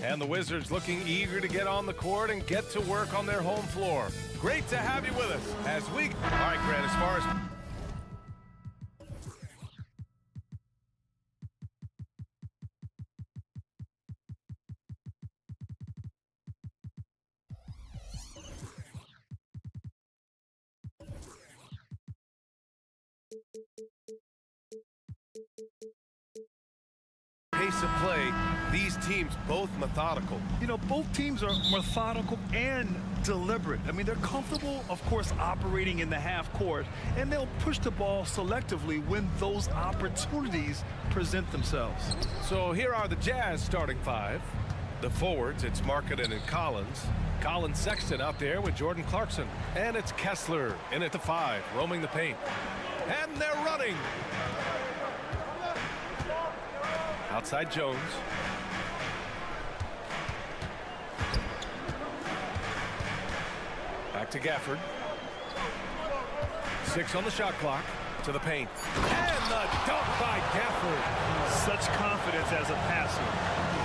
And the Wizards looking eager to get on the court and get to work on their home floor. Great to have you with us as we... All right, Grant, as far as... pace of play, these teams both methodical. You know, both teams are methodical and deliberate. I mean, they're comfortable, of course, operating in the half court, and they'll push the ball selectively when those opportunities present themselves. So here are the Jazz starting five. The forwards, it's Markkanen and Collins. Colin Sexton out there with Jordan Clarkson. And it's Kessler in at the 5, roaming the paint. And they're running. Outside Jones. Back to Gafford. 6 on the shot clock. To the paint. And the dunk by Gafford. Such confidence as a passer.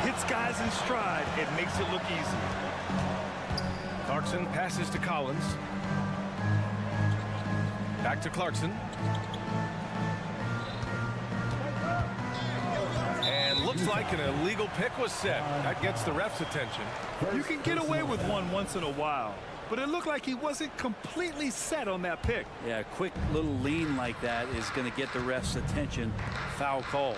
Hits guys in stride. It makes it look easy. Clarkson passes to Collins. Back to Clarkson. And looks like an illegal pick was set. That gets the ref's attention. You can get away with one once in a while, but it looked like he wasn't completely set on that pick. Yeah, a quick little lean like that is going to get the ref's attention. Foul called.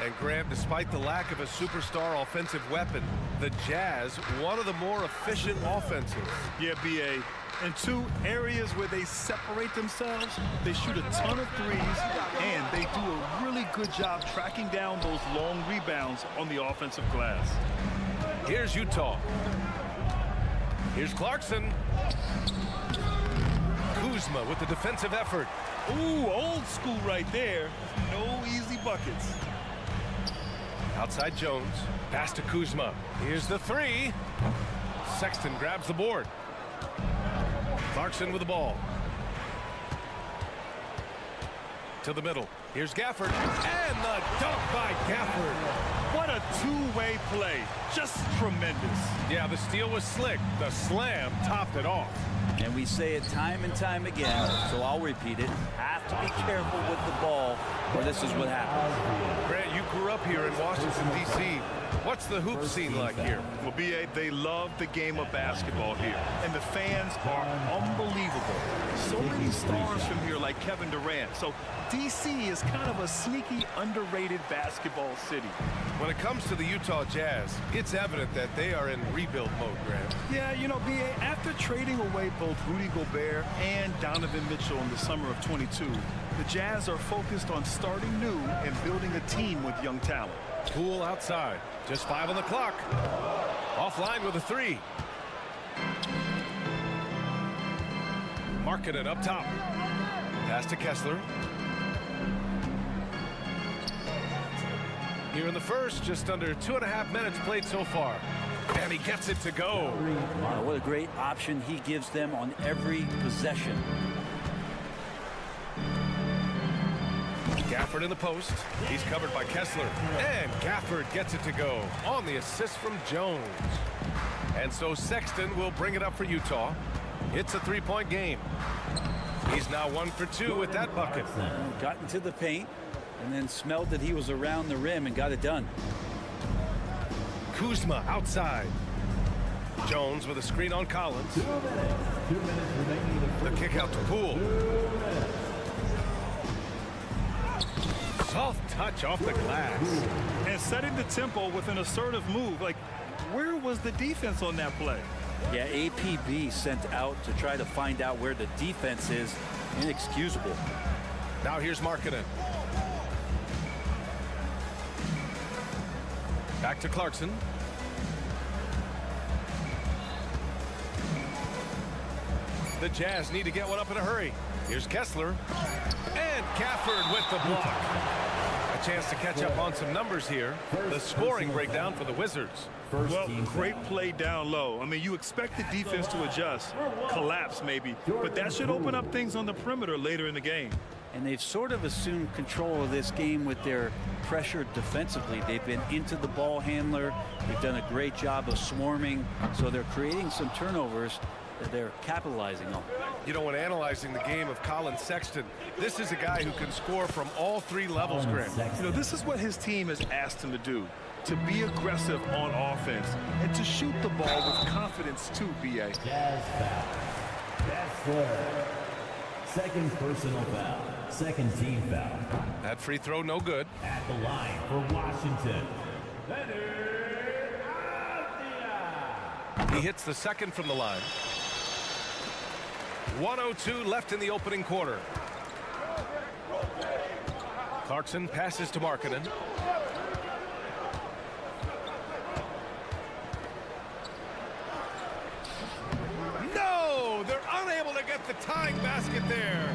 And Graham, despite the lack of a superstar offensive weapon, the Jazz, one of the more efficient offenses. Yeah, B.A. In 2 areas where they separate themselves, they shoot a ton of threes, and they do a really good job tracking down those long rebounds on the offensive glass. Here's Utah. Here's Clarkson. Kuzma with the defensive effort. Ooh, old school right there. No easy buckets. Outside Jones. Pass to Kuzma. Here's the 3. Sexton grabs the board. Clarkson with the ball. To the middle. Here's Gafford. And the dunk by Gafford. What a two-way play. Just tremendous. Yeah, the steal was slick. The slam topped it off. And we say it time and time again, so I'll repeat it. Have to be careful with the ball, or this is what happens. Grant, you grew up here in Washington, D.C. What's the hoop scene like here? Well, B.A., they love the game of basketball here, and the fans are unbelievable. So many stars from here, like Kevin Durant. So D.C. is kind of a sneaky, underrated basketball city. When it comes to the Utah Jazz, it's evident that they are in rebuild mode, Grant. Yeah, you know, B.A., after trading away both Rudy Gobert and Donovan Mitchell in the summer of '22, the Jazz are focused on starting new and building a team with young talent. Poole outside. Just 5 on the clock. Offline with a 3. Markkanen up top. Pass to Kessler. Here in the first, just under 2.5 minutes played so far. And he gets it to go. What a great option he gives them on every possession. Gafford in the post. He's covered by Kessler. And Gafford gets it to go on the assist from Jones. And so Sexton will bring it up for Utah. It's a 3-point game. He's now 1 for 2 with that bucket. Got into the paint and then smelled that he was around the rim and got it done. Kuzma outside. Jones with a screen on Collins. The kick out to Poole. Soft touch off the glass. And setting the tempo with an assertive move. Like, where was the defense on that play? Yeah, APB sent out to try to find out where the defense is. Inexcusable. Now here's Markkanen. Back to Clarkson. The Jazz need to get one up in a hurry. Here's Kessler. And Gafford with the block. A chance to catch up on some numbers here. The scoring breakdown for the Wizards. Well, great play down low. I mean, you expect the defense to adjust, collapse maybe, but that should open up things on the perimeter later in the game. and they've sort of assumed control of this game with their pressure defensively. They've been into the ball handler. They've done a great job of swarming, so they're creating some turnovers that they're capitalizing on. You know, when analyzing the game of Colin Sexton, this is a guy who can score from all three levels, Grant. You know, this is what his team has asked him to do, to be aggressive on offense and to shoot the ball with confidence too, B.A. That's fair. Second personal foul. Second team foul. That free throw no good. At the line for Washington. He hits the second from the line. 1:02 left in the opening quarter. Clarkson passes to Markkanen. No! They're unable to get the tying basket there.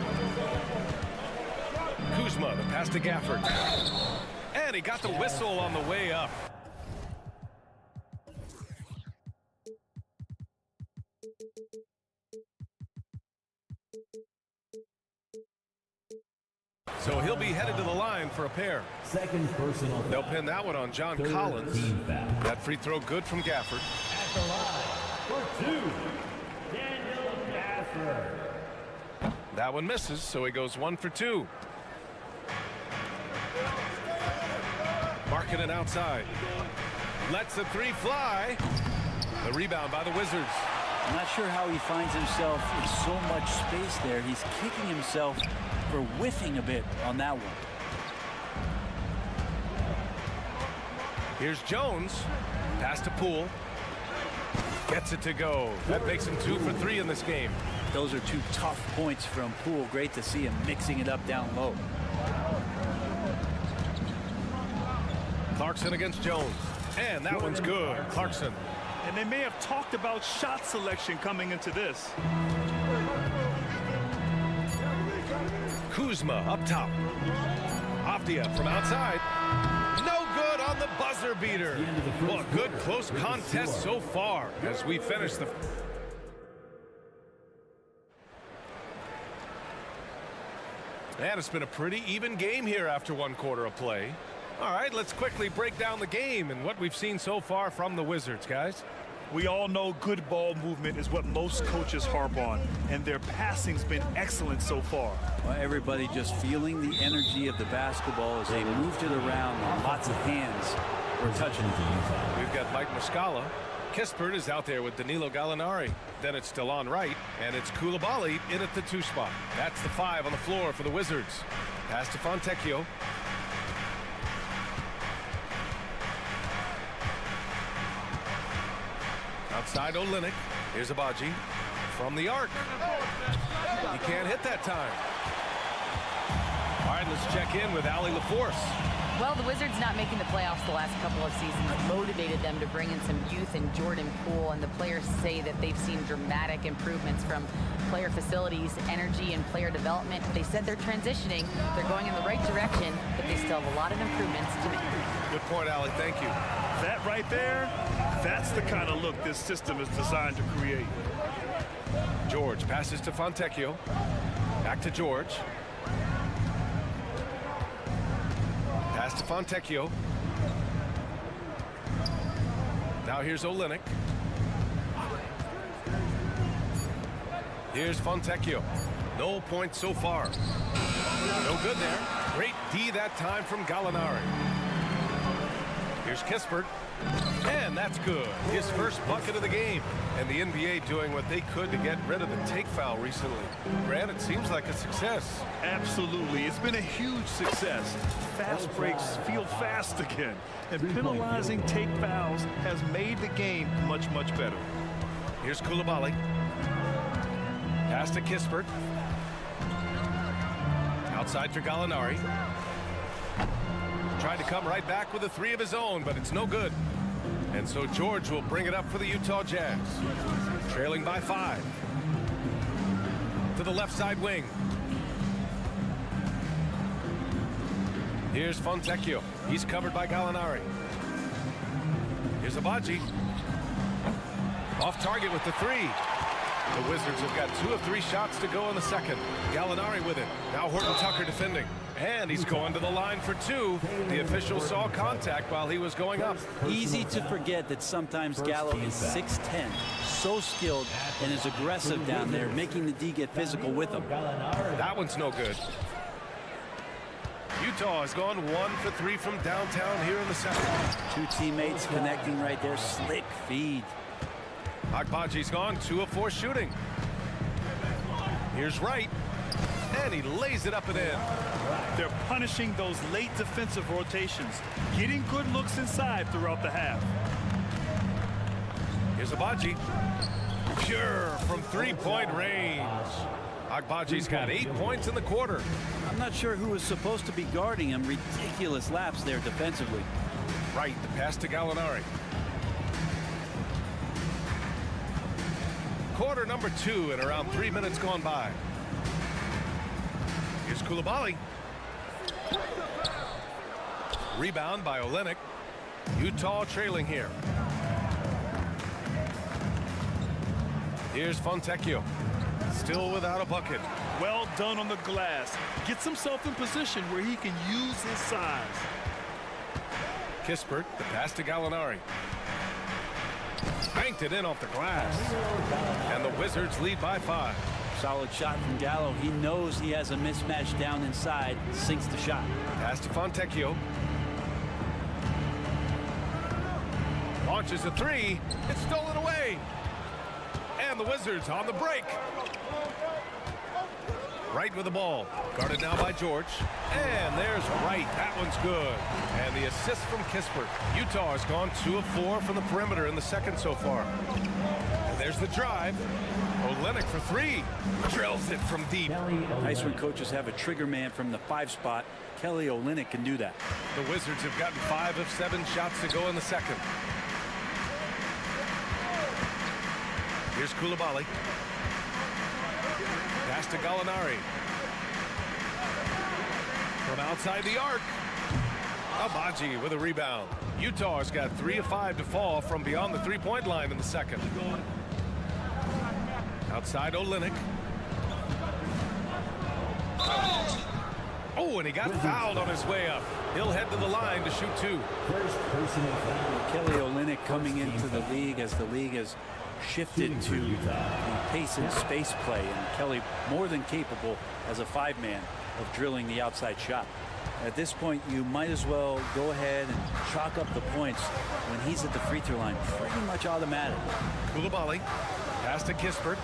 Kuzma, the pass to Gafford. And he got the whistle on the way up. So he'll be headed to the line for a pair. Second personal foul. They'll pin that one on John Collins. Team foul. That free throw good from Gafford. At the line for two. Gafford. That one misses, so he goes 1 for 2. Markkanen outside. Lets the three fly. The rebound by the Wizards. I'm not sure how he finds himself in so much space there. He's kicking himself for whiffing a bit on that one. Here's Jones. Pass to Poole. Gets it to go. That makes him 2 for 3 in this game. Those are two tough points from Poole. Great to see him mixing it up down low. Clarkson against Jones. And that one's good. Clarkson. And they may have talked about shot selection coming into this. Kuzma up top. Avdia from outside. No good on the buzzer beater. Well, a good close contest so far as we finish the... And it's been a pretty even game here after 1 quarter of play. All right, let's quickly break down the game and what we've seen so far from the Wizards, guys. We all know good ball movement is what most coaches harp on, and their passing's been excellent so far. Well, everybody just feeling the energy of the basketball as they moved it around, and lots of hands were touching it. We've got Mike Muscala. Kispert is out there with Danilo Gallinari. Then it's Delon Wright, and it's Coulibaly in at the 2 spot. That's the 5 on the floor for the Wizards. Pass to Fontecchio. Outside Olynyk. Here's Abaji from the arc. He can't hit that time. All right, let's check in with Allie LaForce. Well, the Wizards not making the playoffs the last couple of seasons motivated them to bring in some youth in Jordan Poole, and the players say that they've seen dramatic improvements from player facilities, energy, and player development. They said they're transitioning, they're going in the right direction, but they still have a lot of improvements to make. Good point, Allie. Thank you. That right there, that's the kind of look this system is designed to create. George passes to Fontecchio. Back to George. Pass to Fontecchio. Now here's Olynyk. Here's Fontecchio. No points so far. No good there. Great D that time from Gallinari. Here's Kispert. And that's good. His first bucket of the game. And the NBA doing what they could to get rid of the take foul recently. Grant, it seems like a success. Absolutely. It's been a huge success. Fast breaks feel fast again. And penalizing take fouls has made the game much, much better. Here's Coulibaly. Pass to Kispert. Outside for Gallinari. Tried to come right back with a 3 of his own, but it's no good. And so George will bring it up for the Utah Jazz. Trailing by 5. To the left side wing. Here's Fontecchio. He's covered by Gallinari. Here's Abaji. Off target with the 3. The Wizards have got 2 of 3 shots to go in the second. Gallinari with it. Now Horton Tucker defending. And he's going to the line for 2. The official saw contact while he was going up. Easy to forget that sometimes Gallo is 6'10", so skilled and is aggressive down there, making the D get physical with him. That one's no good. Utah has gone 1 for 3 from downtown here in the second. 2 teammates connecting right there. Slick feed. Agbaji's gone 2 of 4 shooting. Here's Wright. And he lays it up and in. They're punishing those late defensive rotations, getting good looks inside throughout the half. Here's Agbaji. Pure from 3-point range. Agbaji's got 8 points in the quarter. I'm not sure who was supposed to be guarding him. Ridiculous laps there defensively. Right, the pass to Gallinari. Quarter number 2 and around 3 minutes gone by. Here's Coulibaly. Rebound by Olynyk. Utah trailing here. Here's Fontecchio. Still without a bucket. Well done on the glass. Gets himself in position where he can use his size. Kispert, the pass to Gallinari. Banked it in off the glass. And the Wizards lead by 5. Solid shot from Gallo. He knows he has a mismatch down inside. Sinks the shot. Pass to Fontecchio. Launches a 3. It's stolen away. And the Wizards on the break. Wright with the ball. Guarded now by George. And there's Wright. That one's good. And the assist from Kispert. Utah has gone 2 of 4 from the perimeter in the second so far. And there's the drive. Olynyk for 3. Drills it from deep. Nice when coaches have a trigger man from the 5 spot. Kelly Olynyk can do that. The Wizards have gotten 5 of 7 shots to go in the second. Here's Coulibaly. Pass to Gallinari. From outside the arc. Agbaji with a rebound. Utah has got 3 of 5 to fall from beyond the 3-point line in the second. Outside Olynyk. Oh, and he got fouled on his way up. He'll head to the line to shoot 2. Kelly Olynyk coming into the league as the league has shifted to the pace and space play, and Kelly more than capable as a 5-man of drilling the outside shot. At this point, you might as well go ahead and chalk up the points when he's at the free throw line. Pretty much automatic. Coulibaly. Pass to Kispert.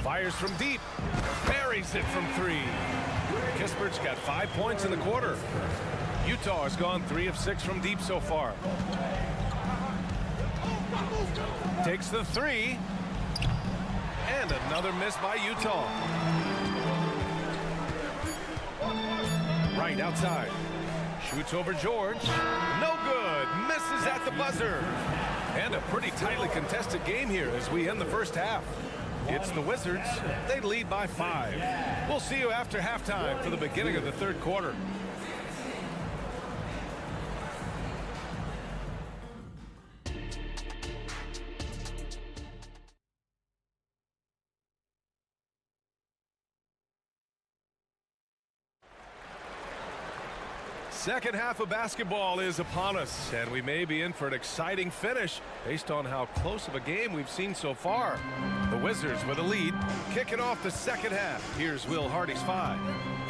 Fires from deep. Buries it from 3. Kispert's got 5 points in the quarter. Utah has gone 3 of 6 from deep so far. Takes the 3. And another miss by Utah. Right outside. Shoots over George. No good. Misses at the buzzer. And a pretty tightly contested game here as we end the first half. It's the Wizards. They lead by 5. We'll see you after halftime for the beginning of the third quarter. Second half of basketball is upon us, and we may be in for an exciting finish based on how close of a game we've seen so far. The Wizards with a lead, kicking off the second half. Here's Will Hardy's 5.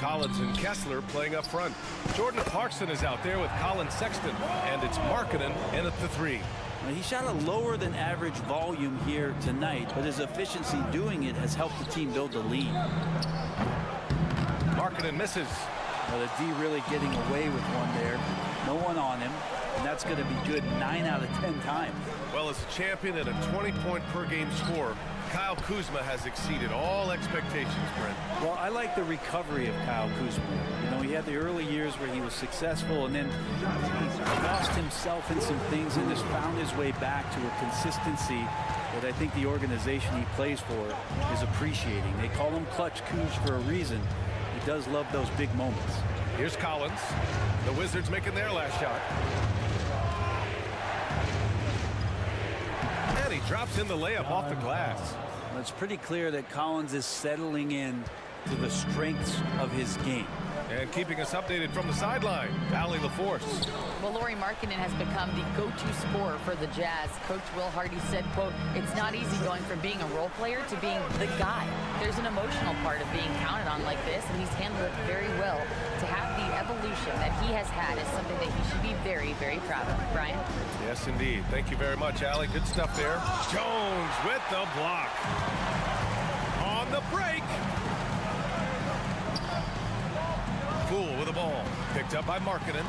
Collins and Kessler playing up front. Jordan Clarkson is out there with Colin Sexton, and it's Markkanen in at the 3. He shot a lower than average volume here tonight, but his efficiency doing it has helped the team build the lead. Markkanen misses. Well, the D really getting away with one there. No one on him, and that's going to be good 9 out of 10 times. Well, as a champion and a 20-point per game scorer, Kyle Kuzma has exceeded all expectations, Brent. Well, I like the recovery of Kyle Kuzma. You know, he had the early years where he was successful, and then he lost himself in some things and just found his way back to a consistency that I think the organization he plays for is appreciating. They call him Clutch Kuz for a reason. He does love those big moments. Here's Collins. The Wizards making their last shot. And he drops in the layup off the glass. Well, it's pretty clear that Collins is settling in to the strengths of his game. And keeping us updated from the sideline, Allie LaForce. Well, Lauri Markkanen has become the go-to scorer for the Jazz. Coach Will Hardy said, quote, "It's not easy going from being a role player to being the guy. There's an emotional part of being counted on like this, and he's handled it very well. To have the evolution that he has had is something that he should be very, very proud of." Brian? Yes, indeed. Thank you very much, Allie. Good stuff there. Jones with the block. On the break. Poole with the ball. Picked up by Markkanen.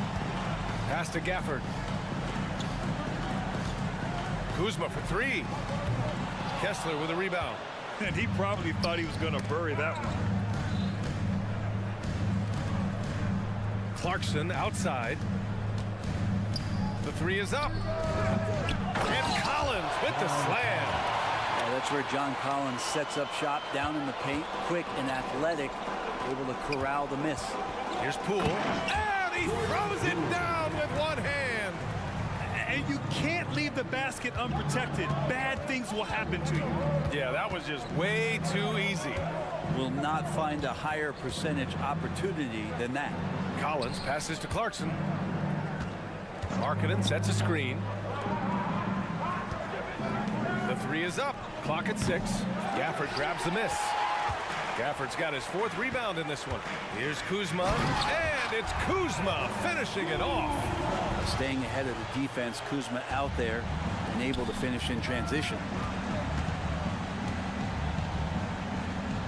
Pass to Gafford. Kuzma for three. Kessler with a rebound. And he probably thought he was going to bury that one. Clarkson outside. The three is up. And Collins with the slam. That's where John Collins sets up shop down in the paint, quick and athletic, able to corral the miss. Here's Poole. And he throws it down with one hand. And you can't leave the basket unprotected. Bad things will happen to you. Yeah, that was just way too easy. Will not find a higher percentage opportunity than that. Collins passes to Clarkson. Markkanen sets a screen. The three is up. Clock at 6. Gafford grabs the miss. Gafford's got his 4th rebound in this one. Here's Kuzma, and it's Kuzma finishing it off. Staying ahead of the defense, Kuzma out there and able to finish in transition.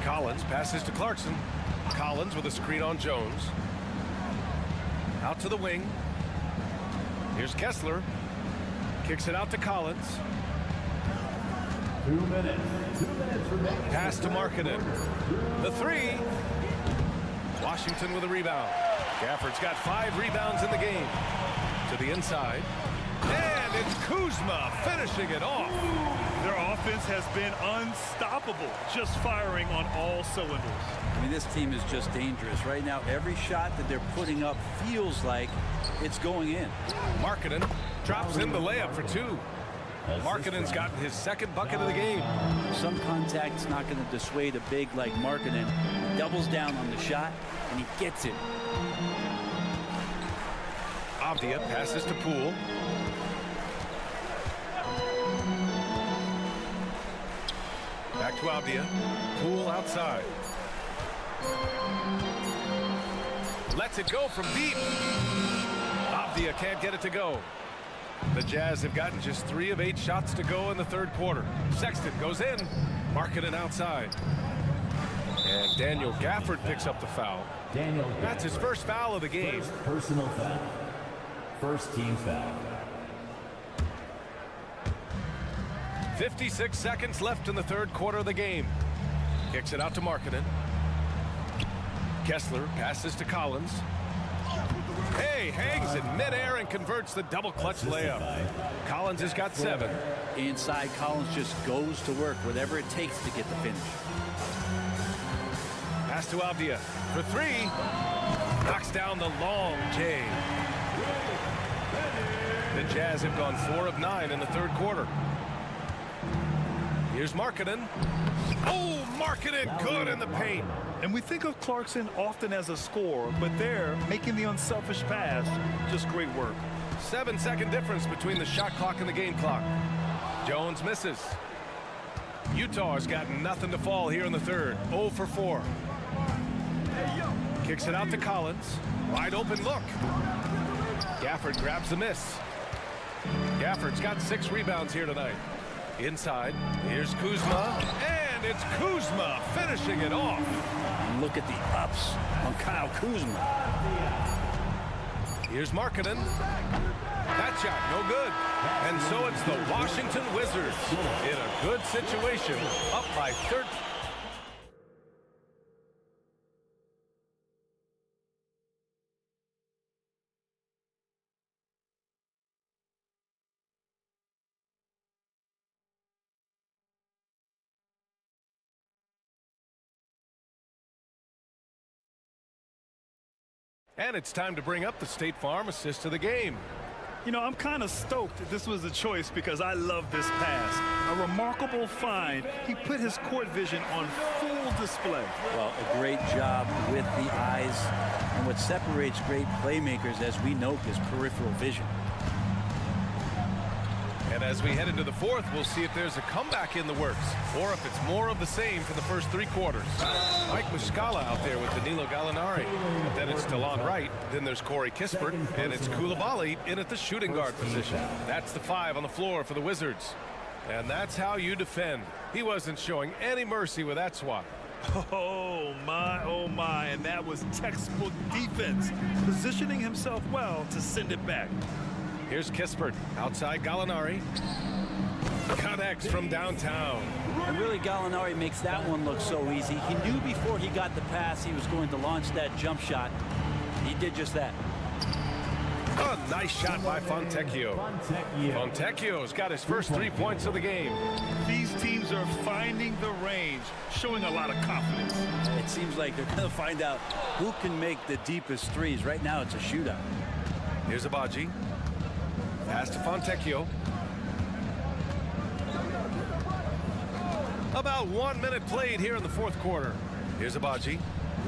Collins passes to Clarkson. Collins with a screen on Jones. Out to the wing. Here's Kessler. Kicks it out to Collins. 2 minutes. 2 minutes remaining. Pass to Markkanen. The three. Washington with a rebound. Gafford's got 5 rebounds in the game. To the inside. And it's Kuzma finishing it off. Their offense has been unstoppable, just firing on all cylinders. I mean, this team is just dangerous. Right now, every shot that they're putting up feels like it's going in. Markkanen drops in the layup for 2. Markkanen's gotten his 2nd bucket of the game. Some contact's not going to dissuade a big like Markkanen. He doubles down on the shot, and he gets it. Avdia passes to Poole. Back to Avdia. Poole outside. Lets it go from deep. Avdia can't get it to go. The Jazz have gotten just 3 of 8 shots to go in the 3rd quarter. Sexton goes in. Markkanen outside. And Daniel Gafford picks up the foul. That's his 1st foul of the game. First personal foul. 1st team foul. 56 seconds left in the 3rd quarter of the game. Kicks it out to Markkanen. Kessler passes to Collins. Hey, hangs in midair and converts the double clutch layup. Collins has got 7. Inside, Collins just goes to work, whatever it takes to get the finish. Pass to Avdia for 3. Knocks down the long J. The Jazz have gone 4 of 9 in the 3rd quarter. Here's Markkanen. Oh, Markkanen good in the paint. And we think of Clarkson often as a scorer, but they're making the unselfish pass. Just great work. 7-second difference between the shot clock and the game clock. Jones misses. Utah's got nothing to fall here in the 3rd. 0 for 4. Kicks it out to Collins. Wide open look. Gafford grabs the miss. Gafford's got 6 rebounds here tonight. Inside, here's Kuzma, and it's Kuzma finishing it off. And look at the ups on Kyle Kuzma. Here's Markkanen. That shot, no good. And so it's the Washington Wizards in a good situation, up by 13. And it's time to bring up the State Farm assist of the game. You know, I'm kind of stoked that this was a choice because I love this pass. A remarkable find. He put his court vision on full display. Well, a great job with the eyes. And what separates great playmakers, as we note, is peripheral vision. And as we head into the fourth, we'll see if there's a comeback in the works or if it's more of the same for the first 3 quarters. Mike Muscala out there with Danilo Gallinari. But then it's DeLon Wright. Then there's Corey Kispert. And it's Coulibaly in at the shooting guard position. That's the 5 on the floor for the Wizards. And that's how you defend. He wasn't showing any mercy with that swat. Oh my, and that was textbook defense, positioning himself well to send it back. Here's Kispert outside Gallinari. Connects from downtown. And really, Gallinari makes that one look so easy. He knew before he got the pass he was going to launch that jump shot. He did just that. A nice shot by Fontecchio. Fontecchio's got his first 3 points of the game. These teams are finding the range, showing a lot of confidence. It seems like they're going to find out who can make the deepest threes. Right now, it's a shootout. Here's Abaji. Pass to Fontecchio. About 1 minute played here in the fourth quarter. Here's Abaji.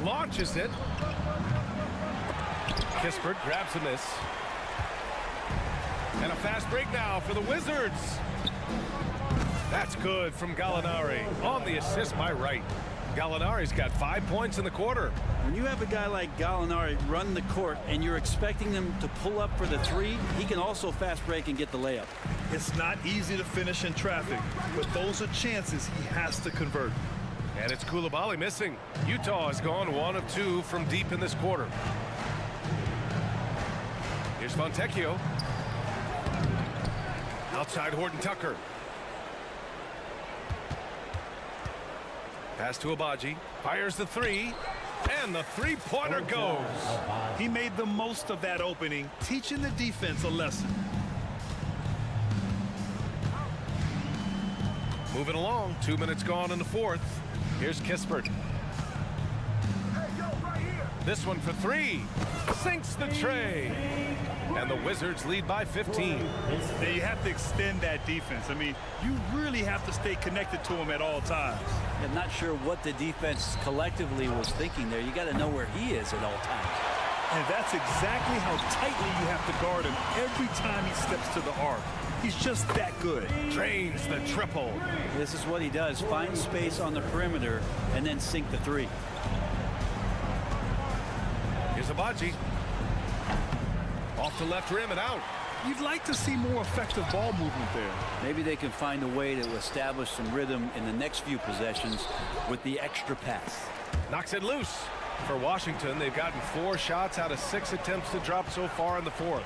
Launches it. Kispert grabs a miss. And a fast break now for the Wizards. That's good from Gallinari on the assist by Wright. Gallinari's got 5 points in the quarter. When you have a guy like Gallinari run the court and you're expecting him to pull up for the 3, he can also fast break and get the layup. It's not easy to finish in traffic, but those are chances he has to convert. And it's Coulibaly missing. Utah has gone 1 of 2 from deep in this quarter. Here's Fontecchio. Outside Horton Tucker. Pass to Abaji. Fires the 3. And the 3-pointer goes. He made the most of that opening, teaching the defense a lesson. Moving along. 2 minutes gone in the fourth. Here's Kispert. This one for 3. Sinks the tray. And the Wizards lead by 15. Now you have to extend that defense. I mean, you really have to stay connected to him at all times. I'm not sure what the defense collectively was thinking there. You got to know where he is at all times. And that's exactly how tightly you have to guard him every time he steps to the arc. He's just that good. Drains the triple. This is what he does. Find space on the perimeter and then sink the 3. Here's Abaji. Off the left rim and out. You'd like to see more effective ball movement there. Maybe they can find a way to establish some rhythm in the next few possessions with the extra pass. Knocks it loose. For Washington, they've gotten 4 shots out of 6 attempts to drop so far in the fourth.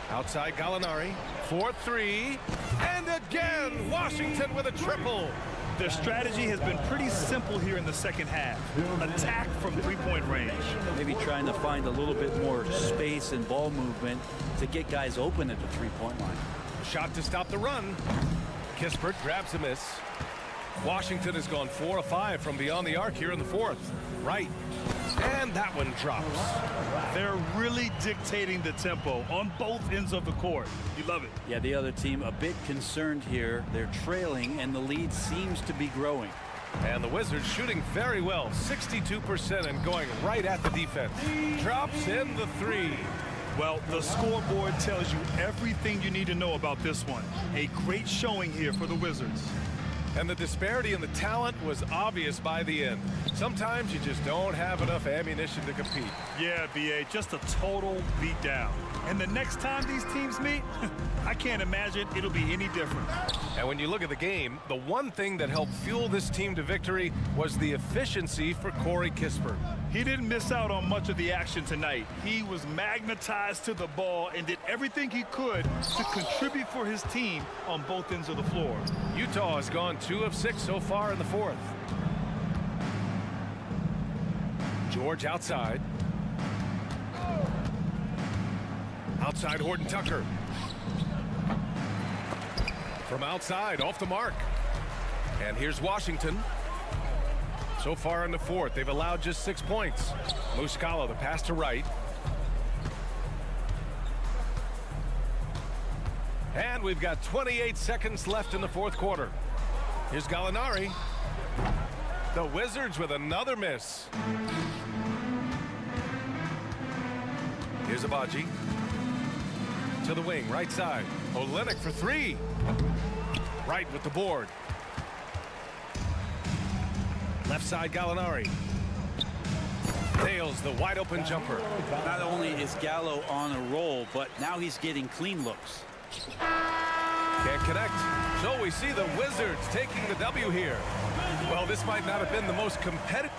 Outside Gallinari. 4-3. And again, Washington with a triple. Their strategy has been pretty simple here in the second half. Attack from 3-point range. Maybe trying to find a little bit more space and ball movement to get guys open at the 3-point line. Shot to stop the run. Kispert grabs a miss. Washington has gone 4 of 5 from beyond the arc here in the fourth. Right. And that one drops. They're really dictating the tempo on both ends of the court. You love it. Yeah, the other team a bit concerned here. They're trailing, and the lead seems to be growing. And the Wizards shooting very well, 62% and going right at the defense. Drops in the 3. Well, the scoreboard tells you everything you need to know about this one. A great showing here for the Wizards. And the disparity in the talent was obvious by the end. Sometimes you just don't have enough ammunition to compete. Yeah, B.A., just a total beatdown. And the next time these teams meet, I can't imagine it'll be any different. And when you look at the game, the one thing that helped fuel this team to victory was the efficiency for Corey Kispert. He didn't miss out on much of the action tonight. He was magnetized to the ball and did everything he could to contribute for his team on both ends of the floor. Utah has gone 2 of 6 so far in the fourth. George outside. Outside Horton Tucker. From outside, off the mark. And here's Washington. So far in the fourth, they've allowed just 6 points. Muscala, the pass to Wright. And we've got 28 seconds left in the fourth quarter. Here's Gallinari. The Wizards with another miss. Here's Abaji. To the wing, right side. Olynyk for three. Right with the board. Left side, Gallinari. Nails the wide open jumper. Not only is Gallo on a roll, but now he's getting clean looks. Can't connect. So we see the Wizards taking the W here. Well, this might not have been the most competitive.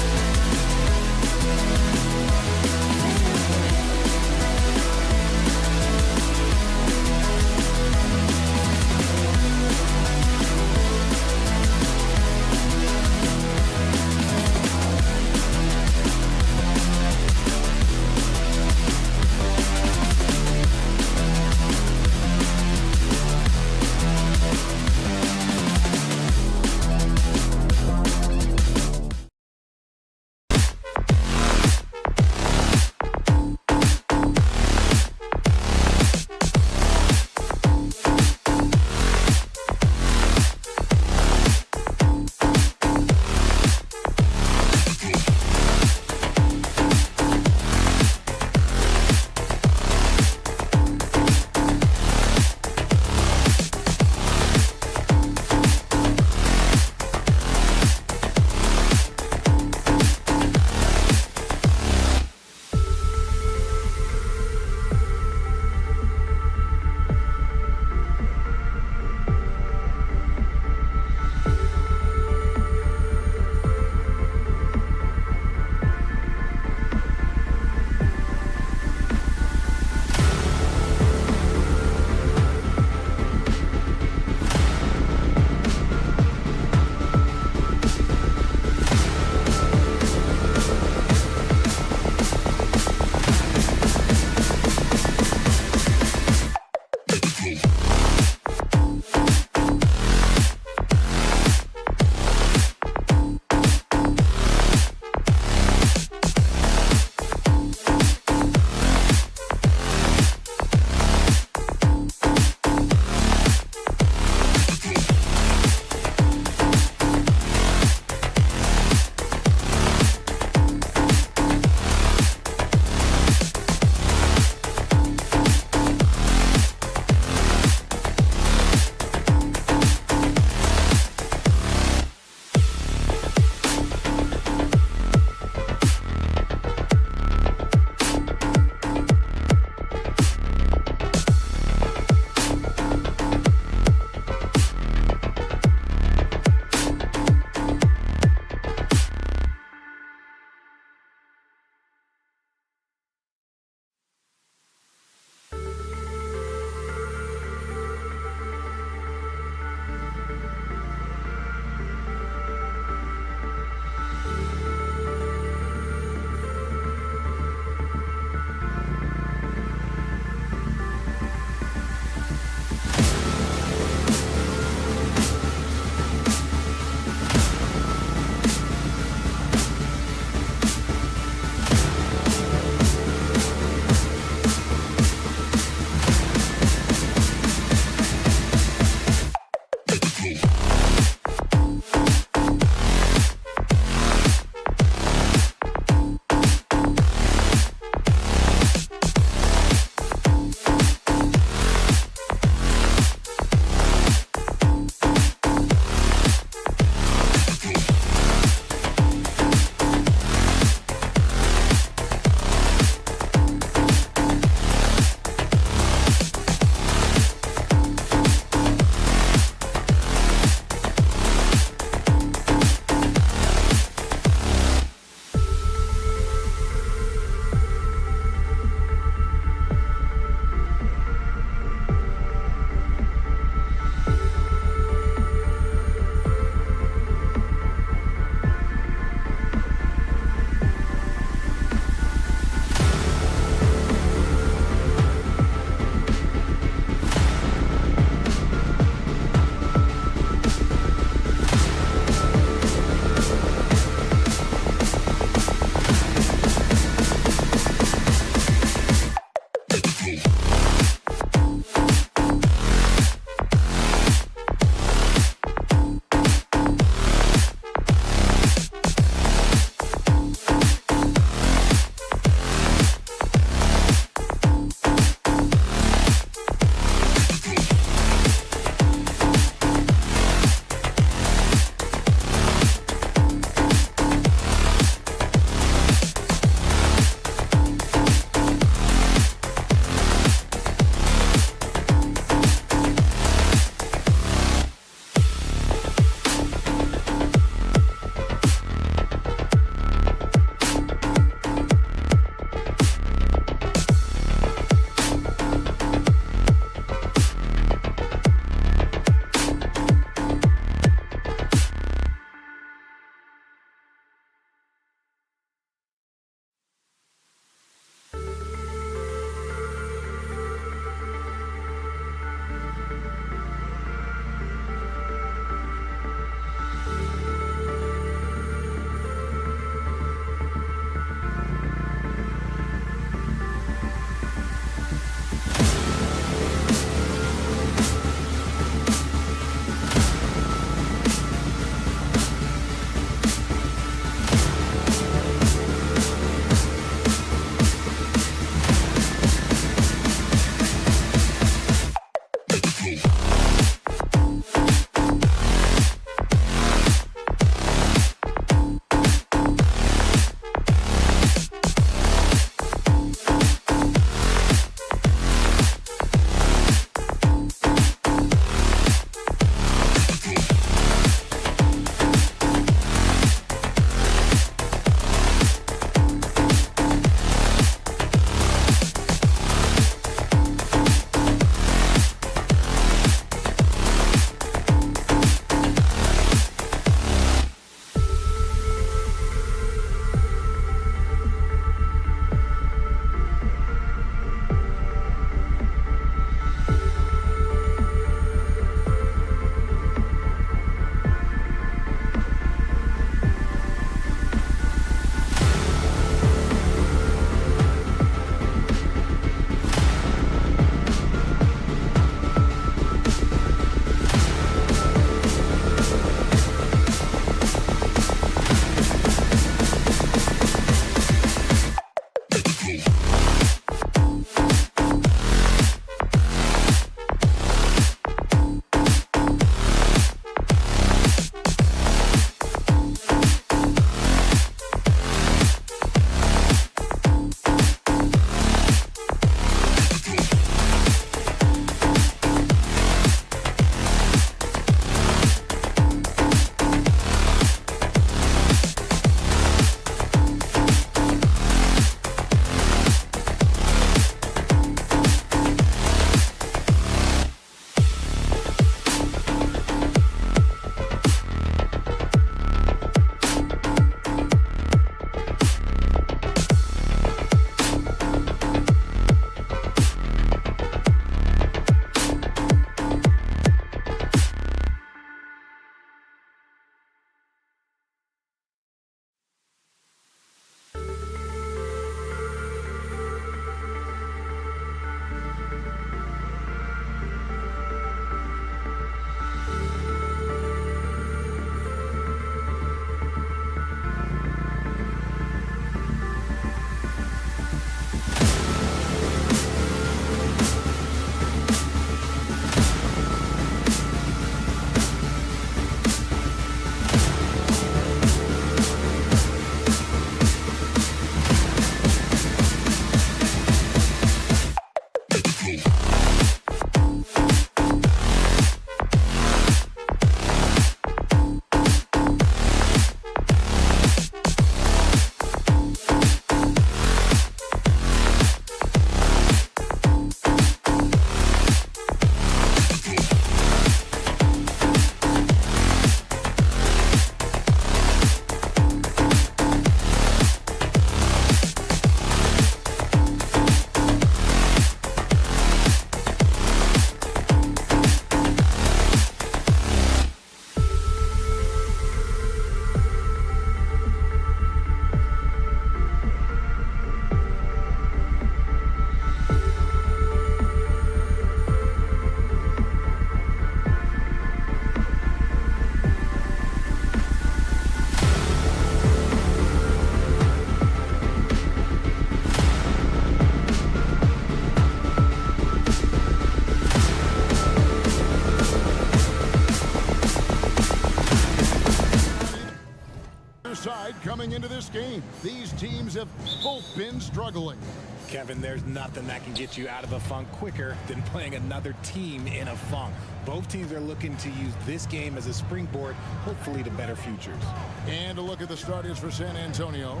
into this game. These teams have both been struggling. Kevin, there's nothing that can get you out of a funk quicker than playing another team in a funk. Both teams are looking to use this game as a springboard, hopefully to better futures. And a look at the starters for San Antonio.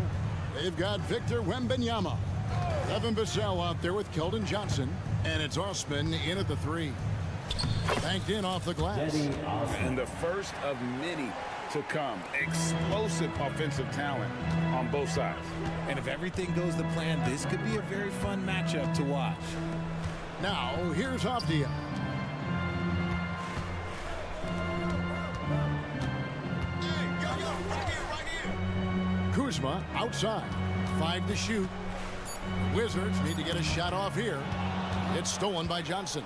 They've got Victor Wembanyama, Evan Vassell out there with Keldon Johnson, and it's Osman in at the 3. Banked in off the glass. And the first of many to come. Explosive offensive talent on both sides. And if everything goes to plan, this could be a very fun matchup to watch. Now, here's Avdia. Kuzma outside. 5 to shoot. Wizards need to get a shot off here. It's stolen by Johnson.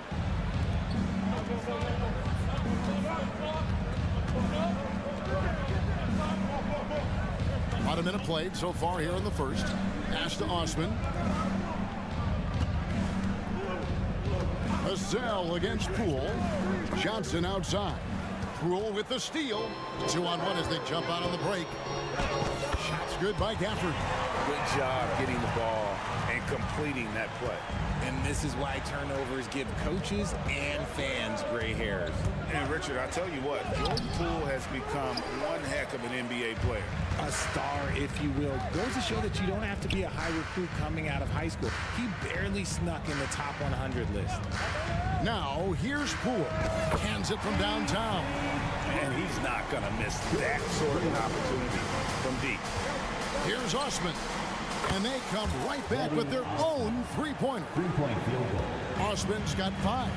About a minute played so far here in the first. Pass to Osman. Vassell against Poole. Johnson outside. Poole with the steal. 2-on-1 as they jump out on the break. Shots good by Gafford. Good job getting the ball and completing that play. And this is why turnovers give coaches and fans gray hairs. And Richard, I tell you what, Jordan Poole has become one heck of an NBA player. A star, if you will. Goes to show that you don't have to be a high recruit coming out of high school. He barely snuck in the top 100 list. Now, here's Poole. Hands it from downtown. And he's not going to miss that sort of an opportunity from deep. Here's Osman. And they come right back with their own three-pointer. Three-point field goal. Osman's got 5.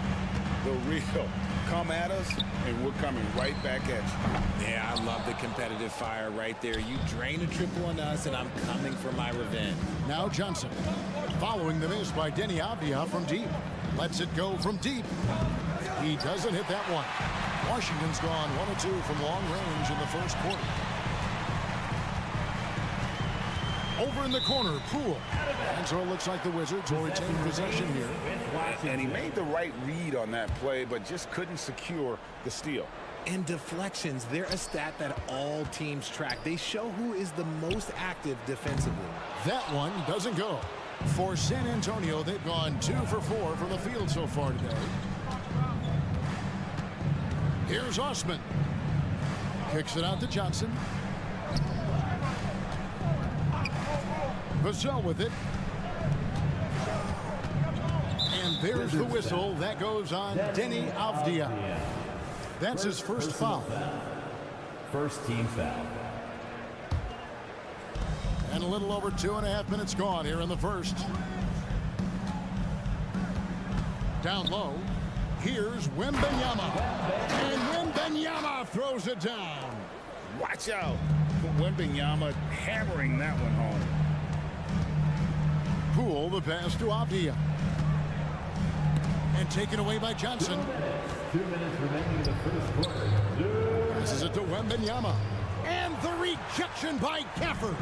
The real come at us, and we're coming right back at you. Yeah, I love the competitive fire right there. You drain a triple on us, and I'm coming for my revenge. Now Johnson. Following the miss by Denny Avdia from deep. Lets it go from deep. He doesn't hit that one. Washington's gone 1 of 2 from long range in the first quarter. Over in the corner, Poole. And so it looks like the Wizards will retain possession here. And he made the right read on that play, but just couldn't secure the steal. And deflections, they're a stat that all teams track. They show who is the most active defensively. That one doesn't go. For San Antonio, they've gone 2 for 4 from the field so far today. Here's Osman. Kicks it out to Johnson. Vassell with it. And there's the whistle. That goes on Denny Avdia. That's his first foul. First team foul. And a little over 2.5 minutes gone here in the first. Down low. Here's Wembanyama. And Wembanyama throws it down. Watch out. Wembanyama hammering that one home. Poole, the pass to Avdia. And taken away by Johnson. 2 minutes remaining in the first quarter. Passes it to Wembanyama. And the rejection by Gafford.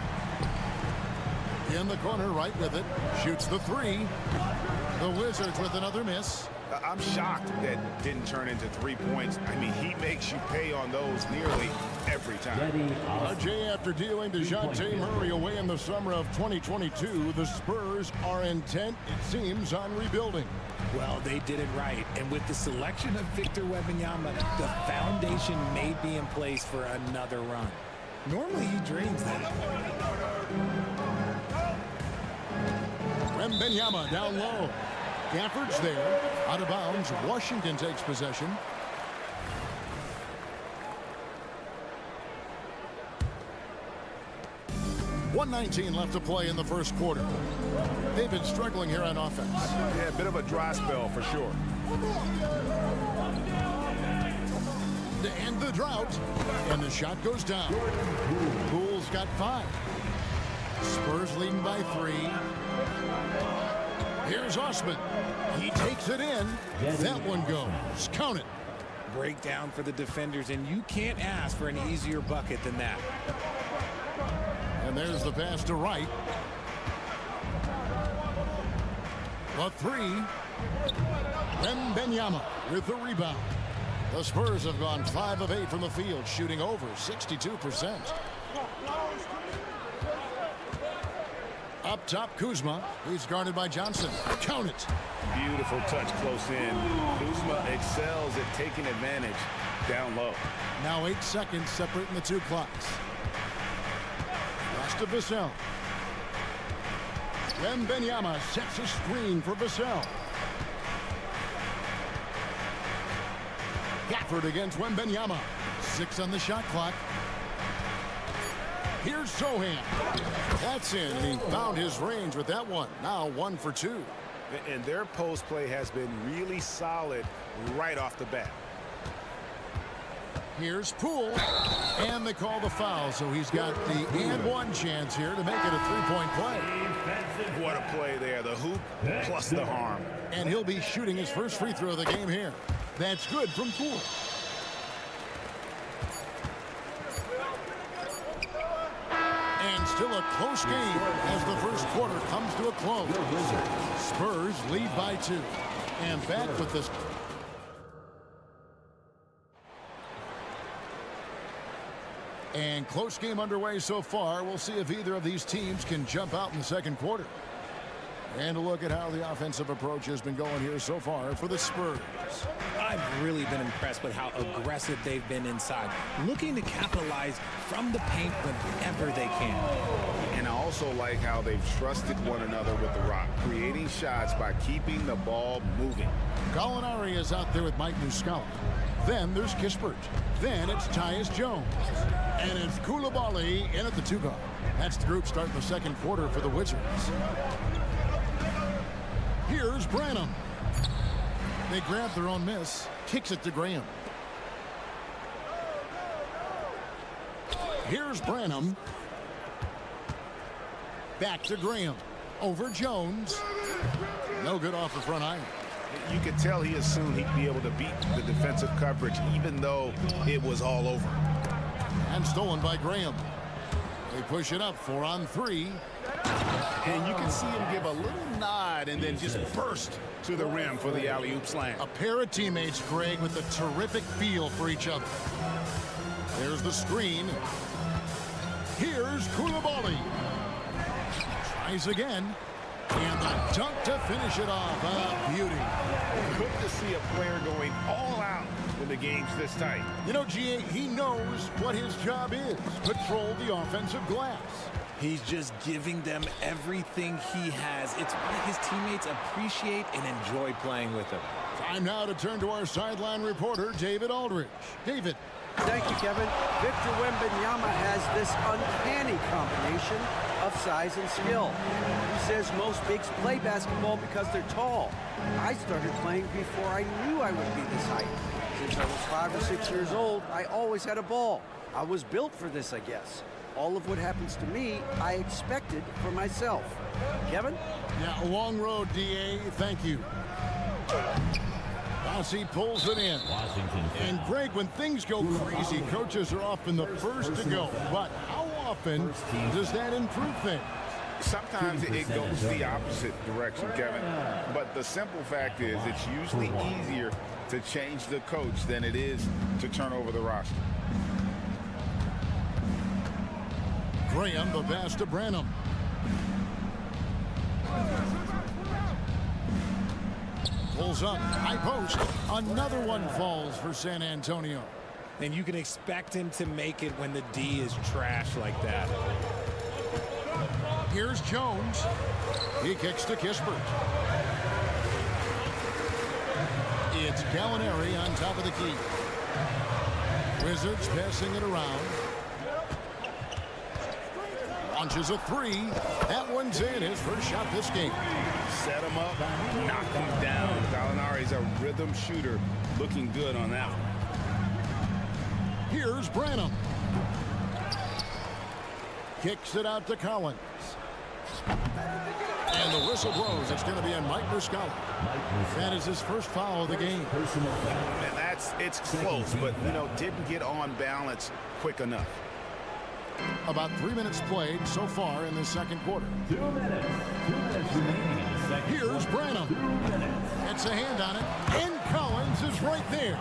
In the corner, right with it. Shoots the 3. The Wizards with another miss. I'm shocked that didn't turn into 3 points. I mean, he makes you pay on those nearly every time. RJ, after dealing DeJounte Murray away in the summer of 2022, the Spurs are intent, it seems, on rebuilding. Well, they did it right. And with the selection of Victor Wembanyama, the foundation may be in place for another run. Normally, he dreams that. Wembanyama down low. Gafford's there. Out of bounds. Washington takes possession. .119 left to play in the first quarter. They've been struggling here on offense. Yeah, a bit of a dry spell for sure. To end the drought. And the shot goes down. Poole's got 5. Spurs leading by 3. Here's Osman. He takes it in. That one goes. Count it. Breakdown for the defenders, and you can't ask for an easier bucket than that. And there's the pass to Wright. The 3. Wembanyama with the rebound. The Spurs have gone 5 of 8 from the field, shooting over 62%. Up top, Kuzma. He's guarded by Johnson. Count it. Beautiful touch close in. Kuzma excels at taking advantage down low. Now 8 seconds separating the two clocks. Pass to Vassell. Wembanyama sets a screen for Vassell. Gafford against Wembanyama. 6 on the shot clock. Here's Sohan. That's in, and he found his range with that one. Now 1 for 2. And their post play has been really solid right off the bat. Here's Poole, and they call the foul, so he's got the and one chance here to make it a three-point play. What a play there, the hoop plus the harm. And he'll be shooting his first free throw of the game here. That's good from Poole. And still a close game as the first quarter comes to a close. Spurs lead by 2. And back with this. And close game underway so far. We'll see if either of these teams can jump out in the second quarter. And a look at how the offensive approach has been going here so far for the Spurs. I've really been impressed with how aggressive they've been inside, looking to capitalize from the paint whenever they can. And I also like how they've trusted one another with the rock, creating shots by keeping the ball moving. Gallinari is out there with Mike Muscala. Then there's Kispert. Then it's Tyus Jones. And it's Koulibaly in at the 2 guard. That's the group starting the second quarter for the Wizards. Here's Branham. They grab their own miss. Kicks it to Graham. Here's Branham. Back to Graham. Over Jones. No good off the front iron. You could tell he assumed he'd be able to beat the defensive coverage even though it was all over. And stolen by Graham. They push it up 4 on 3. And you can see him give a little nod and then just burst to the rim for the alley-oop slam. A pair of teammates, Greg, with a terrific feel for each other. There's the screen. Here's Koulibaly. Tries again. And the dunk to finish it off. Beauty. Good to see a player going all out when the game's this tight. You know, GA, he knows what his job is. Control the offensive glass. He's just giving them everything he has. It's why his teammates appreciate and enjoy playing with him. Time now to turn to our sideline reporter, David Aldridge. David. Thank you, Kevin. Victor Wembanyama has this uncanny combination of size and skill. He says most bigs play basketball because they're tall. I started playing before I knew I would be this height. Since I was 5 or 6 years old, I always had a ball. I was built for this, I guess. All of what happens to me, I expected for myself. Kevin? Yeah, a long road, DA. Thank you. He pulls it in. And Greg, when things go crazy, coaches are often the first to go. But how often does that improve things? Sometimes it goes the opposite direction, Kevin. But the simple fact is it's usually easier to change the coach than it is to turn over the roster. Graham, the pass to Branham. Pulls up, high post. Another one falls for San Antonio. And you can expect him to make it when the D is trash like that. Here's Jones. He kicks to Kispert. It's Gallinari on top of the key. Wizards passing it around. Launches a 3. That one's in. His first shot this game. Set him up, knock him down. Gallinari's a rhythm shooter. Looking good on that one. Here's Branham. Kicks it out to Collins. And the whistle blows. It's going to be on Mike Muscala. That is his first foul of the game. And it's close, but, didn't get on balance quick enough. About 3 minutes played so far in the second quarter. 2 minutes. 2 minutes remaining in the second. Here's Branham. Gets a hand on it. And Collins is right there.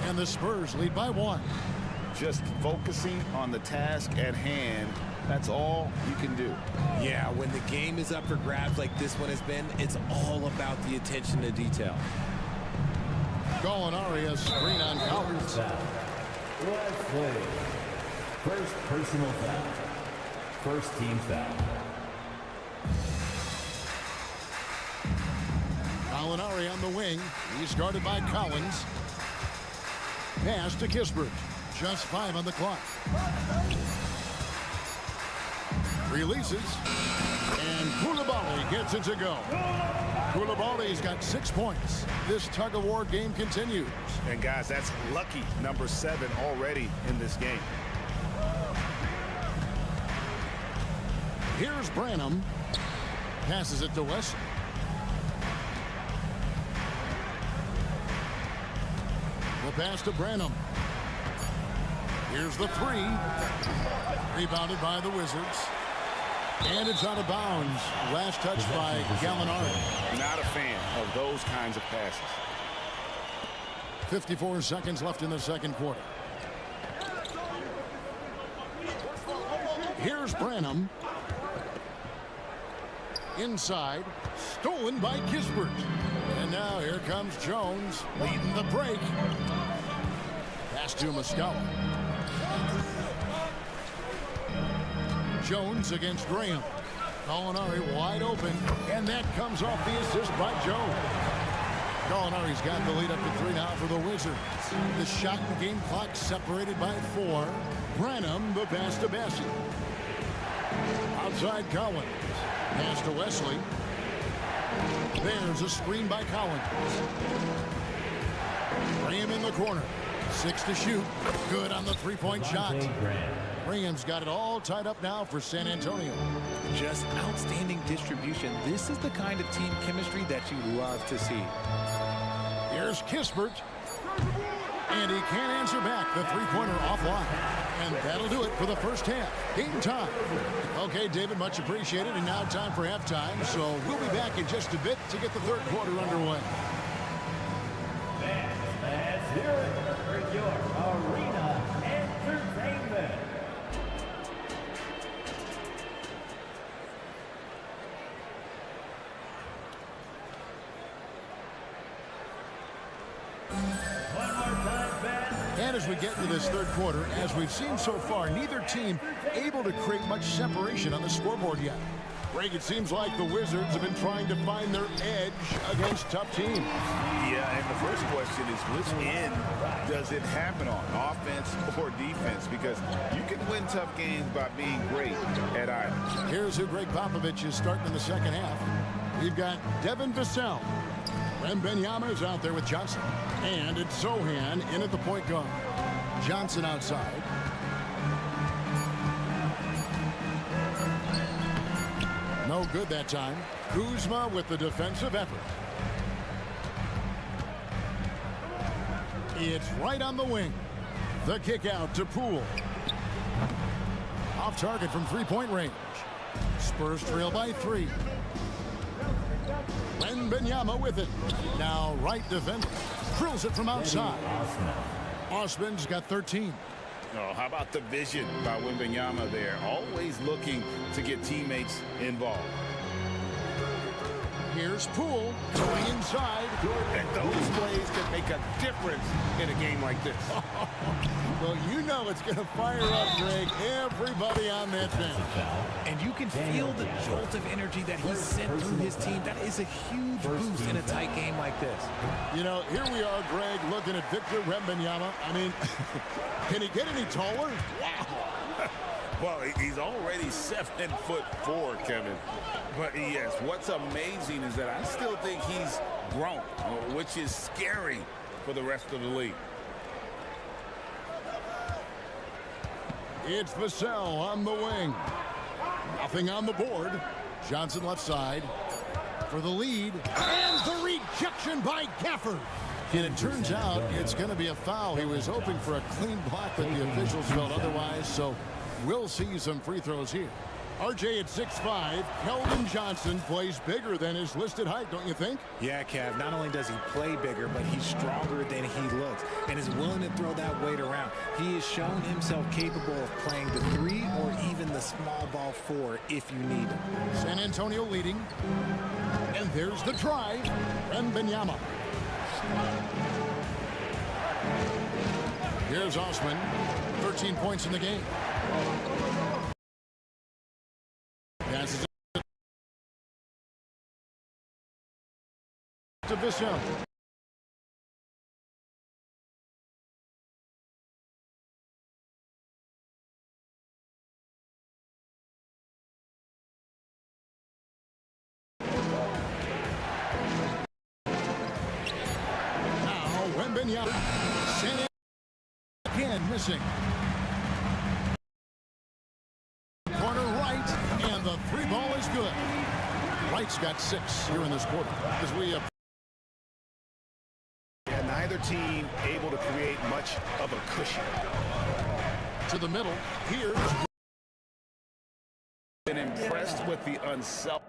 And the Spurs lead by 1. Just focusing on the task at hand That's all you can do. Yeah, when the game is up for grabs like this one has been, it's all about the attention to detail. Gallinari has screen on Collins. Let's play. First personal foul. First team foul. Gallinari on the wing. He's guarded by Collins. Pass to Kispert. Just 5 on the clock. Releases. And Koulibaly gets it to go. Koulibaly's got 6 points. This tug-of-war game continues. And guys, that's lucky number 7 already in this game. Here's Branham. Passes it to Wesley. The pass to Branham. Here's the 3. Rebounded by the Wizards. And it's out of bounds. Last touch by Gallinari. Not a fan of those kinds of passes. 54 seconds left in the second quarter. Here's Branham. Inside. Stolen by Kispert. And now here comes Jones leading the break. Pass to Muscala. Jones against Graham. Gallinari wide open. And that comes off the assist by Jones. Gallinari's got the lead up to 3 now for the Wizards. The shot and game clock separated by 4. Branham, the pass to Bessie. Outside Collins. Pass to Wesley. There's a screen by Collins. Graham in the corner. 6 to shoot. Good on the 3-point shot. Graham's got it all tied up now for San Antonio. Just outstanding distribution. This is the kind of team chemistry that you love to see. Here's Kispert. And he can't answer back. The 3-pointer offline. And that'll do it for the first half. Game time. Okay, David, much appreciated. And now time for halftime. So we'll be back in just a bit to get the third quarter underway. Let's hear it for your arena entertainment. And as we get into this third quarter, as we've seen so far, neither team able to create much separation on the scoreboard yet. Greg, it seems like the Wizards have been trying to find their edge against tough teams. Yeah, and the first question is, which end does it happen on, offense or defense? Because you can win tough games by being great at either. Here's who Greg Popovich is starting in the second half. We've got Devin Vassell. Wembanyama is out there with Johnson. And it's Sohan in at the point guard. Johnson outside. No good that time. Kuzma with the defensive effort. It's right on the wing. The kick out to Poole. Off target from 3-point range. Spurs trail by 3. Wembanyama with it. Now right defender. Drills it from outside. Osman's got 13. Oh, how about the vision by Wembanyama there? Always looking to get teammates involved. Here's Poole going inside. And those plays can make a difference in a game like this. Well, you know it's going to fire up, Greg, everybody on that bench. And you can feel the jolt of energy that he sent through his team. That is a huge boost in a tight game like this. You know, here we are, Greg, looking at Victor Wembanyama. I mean, can he get any taller? Wow. Well, he's already 7'4", Kevin. But yes, what's amazing is that I still think he's grown, which is scary for the rest of the league. It's Vassell on the wing. Nothing on the board. Johnson left side for the lead. And the rejection by Gafford. And it turns out it's going to be a foul. He was hoping for a clean block, but the officials felt otherwise. So we'll see some free throws here. RJ at 6'5", Keldon Johnson plays bigger than his listed height, don't you think? Yeah, Kev, not only does he play bigger, but he's stronger than he looks and is willing to throw that weight around. He has shown himself capable of playing the 3 or even the small ball 4 if you need him. San Antonio leading. And there's the drive. Wembanyama. Here's Osman. 13 points in the game. Passes it to Vassell. Now Wembanyama. San again missing. Corner right, and the 3 ball is good. Wright's got 6 here in this quarter. As we neither team able to create much of a cushion. To the middle. Here's Been impressed with the unself.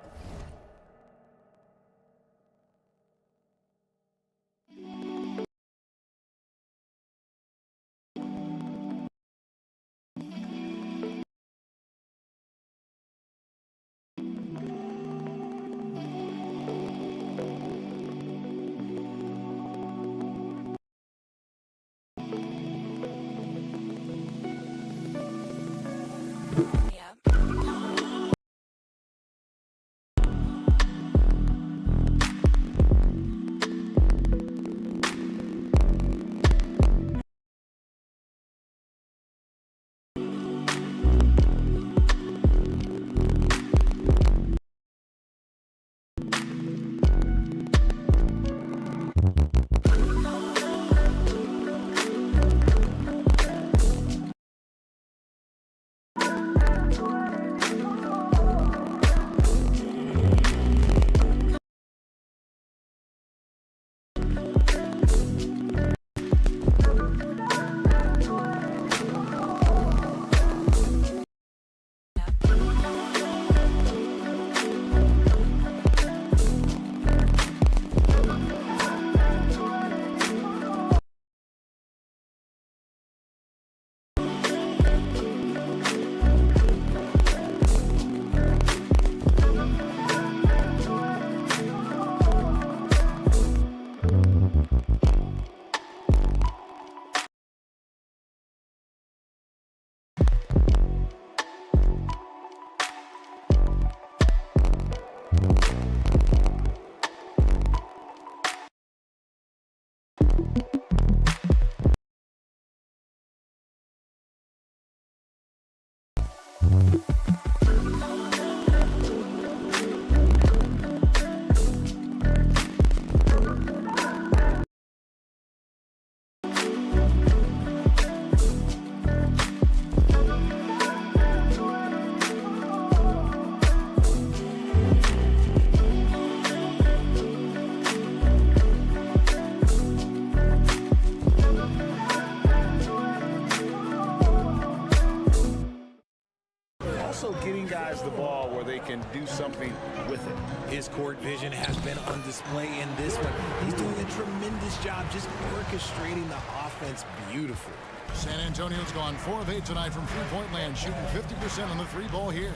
Getting guys the ball where they can do something with it. His court vision has been on display in this one. He's doing a tremendous job just orchestrating the offense beautifully. San Antonio's gone 4 of 8 tonight from three-point land, shooting 50% on the 3 ball here.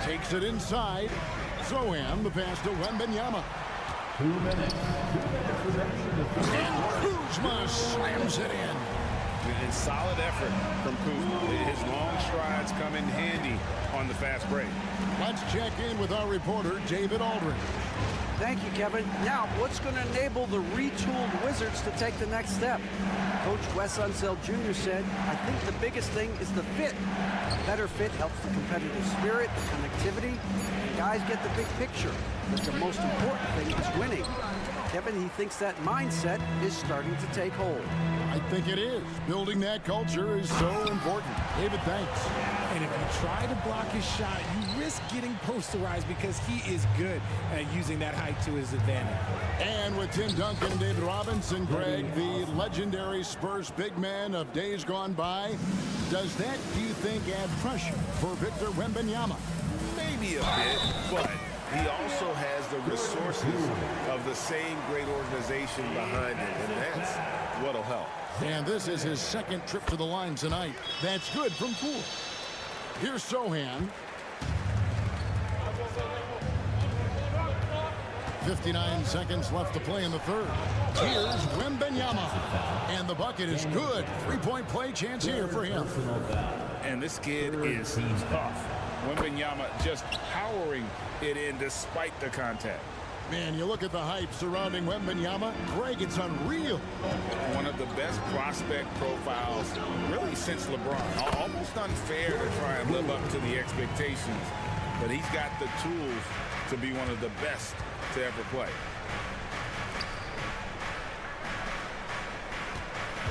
Takes it inside. Zohan, the pass to Wembanyama. 2 minutes. And Kuzma slams it in. And solid effort from Kuzma. His long strides come in handy on the fast break. Let's check in with our reporter, David Aldridge. Thank you, Kevin. Now, what's going to enable the retooled Wizards to take the next step? Coach Wes Unseld Jr. said, I think the biggest thing is the fit. A better fit helps the competitive spirit, the connectivity, and guys get the big picture. But the most important thing is winning. Kevin, he thinks that mindset is starting to take hold. I think it is. Building that culture is so important. David, thanks. And if you try to block his shot, you risk getting posterized because he is good at using that height to his advantage. And with Tim Duncan and David Robinson, Greg, the legendary Spurs big man of days gone by, does that, do you think, add pressure for Victor Wembanyama? Maybe a bit, but he also has the resources of the same great organization behind him, and that's what'll help. And this is his second trip to the line tonight. That's good from Poole. Here's Sohan. 59 seconds left to play in the third. Here's Wembanyama. And the bucket is good. Three-point play chance here for him. And this kid is tough. Wembanyama just powering it in despite the contact. Man, you look at the hype surrounding Wembanyama. Greg, it's unreal. One of the best prospect profiles really since LeBron. Almost unfair to try and live up to the expectations, but he's got the tools to be one of the best to ever play.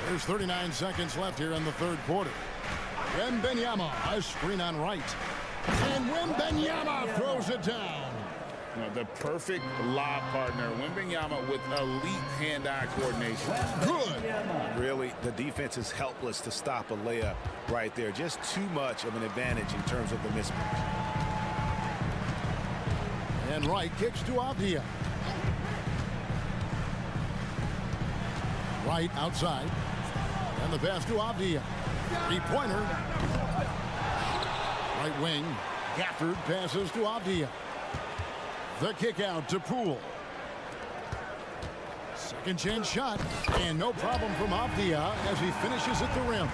There's 39 seconds left here in the third quarter. Wembanyama, a screen on right. And Wembanyama throws it down. The perfect lob partner, Wembanyama, with elite hand-eye coordination. Good. Really, the defense is helpless to stop a layup right there. Just too much of an advantage in terms of the mismatch. And Wright kicks to Avdia. Wright outside. And the pass to Avdia. Three-pointer. Right wing. Gafford passes to Avdia. The kick out to Poole. Second chance shot. And no problem from Avdia as he finishes at the rim.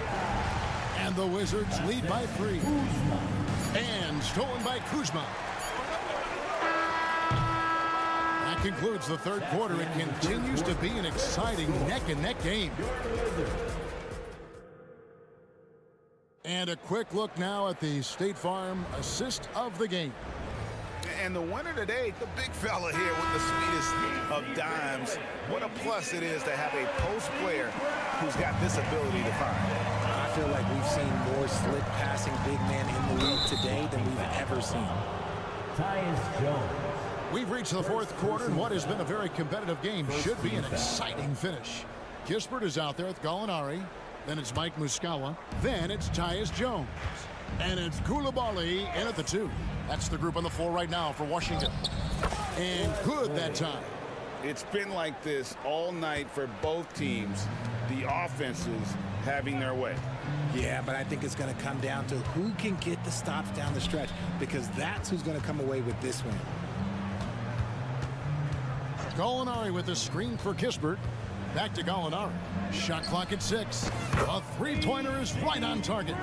And the Wizards lead by 3. And stolen by Kuzma. That concludes the third quarter. It continues to be an exciting neck-and-neck game. And a quick look now at the State Farm assist of the game. And the winner today, the big fella here with the sweetest of dimes. What a plus it is to have a post player who's got this ability to find. I feel like we've seen more slick passing big men in the league today than we've ever seen. Tyus Jones. We've reached the fourth quarter, and what has been a very competitive game should be an exciting finish. Kispert is out there with Gallinari. Then it's Mike Muscala. Then it's Tyus Jones. And it's Coulibaly in at the 2. That's the group on the floor right now for Washington. And good that time. It's been like this all night for both teams. The offenses having their way. Yeah, but I think it's going to come down to who can get the stops down the stretch, because that's who's going to come away with this win. Gallinari with the screen for Kispert. Back to Gallinari. Shot clock at 6. A three-pointer is right on target.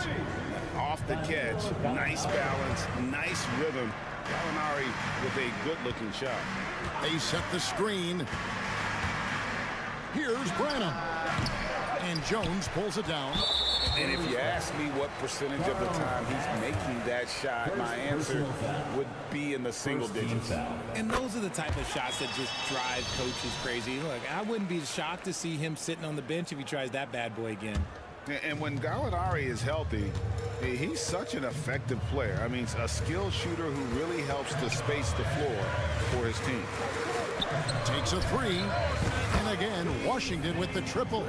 Off the catch, nice balance, nice rhythm. Gallinari with a good-looking shot. They set the screen. Here's Branham. And Jones pulls it down. And if you ask me what percentage of the time he's making that shot, my answer would be in the single digits. And those are the type of shots that just drive coaches crazy. Look, I wouldn't be shocked to see him sitting on the bench if he tries that bad boy again. And when Gallinari is healthy, he's such an effective player. I mean, a skilled shooter who really helps to space the floor for his team. Takes a 3. And again, Washington with the triple.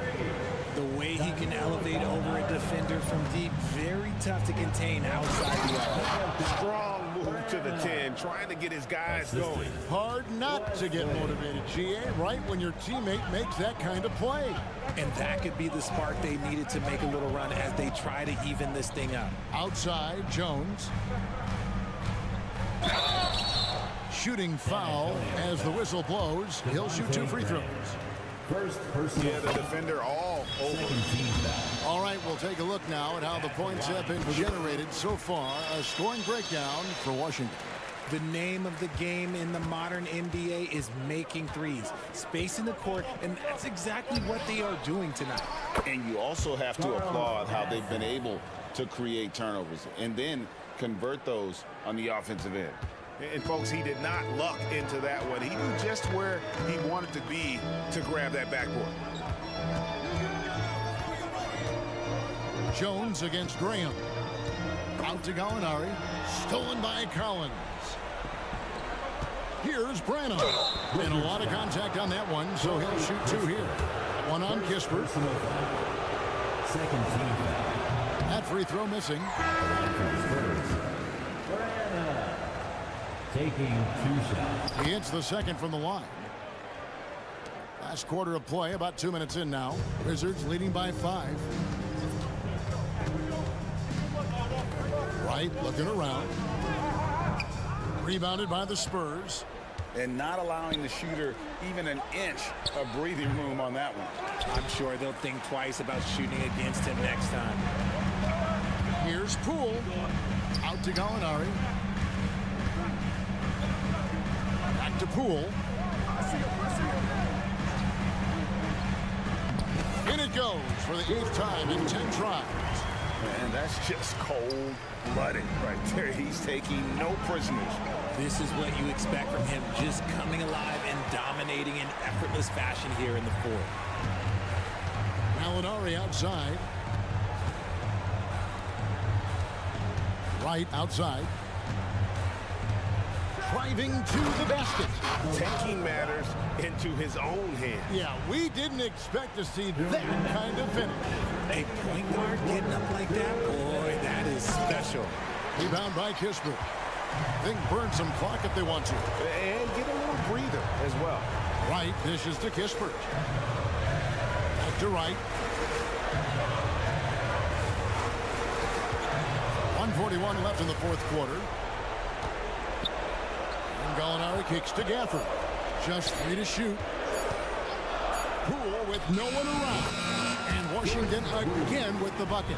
The way he can elevate over a defender from deep, very tough to contain outside the arc. Strong move to the 10, trying to get his guys going. Hard not to get motivated, GA, right when your teammate makes that kind of play. And that could be the spark they needed to make a little run as they try to even this thing up. Outside, Jones. Shooting foul as the whistle blows. He'll shoot 2 free throws. First personal Yeah, the defender all over. Second team foul. All right, we'll take a look now at how the points have been generated so far. A scoring breakdown for Washington. The name of the game in the modern NBA is making threes, spacing the court, and that's exactly what they are doing tonight. And you also have to applaud how they've been able to create turnovers and then convert those on the offensive end. And folks, he did not luck into that one. He knew just where he wanted to be to grab that backboard. Jones against Graham. Out to Gallinari. Stolen by Collins. Here's Branham. And a lot of contact on that one, so he'll shoot 2 here. One on Kispert. Second team foul. That free throw missing. Taking 2 shots. He hits the second from the line. Last quarter of play, about 2 minutes in now. Wizards leading by 5. Wright looking around. Rebounded by the Spurs. And not allowing the shooter even an inch of breathing room on that one. I'm sure they'll think twice about shooting against him next time. Here's Poole. Out to Gallinari. Back to Poole. In it goes for the 8th time in 10 tries. And that's just cold-blooded right there. He's taking no prisoners. This is what you expect from him, just coming alive and dominating in effortless fashion here in the 4th. Gallinari outside. Wright outside. Driving to the basket. Taking matters into his own hands. Yeah, we didn't expect to see that kind of finish. A point guard getting up like that, boy, that is special. Rebound by Kispert. They can burn some clock if they want to. And get a little breather as well. Wright dishes to Kispert. Back to Wright. 1:41 left in the 4th quarter. And Gallinari kicks to Gafford. Just 3 to shoot. Poole with no one around. And Washington again with the bucket.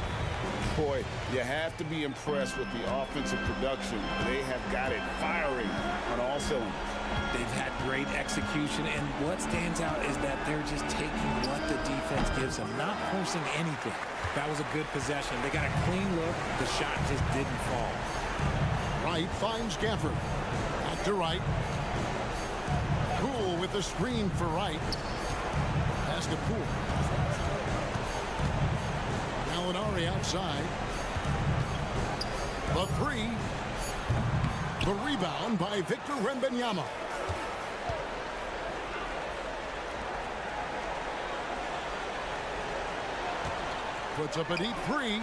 Boy, you have to be impressed with the offensive production. They have got it firing on all cylinders. They've had great execution, and what stands out is that they're just taking what the defense gives them, not forcing anything. That was a good possession. They got a clean look. The shot just didn't fall. Wright finds Gafford. Back to Wright. Poole with the screen for Wright. Pass to Poole. Gallinari outside. The 3. The rebound by Victor Wembanyama. Puts up a deep 3.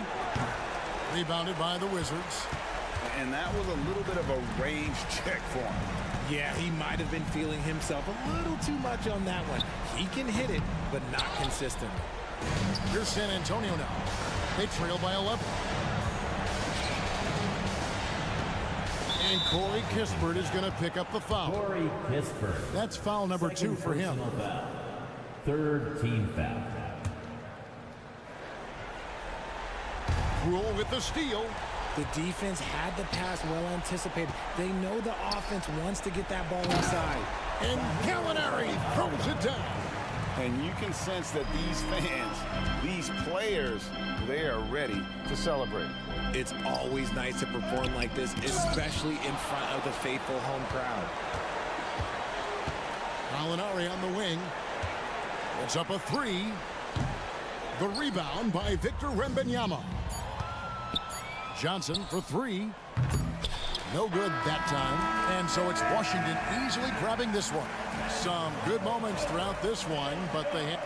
Rebounded by the Wizards. And that was a little bit of a range check for him. Yeah, he might have been feeling himself a little too much on that one. He can hit it, but not consistently. Here's San Antonio now. They trail by 11. And Corey Kispert is going to pick up the foul. Corey Kispert. That's foul number 2 for him. Foul. 3rd team foul. Rule with the steal. The defense had the pass well anticipated. They know the offense wants to get that ball inside. And Gallinari throws it down. And you can sense that these fans, these players, they are ready to celebrate. It's always nice to perform like this, especially in front of the faithful home crowd. Gallinari on the wing. It's up a 3. The rebound by Victor Wembanyama. Johnson for 3. No good that time. And so it's Washington easily grabbing this one. Some good moments throughout this one, but they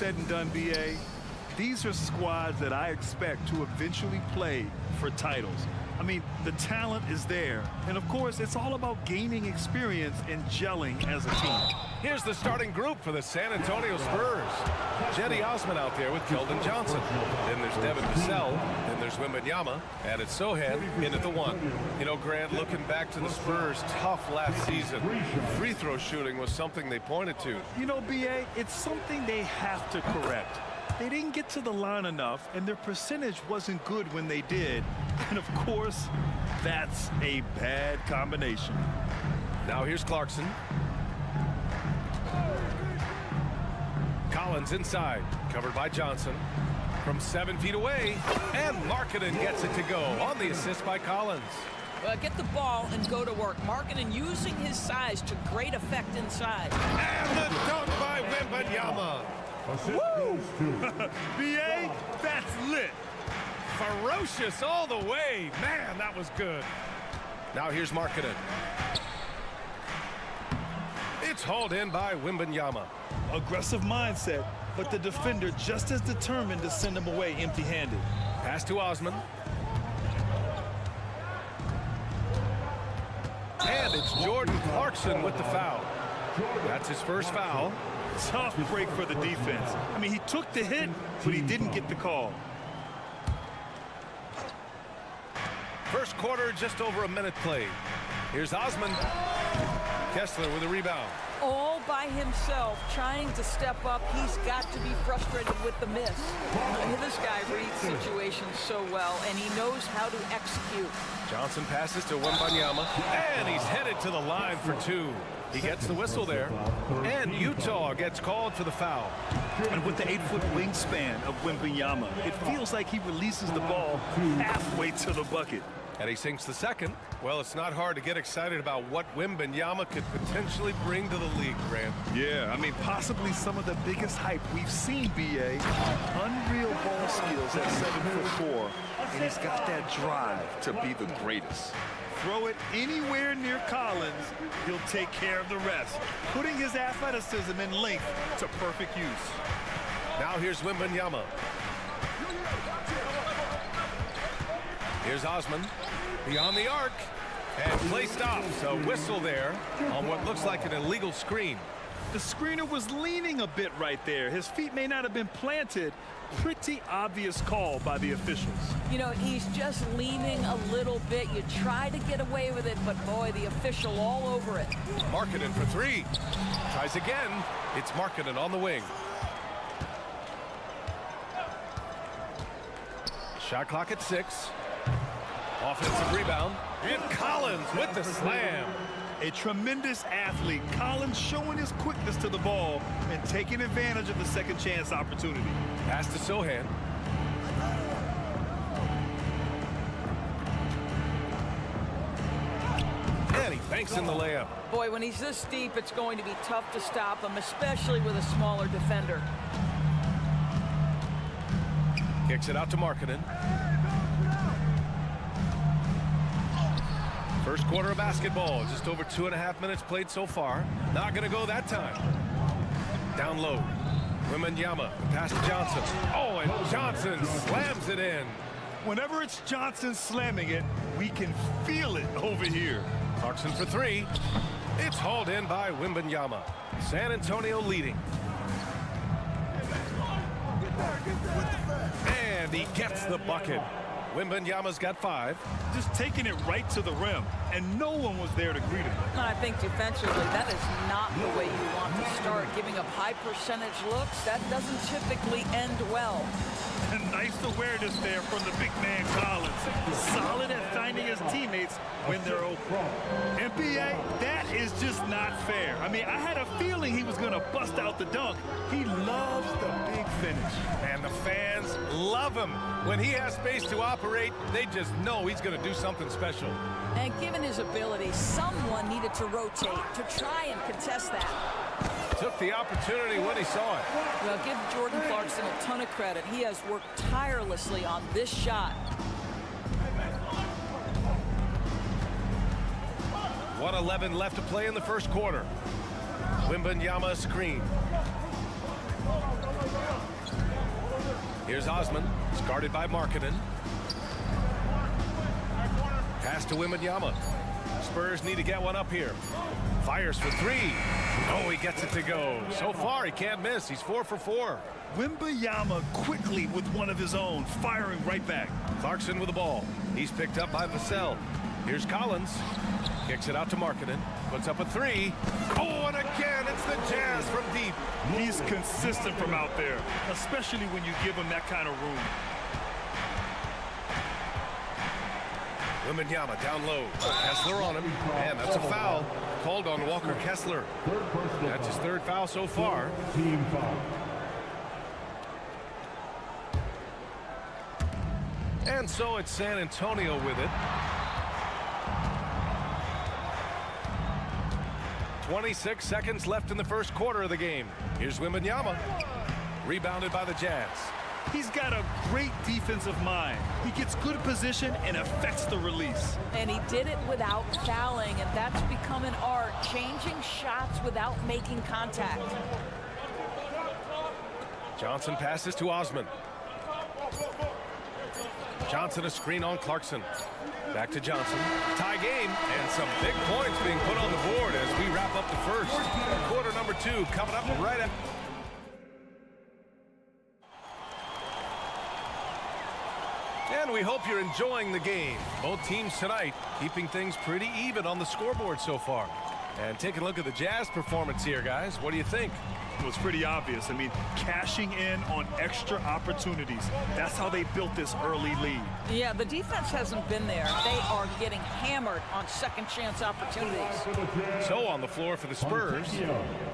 said and done, BA, these are squads that I expect to eventually play for titles. I mean, the talent is there. And, of course, it's all about gaining experience and gelling as a team. Here's the starting group for the San Antonio Spurs. Jetty Osman out there with Keldon Johnson. Then there's Devin Vassell. Then there's Wembanyama. And it's Sohan in at the 1. You know, Grant, looking back to the Spurs' tough last season, free throw shooting was something they pointed to. You know, BA, it's something they have to correct. They didn't get to the line enough, and their percentage wasn't good when they did. And, of course, that's a bad combination. Now here's Clarkson. Collins inside, covered by Johnson. From 7 feet away, and Markkanen gets it to go on the assist by Collins. Get the ball and go to work. Markkanen using his size to great effect inside. And the dunk by Wembanyama. Woo! BA, that's lit. Ferocious all the way. Man, that was good. Now here's Markkanen. It's hauled in by Wembanyama. Aggressive mindset, but the defender just as determined to send him away empty-handed. Pass to Osman. And it's Jordan Clarkson with the foul. That's his first foul. Tough break for the defense. I mean, he took the hit, but he didn't get the call. First quarter, just over a minute played. Here's Osman. Kessler with a rebound. All by himself, trying to step up. He's got to be frustrated with the miss. This guy reads situations so well, and he knows how to execute. Johnson passes to Wembanyama, and he's headed to the line for 2. He gets the whistle there, and Utah gets called for the foul. And with the 8-foot wingspan of Wembanyama, it feels like he releases the ball halfway to the bucket. And he sinks the second. Well, it's not hard to get excited about what Wembanyama could potentially bring to the league, Grant. Yeah, I mean, possibly some of the biggest hype we've seen, BA. Unreal ball skills at 7'4", and he's got that drive to be the greatest. Throw it anywhere near Collins, he'll take care of the rest, putting his athleticism and length to perfect use. Now here's Wembanyama. Here's Osman beyond the arc, and play stops. A whistle there on what looks like an illegal screen. The screener was leaning a bit right there. His feet may not have been planted. Pretty obvious call by the officials. You know, he's just leaning a little bit. You try to get away with it, but boy, the official all over it. Markkanen for 3. Tries again. It's Markkanen on the wing. Shot clock at 6. Offensive rebound, and Collins with the slam. A tremendous athlete. Collins showing his quickness to the ball and taking advantage of the second chance opportunity. Pass to Sohan. And he banks in the layup. Boy, when he's this deep, it's going to be tough to stop him, especially with a smaller defender. Kicks it out to Markkanen. First quarter of basketball, just over 2.5 minutes played so far. Not going to go that time. Down low. Wembanyama, pass to Johnson. Oh, and Johnson slams it in. Whenever it's Johnson slamming it, we can feel it over here. Clarkson for 3. It's hauled in by Wembanyama. San Antonio leading. And he gets the bucket. Wembanyama's got 5. Just taking it right to the rim, and no one was there to greet him. I think defensively, that is not the way you want to start. Giving up high percentage looks, that doesn't typically end well. Nice awareness there from the big man Collins. Solid at finding his teammates when they're open. NBA, that is just not fair. I mean, I had a feeling he was going to bust out the dunk. He loves the big finish. And the fans love him. When he has space to operate, they just know he's going to do something special. And given his ability, someone needed to rotate to try and contest that. Took the opportunity when he saw it. Well, give Jordan Clarkson a ton of credit. He has worked tirelessly on this shot. 1:11 left to play in the first quarter. Wembanyama screen. Here's Osman. It's guarded by Markkanen. Pass to Wembanyama. Spurs need to get one up here. Fires for three. Oh, he gets it to go. So far, he can't miss. He's 4 for 4. Wembanyama quickly with one of his own, firing right back. Clarkson with the ball. He's picked up by Vassell. Here's Collins. Kicks it out to Markkanen. Puts up a three. Oh, and again, it's the Jazz from deep. He's consistent from out there, especially when you give him that kind of room. Wembanyama down low. Kessler on him. And that's a foul. Called on Walker Kessler. That's his 3rd foul so far. Team foul. And so it's San Antonio with it. 26 seconds left in the first quarter of the game. Here's Wembanyama. Rebounded by the Jazz. He's got a great defensive mind. He gets good position and affects the release. And he did it without fouling, and that's become an art, changing shots without making contact. Johnson passes to Osman. Johnson a screen on Clarkson. Back to Johnson. Tie game, and some big points being put on the board as we wrap up the first. Quarter number 2 coming up right at... And we hope you're enjoying the game. Both teams tonight keeping things pretty even on the scoreboard so far. And taking a look at the Jazz performance here, guys. What do you think? Well, it's pretty obvious. I mean, cashing in on extra opportunities. That's how they built this early lead. Yeah, the defense hasn't been there. They are getting hammered on second chance opportunities. So on the floor for the Spurs,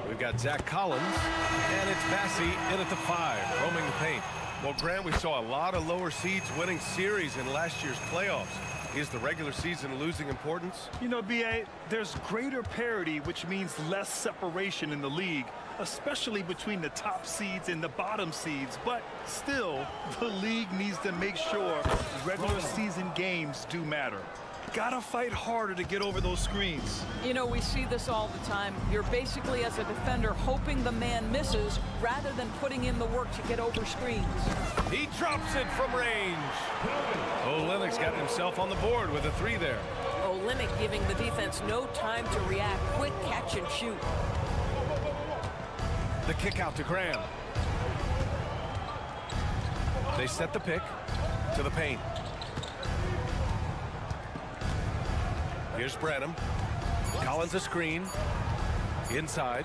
we've got Zach Collins, and it's Massey in at the 5, roaming the paint. Well, Grant, we saw a lot of lower seeds winning series in last year's playoffs. Is the regular season losing importance? You know, B.A., there's greater parity, which means less separation in the league, especially between the top seeds and the bottom seeds. But still, the league needs to make sure regular season games do matter. Gotta fight harder to get over those screens. You know, we see this all the time. You're basically, as a defender, hoping the man misses rather than putting in the work to get over screens. He drops it from range. Olynyk's got himself on the board with a 3 there. Olynyk giving the defense no time to react. Quick catch and shoot. The kick out to Graham. They set the pick to the paint. Here's Branham. Collins a screen. Inside.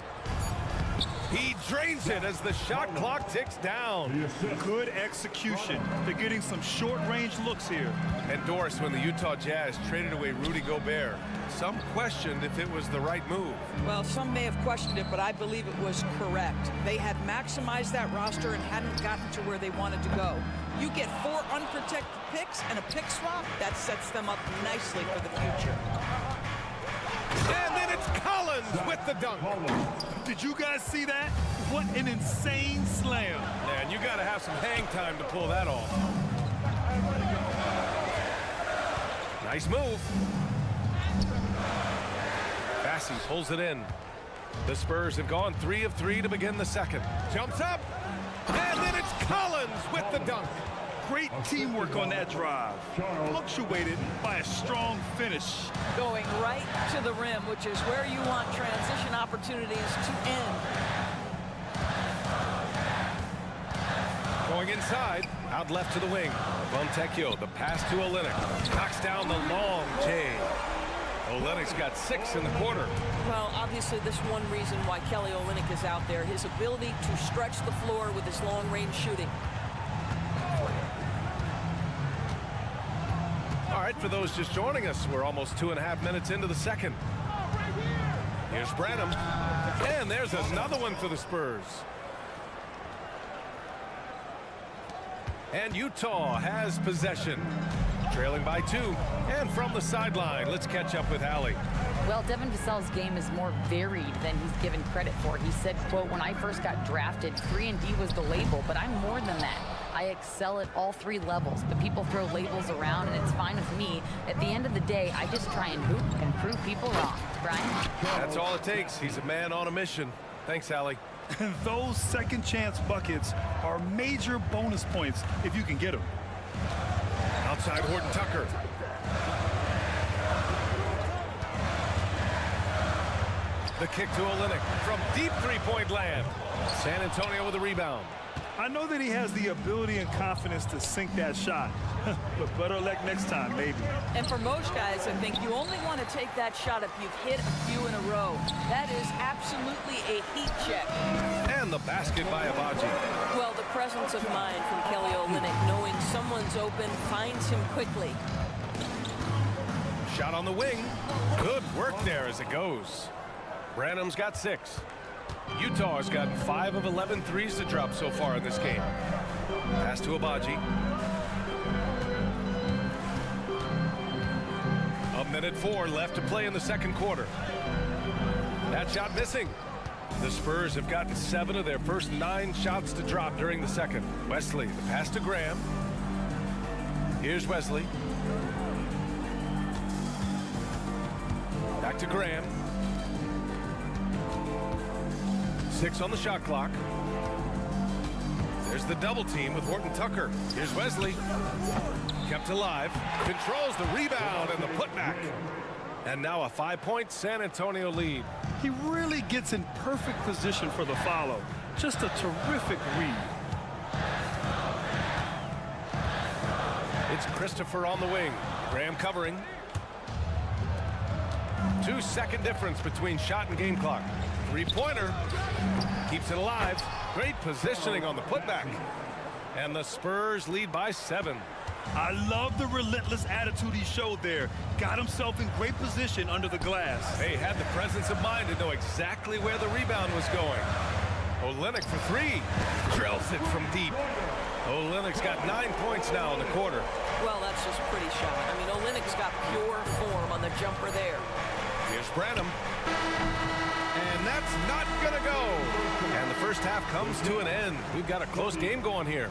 He drains it as the shot clock ticks down. Good execution. They're getting some short-range looks here. And Doris, when the Utah Jazz traded away Rudy Gobert, some questioned if it was the right move. Well, some may have questioned it, but I believe it was correct. They had maximized that roster and hadn't gotten to where they wanted to go. You get 4 unprotected picks and a pick swap, that sets them up nicely for the future. And then it's Collins with the dunk. Did you guys see that? What an insane slam. Man, you got to have some hang time to pull that off. Nice move. Massey pulls it in. The Spurs have gone 3 of 3 to begin the second. Jumps up. And then it's Collins with the dunk. Great teamwork on that drive. Punctuated by a strong finish. Going right to the rim, which is where you want transition opportunities to end. Going inside, out left to the wing. Fontecchio, the pass to Olynyk. Knocks down the long J. Olynyk's got 6 in the quarter. Well, obviously, this one reason why Kelly Olynyk is out there, his ability to stretch the floor with his long-range shooting. All right, for those just joining us, we're almost 2.5 minutes into the second. Here's Branham. And there's another one for the Spurs. And Utah has possession. Trailing by 2. And from the sideline, let's catch up with Allie. Well, Devin Vassell's game is more varied than he's given credit for. He said, quote, "When I first got drafted, 3-and-D was the label, but I'm more than that. I excel at all 3 levels, but people throw labels around, and it's fine with me. At the end of the day, I just try and hoop and prove people wrong." Brian? That's all it takes. He's a man on a mission. Thanks, Allie. And those second chance buckets are major bonus points if you can get them. Outside Horton Tucker. The kick to Olynyk from deep three-point land. San Antonio with a rebound. I know that he has the ability and confidence to sink that shot, but better luck next time, maybe. And for most guys, I think you only want to take that shot if you've hit a few in a row. That is absolutely a heat check. And the basket by Abaji. Well, the presence of mind from Kelly Olynyk, knowing someone's open, finds him quickly. Shot on the wing. Good work there as it goes. Branham's got 6. Utah's got 5 of 11 threes to drop so far in this game. Pass to Abaji. A minute 4 left to play in the second quarter. That shot missing. The Spurs have gotten 7 of their first 9 shots to drop during the second. Wesley, the pass to Graham. Here's Wesley. Back to Graham. 6 on the shot clock. There's the double team with Horton Tucker. Here's Wesley. Kept alive. Controls the rebound and the putback. And now a 5-point San Antonio lead. He really gets in perfect position for the follow. Just a terrific read. It's Christopher on the wing. Graham covering. 2-second difference between shot and game clock. Three-pointer. Keeps it alive. Great positioning on the putback. And the Spurs lead by 7. I love the relentless attitude he showed there. Got himself in great position under the glass. They had the presence of mind to know exactly where the rebound was going. Olynyk for 3. Drills it from deep. Olynyk's got 9 points now in the quarter. Well, that's just a pretty shot. I mean, Olynyk's got pure form on the jumper there. Here's Branham. And that's not gonna go. And the first half comes to an end. We've got a close game going here.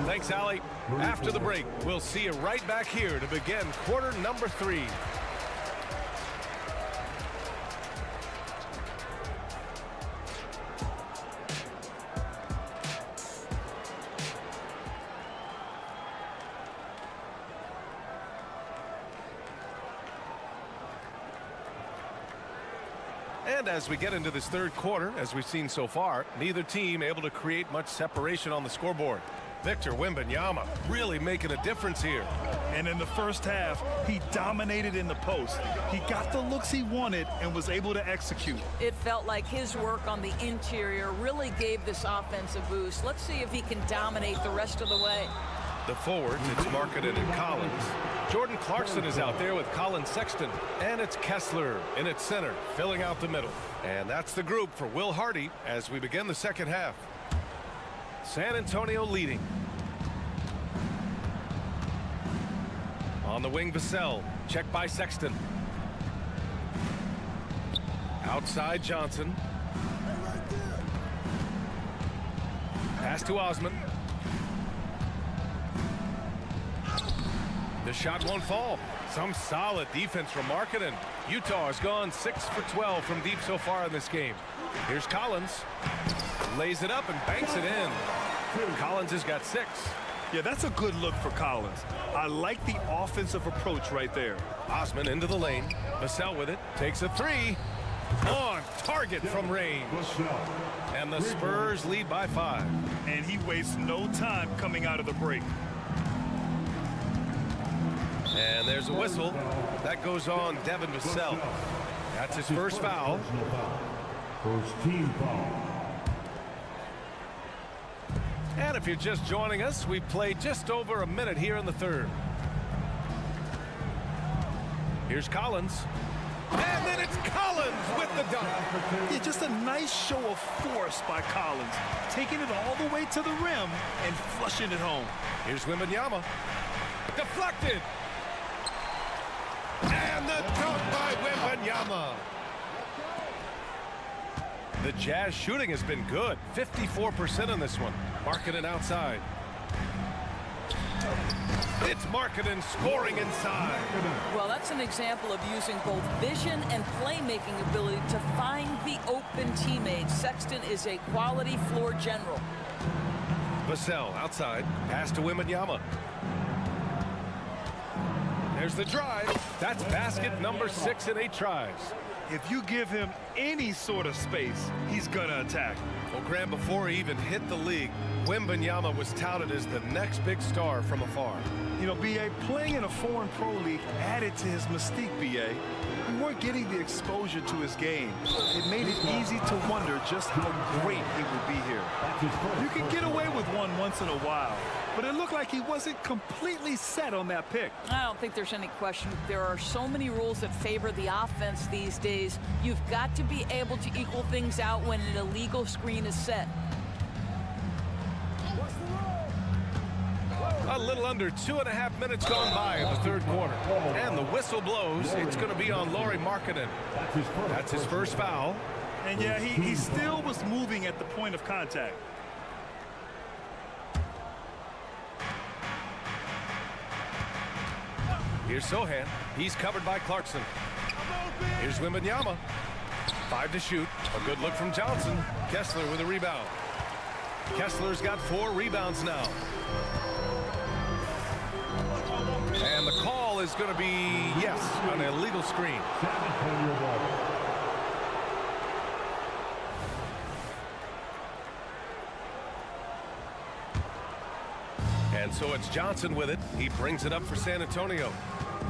Thanks, Allie. After the break, we'll see you right back here to begin quarter number 3. And as we get into this third quarter, as we've seen so far, neither team able to create much separation on the scoreboard. Victor Wembanyama really making a difference here. And in the first half, he dominated in the post. He got the looks he wanted and was able to execute. It felt like his work on the interior really gave this offense a boost. Let's see if he can dominate the rest of the way. The forwards, it's Markkanen and Collins. Jordan Clarkson is out there with Colin Sexton. And it's Kessler in its center, filling out the middle. And that's the group for Will Hardy as we begin the second half. San Antonio leading. On the wing, Vassell. Checked by Sexton. Outside Johnson. Pass to Osman. The shot won't fall. Some solid defense from Markkanen. Utah has gone 6 for 12 from deep so far in this game. Here's Collins. Lays it up and banks it in. Collins has got 6. Yeah, that's a good look for Collins. I like the offensive approach right there. Osman into the lane. Vassell with it. Takes a 3. On target from range. And the Spurs lead by 5. And he wastes no time coming out of the break. And there's a whistle. That goes on Devin Vassell. That's his first foul. First team foul. And if you're just joining us, we've played just over a minute here in the third. Here's Collins. And then it's Collins with the dunk. Yeah, just a nice show of force by Collins. Taking it all the way to the rim and flushing it home. Here's Wembanyama. Deflected. And the dunk by Wembanyama. The Jazz shooting has been good. 54% on this one. Markkanen outside. It's Markkanen scoring inside. Well, that's an example of using both vision and playmaking ability to find the open teammates. Sexton is a quality floor general. Vassell outside. Pass to Wembanyama. There's the drive. That's basket number 6 in 8 tries. If you give him any sort of space, he's going to attack. Well, Graham, before he even hit the league, Wembanyama was touted as the next big star from afar. You know, B.A., playing in a foreign pro league added to his mystique, B.A. We weren't getting the exposure to his game. It made it easy to wonder just how great he would be here. You can get away with one once in a while, but it looked like he wasn't completely set on that pick. I don't think there's any question. There are so many rules that favor the offense these days. You've got to be able to equal things out when an illegal screen is set. A little under 2.5 minutes gone by in the third quarter. And the whistle blows. It's going to be on Lauri Markkanen. That's his first foul. And yeah, he still was moving at the point of contact. Here's Sohan. He's covered by Clarkson. Here's Wembanyama. 5 to shoot. A good look from Johnson. Kessler with a rebound. Kessler's got 4 rebounds now. And the call is going to be, yes, an illegal screen. And so it's Johnson with it. He brings it up for San Antonio.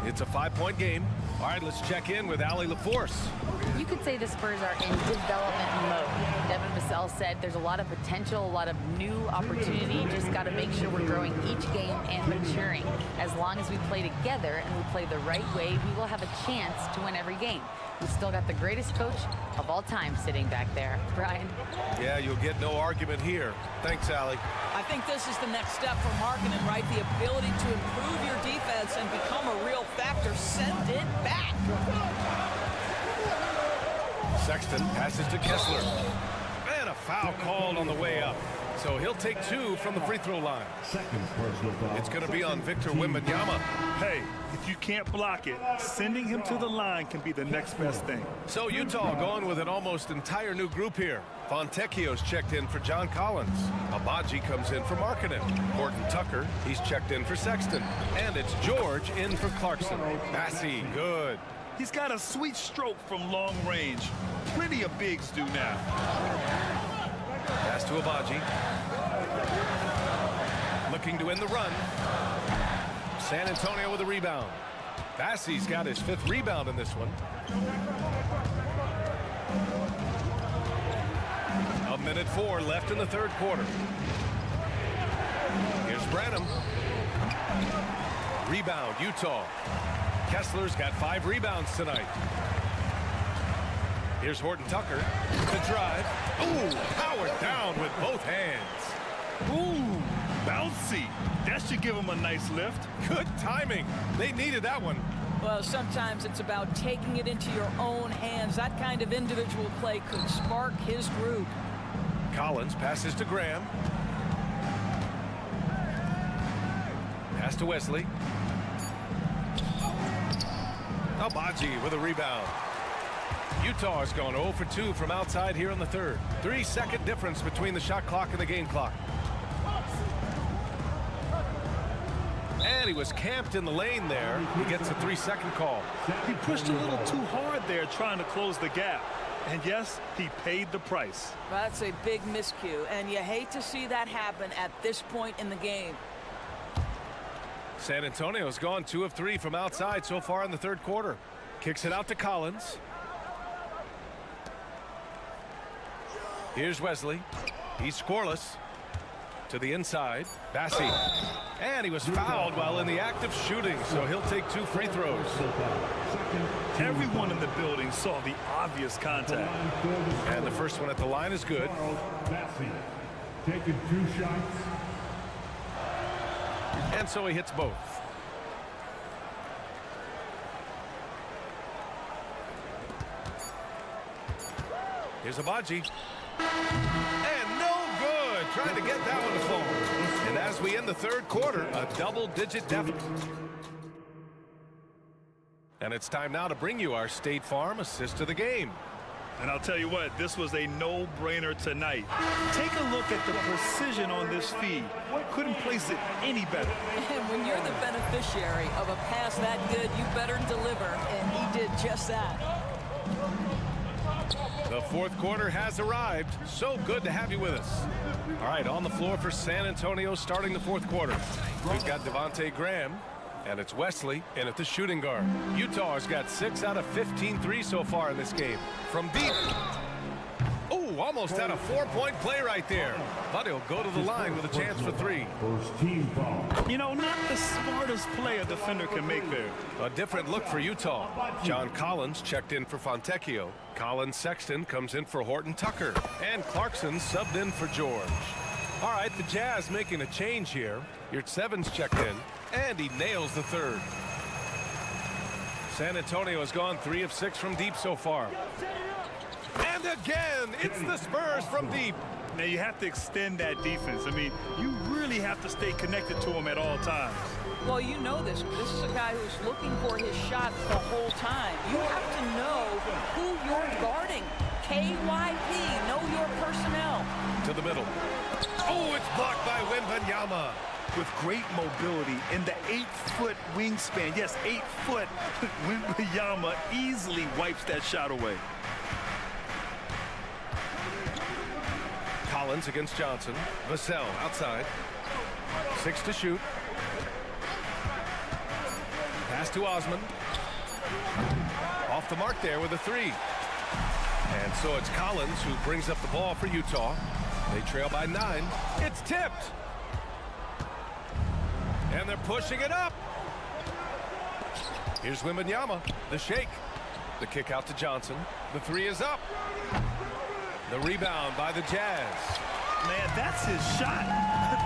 It's a 5-point game. All right, let's check in with Allie LaForce. You could say the Spurs are in development mode. Devin Vassell said there's a lot of potential, a lot of new opportunity. Just got to make sure we're growing each game and maturing. As long as we play together and we play the right way, we will have a chance to win every game. We've still got the greatest coach of all time sitting back there. Brian? Yeah, you'll get no argument here. Thanks, Allie. I think this is the next step for Markkanen, right? The ability to improve your defense and become a real factor. Send it back. Sexton passes to Kessler. And a foul called on the way up. So he'll take 2 from the free throw line. It's going to be on Victor Wembanyama. Hey, if you can't block it, sending him to the line can be the next best thing. So Utah going with an almost entire new group here. Fontecchio's checked in for John Collins. Abaji comes in for Markkanen. Horton Tucker, he's checked in for Sexton. And it's George in for Clarkson. Bassey, good. He's got a sweet stroke from long range. Plenty of bigs do now. Pass to Abaji. Looking to win the run. San Antonio with a rebound. Bassey's got his 5th rebound in this one. A minute 4 left in the third quarter. Here's Branham. Rebound, Utah. Kessler's got 5 rebounds tonight. Here's Horton Tucker. The drive. Ooh, powered down with both hands. Ooh, bouncy. That should give him a nice lift. Good timing. They needed that one. Well, sometimes it's about taking it into your own hands. That kind of individual play could spark his groove. Collins passes to Graham. Pass to Wesley. Abaji with a rebound. Utah has gone 0 for 2 from outside here in the third. 3-second difference between the shot clock and the game clock. And he was camped in the lane there. He gets a 3-second call. He pushed a little too hard there trying to close the gap. And yes, he paid the price. That's a big miscue, and you hate to see that happen at this point in the game. San Antonio's gone 2 of 3 from outside so far in the third quarter. Kicks it out to Collins. Here's Wesley. He's scoreless. To the inside. Bassey. And he was fouled while in the act of shooting, so he'll take 2 free throws. Everyone in the building saw the obvious contact. And the first one at the line is good. Bassey taking 2 shots. And so he hits both. Here's Abaji. And no good. trying to get that one to fall. And as we end the third quarter, a double-digit deficit. And it's time now to bring you our State Farm assist of the game. And I'll tell you what, this was a no-brainer tonight. Take a look at the precision on this feed. Couldn't place it any better. And when you're the beneficiary of a pass that good, you better deliver, and he did just that. The fourth quarter has arrived. So good to have you with us. All right, on the floor for San Antonio starting the fourth quarter. We've got Devontae Graham, and it's Wesley in at the shooting guard. Utah has got 6 out of 15 threes so far in this game. From deep. Oh, almost had a 4-point play right there. But he'll go to the line with a chance for 3. First team foul. You know, not the smartest play a defender can make there. A different look for Utah. John Collins checked in for Fontecchio. Colin Sexton comes in for Horton Tucker. And Clarkson subbed in for George. All right, the Jazz making a change here. Yurtseven's checked in, and he nails the third. San Antonio has gone 3 of 6 from deep so far. And again, it's the Spurs from deep. Now, you have to extend that defense. I mean, you really have to stay connected to him at all times. Well, you know this. This is a guy who's looking for his shot the whole time. You have to know who you're guarding. KYP, know your personnel. To the middle. Oh, it's blocked by Wembanyama. With great mobility in the 8-foot wingspan. Yes, 8 foot. Wembanyama easily wipes that shot away. Collins against Johnson. Vassell outside. 6 to shoot. Pass to Osman. Off the mark there with a 3. And so it's Collins who brings up the ball for Utah. They trail by 9. It's tipped. And they're pushing it up. Here's Wembanyama. The shake. The kick out to Johnson. The 3 is up. The rebound by the Jazz. Man, that's his shot.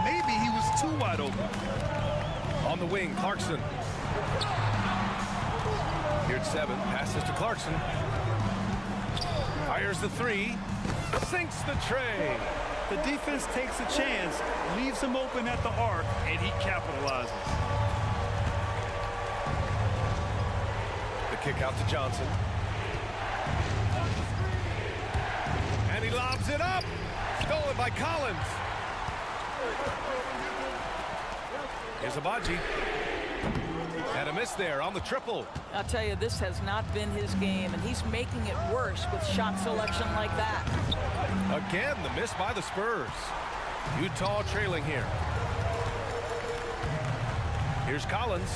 Maybe he was too wide open. On the wing, Clarkson. Here's 7. Passes to Clarkson. Fires the 3. Sinks the tray. The defense takes a chance, leaves him open at the arc, and he capitalizes. The kick out to Johnson. And he lobs it up. Stolen by Collins. Here's Abaji. And a miss there on the triple. I'll tell you, this has not been his game, and he's making it worse with shot selection like that. Again, the miss by the Spurs. Utah trailing here. Here's Collins.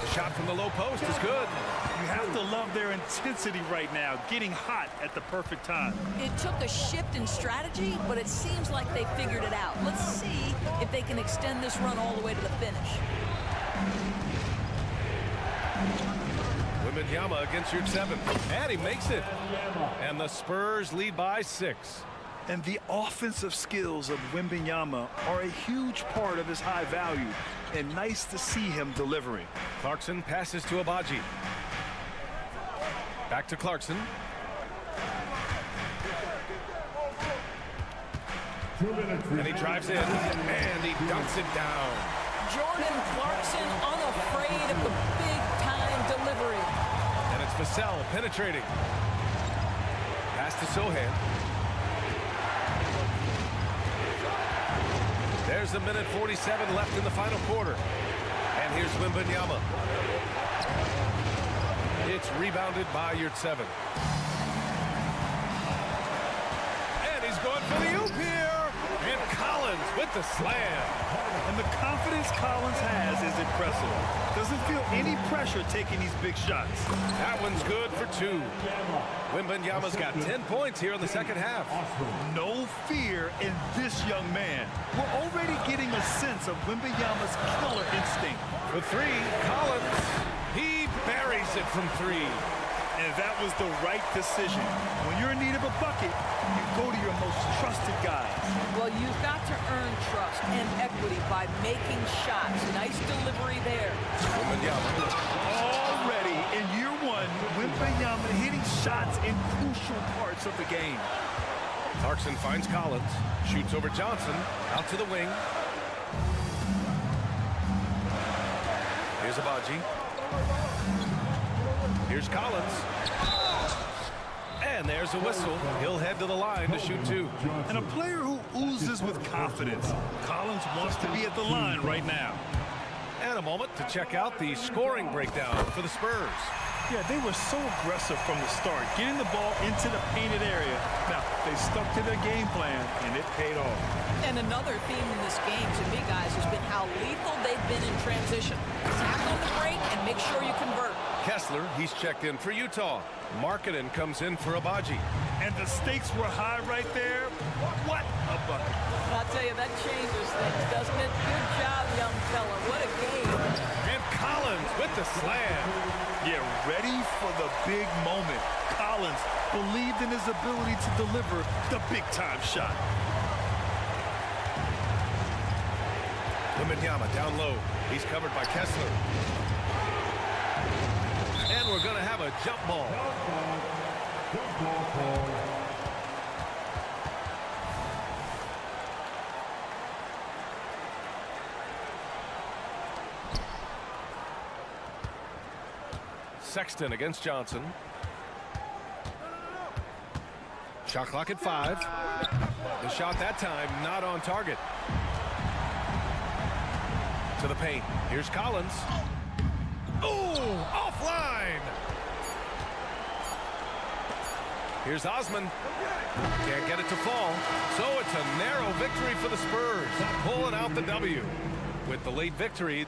The shot from the low post is good. You have to love their intensity right now, getting hot at the perfect time. It took a shift in strategy, but it seems like they figured it out. Let's see if they can extend this run all the way to the finish. Wembanyama against Yurtseven. And he makes it. And the Spurs lead by 6. And the offensive skills of Wembanyama are a huge part of his high value. And nice to see him delivering. Clarkson passes to Abaji. Back to Clarkson. And he drives in. And he dunks it down. Jordan Clarkson unafraid of the big-time delivery. And it's Vassell penetrating. Pass to Sohan. There's a minute 47 left in the final quarter. And here's Wembanyama. It's rebounded by Yurtseven. And he's going for the oop here. And Collins with the slam. And the confidence Collins has is impressive. Doesn't feel any pressure taking these big shots. That one's good for 2. Wembanyama's got 10 points here in the second half. No fear in this young man. We're already getting a sense of Wembanyama's killer instinct. For 3, Collins. He buries it from 3. And that was the right decision. When you're in need of a bucket, you go to your most trusted guys. Well, you've got to earn trust and equity by making shots. Nice delivery there. Wembanyama. Already in year 1, Wembanyama hitting shots in crucial parts of the game. Clarkson finds Collins. Shoots over Johnson. Out to the wing. Here's Abaji. Here's Collins. And there's a whistle. He'll head to the line to shoot 2. And a player who oozes with confidence. Collins wants to be at the line right now. And a moment to check out the scoring breakdown for the Spurs. Yeah, they were so aggressive from the start, getting the ball into the painted area. Now, they stuck to their game plan, and it paid off. And another theme in this game, to me, guys, has been how lethal they've been in transition. Attack on the break and make sure you convert. Kessler, he's checked in for Utah. Markkanen comes in for Abaji. And the stakes were high right there. What a bucket. I'll tell you, that changes things, doesn't it? Good job, young fella. What a game. And Collins with the slam. Yeah, ready for the big moment. Collins believed in his ability to deliver the big-time shot. Wembanyama down low. He's covered by Kessler. And we're going to have a jump ball. Jump ball call. Sexton against Johnson. Shot clock at 5. The shot that time not on target. To the paint. Here's Collins. Oh, offline. Here's Osman. Can't get it to fall. So it's a narrow victory for the Spurs. Pulling out the W. With the late victory,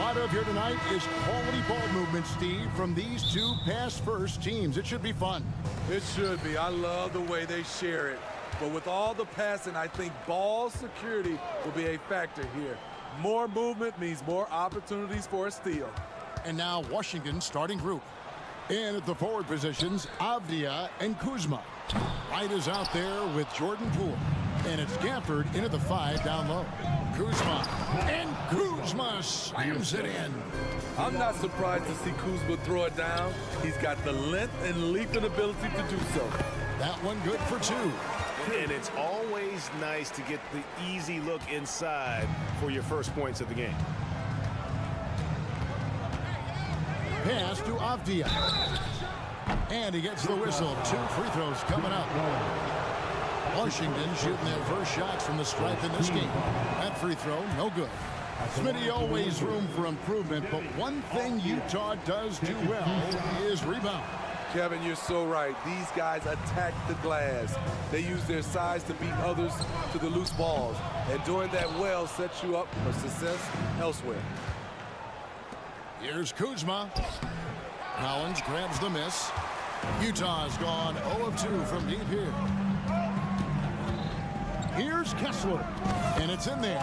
lot of here tonight is quality ball movement, Steve, from these two pass-first teams. It should be fun. It should be. I love the way they share it. But with all the passing, I think ball security will be a factor here. More movement means more opportunities for a steal. And now Washington's starting group. In at the forward positions, Avdia and Kuzma. Wright is out there with Jordan Poole. And it's Gafford into the 5 down low. Kuzma. And Kuzma slams it in. I'm not surprised to see Kuzma throw it down. He's got the length and leaping ability to do so. That one good for 2. And it's always nice to get the easy look inside for your first points of the game. Pass to Avdia. And he gets the whistle. 2 free throws coming up. Washington shooting their first shots from the stripe in this game. That free throw, no good. Smitty, always room for improvement, but one thing Utah does do well is rebound. Kevin, you're so right. These guys attack the glass. They use their size to beat others to the loose balls. And doing that well sets you up for success elsewhere. Here's Kuzma. Collins grabs the miss. Utah's gone 0 of 2 from deep here. Here's Kessler, and it's in there.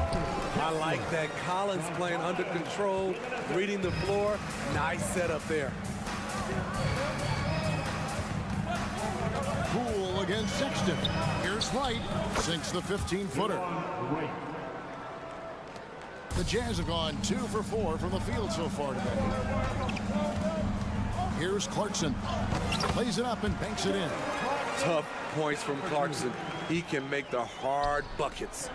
I like that. Collins playing under control, reading the floor. Nice setup there. Poole against Sexton. Here's Wright, sinks the 15-footer. The Jazz have gone 2 for 4 from the field so far today. Here's Clarkson. Plays it up and banks it in. Tough points from Clarkson. He can make the hard buckets.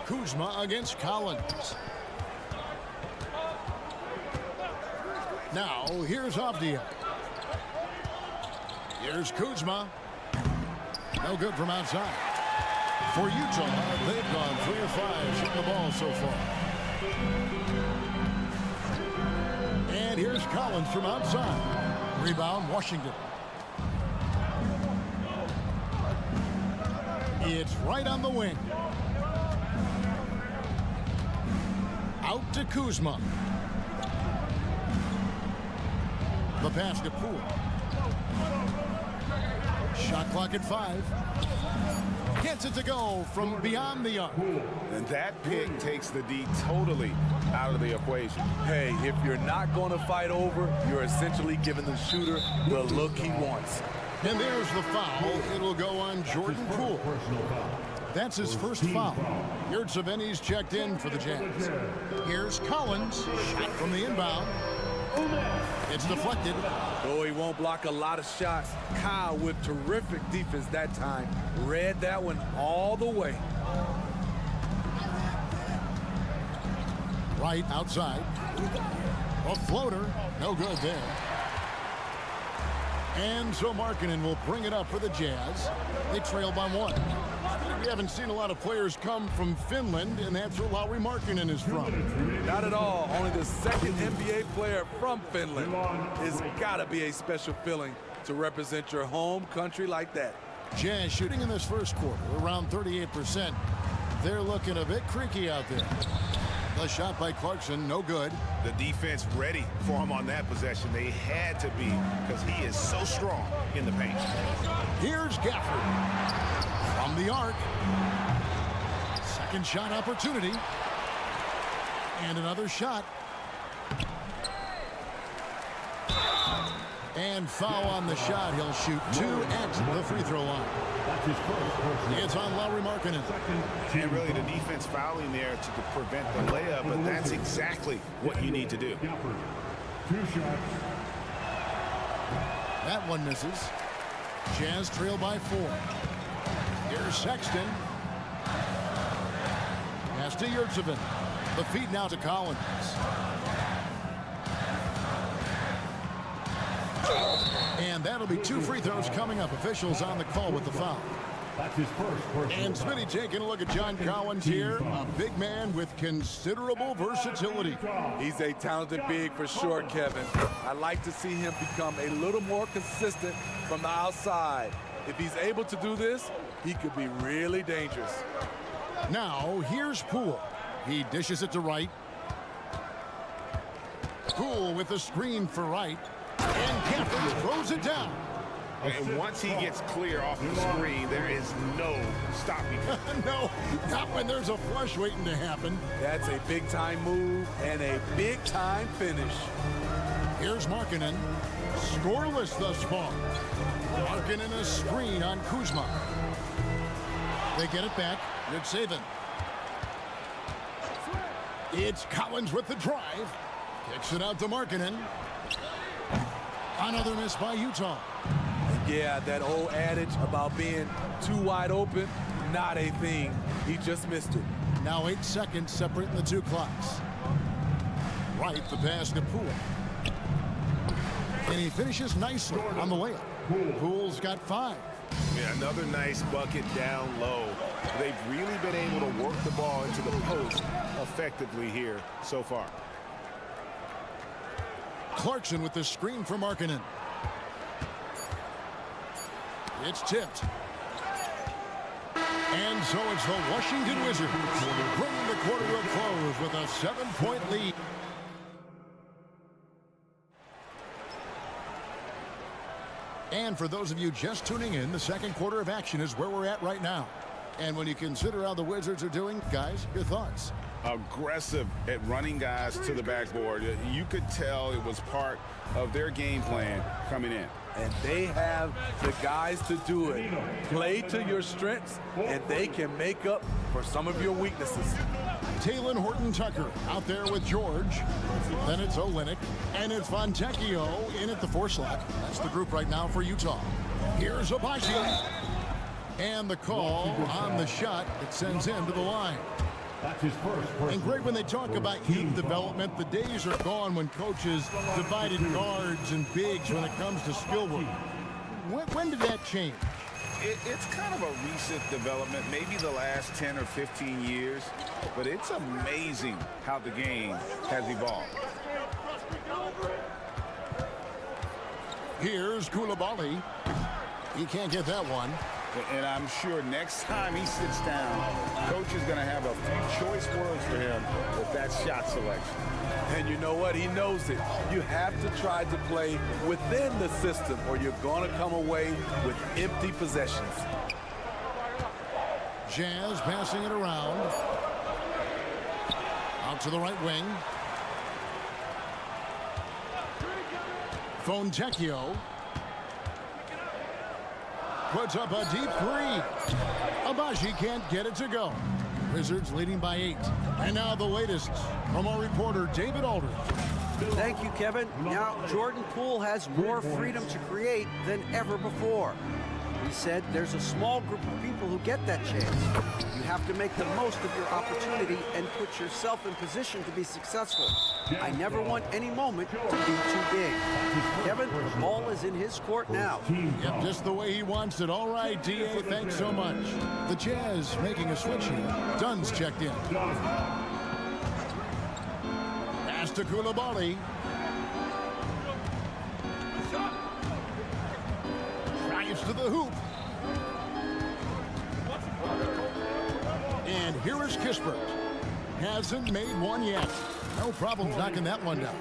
Kuzma against Collins. Now, here's Avdia. Here's Kuzma. No good from outside. For Utah, they've gone 3 of 5 shooting the ball so far. And here's Collins from outside. Rebound, Washington. It's right on the wing. Out to Kuzma. The pass to Poole. Shot clock at 5. Gets it to go from beyond the arc. And that pick takes the D totally out of the equation. Hey, if you're not going to fight over, you're essentially giving the shooter the look he wants. And there's the foul. It'll go on Jordan Poole. That's his first foul. Yurtseveni's checked in for the Jazz. Here's Collins. Shot from the inbound. It's deflected. Though he won't block a lot of shots, Kyle with terrific defense that time read that one all the way. Right outside. A floater. No good there. And so Markkanen will bring it up for the Jazz. They trail by 1. We haven't seen a lot of players come from Finland, and that's where Lauri Markkanen is from. Not at all. Only the second NBA player from Finland. It's got to be a special feeling to represent your home country like that. Jazz shooting in this first quarter around 38%. They're looking a bit creaky out there. The shot by Clarkson, no good. The defense ready for him on that possession. They had to be, because he is so strong in the paint. Here's Gafford from the arc. Second shot opportunity. And another shot. And foul on the shot. He'll shoot 2 at the free throw line. It's on Lauri Markkanen. And really the defense fouling there to prevent the layup, but that's exactly what you need to do. 2 shots. That one misses. Jazz trail by 4. Here's Sexton. Pass to Yurtseven. The feed now to Collins. And that'll be 2 free throws coming up. Officials on the call with the foul. That's his first. And Smitty taking a look at John Collins here. A big man with considerable versatility. He's a talented big for sure, Kevin. I'd like to see him become a little more consistent from the outside. If he's able to do this, he could be really dangerous. Now, here's Poole. He dishes it to Wright. Poole with the screen for Wright. And Gafford throws it down. And once he gets clear off the screen, there is no stopping him. No, not when there's a flush waiting to happen. That's a big-time move and a big-time finish. Here's Markkanen. Scoreless thus far. Markkanen a screen on Kuzma. They get it back. Good saving. It's Collins with the drive. Kicks it out to Markkanen. Another miss by Utah. Yeah, that old adage about being too wide open, not a thing. He just missed it. Now 8 seconds separating the two clocks. Wright the pass to Poole. And he finishes nicely on the layup. Poole's got 5. Yeah, another nice bucket down low. They've really been able to work the ball into the post effectively here so far. Clarkson with the screen for Markkanen. It's tipped. And so it's the Washington Wizards bringing the quarter to a close with a 7-point lead. And for those of you just tuning in, the second quarter of action is where we're at right now. And when you consider how the Wizards are doing, guys, your thoughts? Aggressive at running guys to the backboard. You could tell it was part of their game plan coming in. And they have the guys to do it. Play to your strengths, and they can make up for some of your weaknesses. Talen Horton-Tucker out there with George. Then it's Olynyk, and it's Fontecchio in at the 4 slot. That's the group right now for Utah. Here's Abaji. And the call on the shot that sends him to the line. That's his first. And Greg, when they talk about youth development, the days are gone when coaches divided guards and bigs when it comes to skill work. When did that change? It's kind of a recent development, maybe the last 10 or 15 years, but it's amazing how the game has evolved. Here's Coulibaly. He can't get that one. And I'm sure next time he sits down, coach is going to have a few choice words for him with that shot selection. And you know what? He knows it. You have to try to play within the system or you're going to come away with empty possessions. Jazz passing it around. Out to the right wing. Fontecchio. Puts up a deep 3. Abaji can't get it to go. Wizards leading by 8. And now the latest from our reporter, David Aldridge. Thank you, Kevin. Now, Jordan Poole has more freedom to create than ever before. He said there's a small group of people who get that chance. You have to make the most of your opportunity and put yourself in position to be successful. I never want any moment to be too big. Kevin, the ball is in his court now. Yep, just the way he wants it. All right, D.A., thanks so much. The Jazz making a switch here. Dunn's checked in. Pass to Coulibaly. Drives to the hoop. And here is Kispert. Hasn't made one yet. No problems knocking that one down.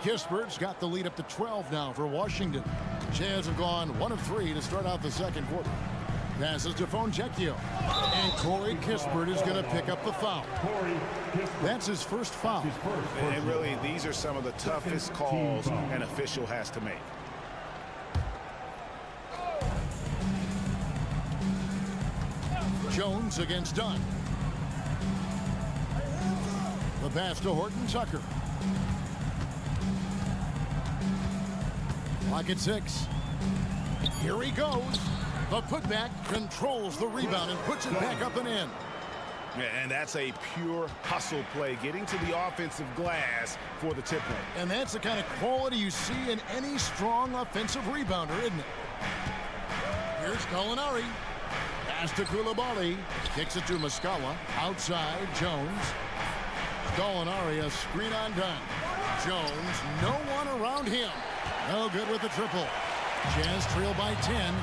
Kispert's got the lead up to 12 now for Washington. Jazz have gone 1 of 3 to start out the second quarter. Passes to Fontecchio. And Corey Kispert is going to pick up the foul. That's his first foul. And really, these are some of the toughest calls an official has to make. Jones against Dunn. The pass to Horton-Tucker. Clock at 6. Here he goes. The putback controls the rebound and puts it back up and in. And that's a pure hustle play, getting to the offensive glass for the tip point. And that's the kind of quality you see in any strong offensive rebounder, isn't it? Here's Gallinari. Pass to Coulibaly. Kicks it to Muscala. Outside, Jones. Gallinari, a screen on Dunn. Jones, no one around him. No good with the triple. Jazz trail by 10.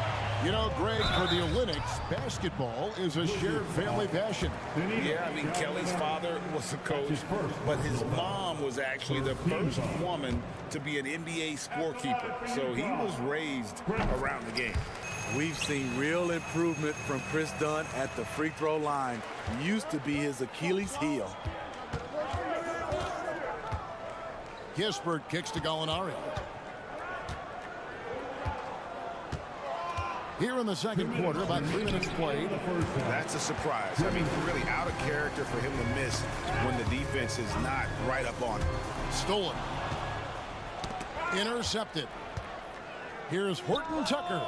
You know, Greg, for the Olympics, basketball is a shared family passion. Yeah, I mean, Kelly's father was a coach, but his mom was actually the first woman to be an NBA scorekeeper. So he was raised around the game. We've seen real improvement from Chris Dunn at the free throw line. Used to be his Achilles heel. Kispert kicks to Gallinari. Here in the second quarter, about 3 minutes played. That's a surprise. I mean, really out of character for him to miss when the defense is not right up on him. Stolen. Intercepted. Here's Horton Tucker.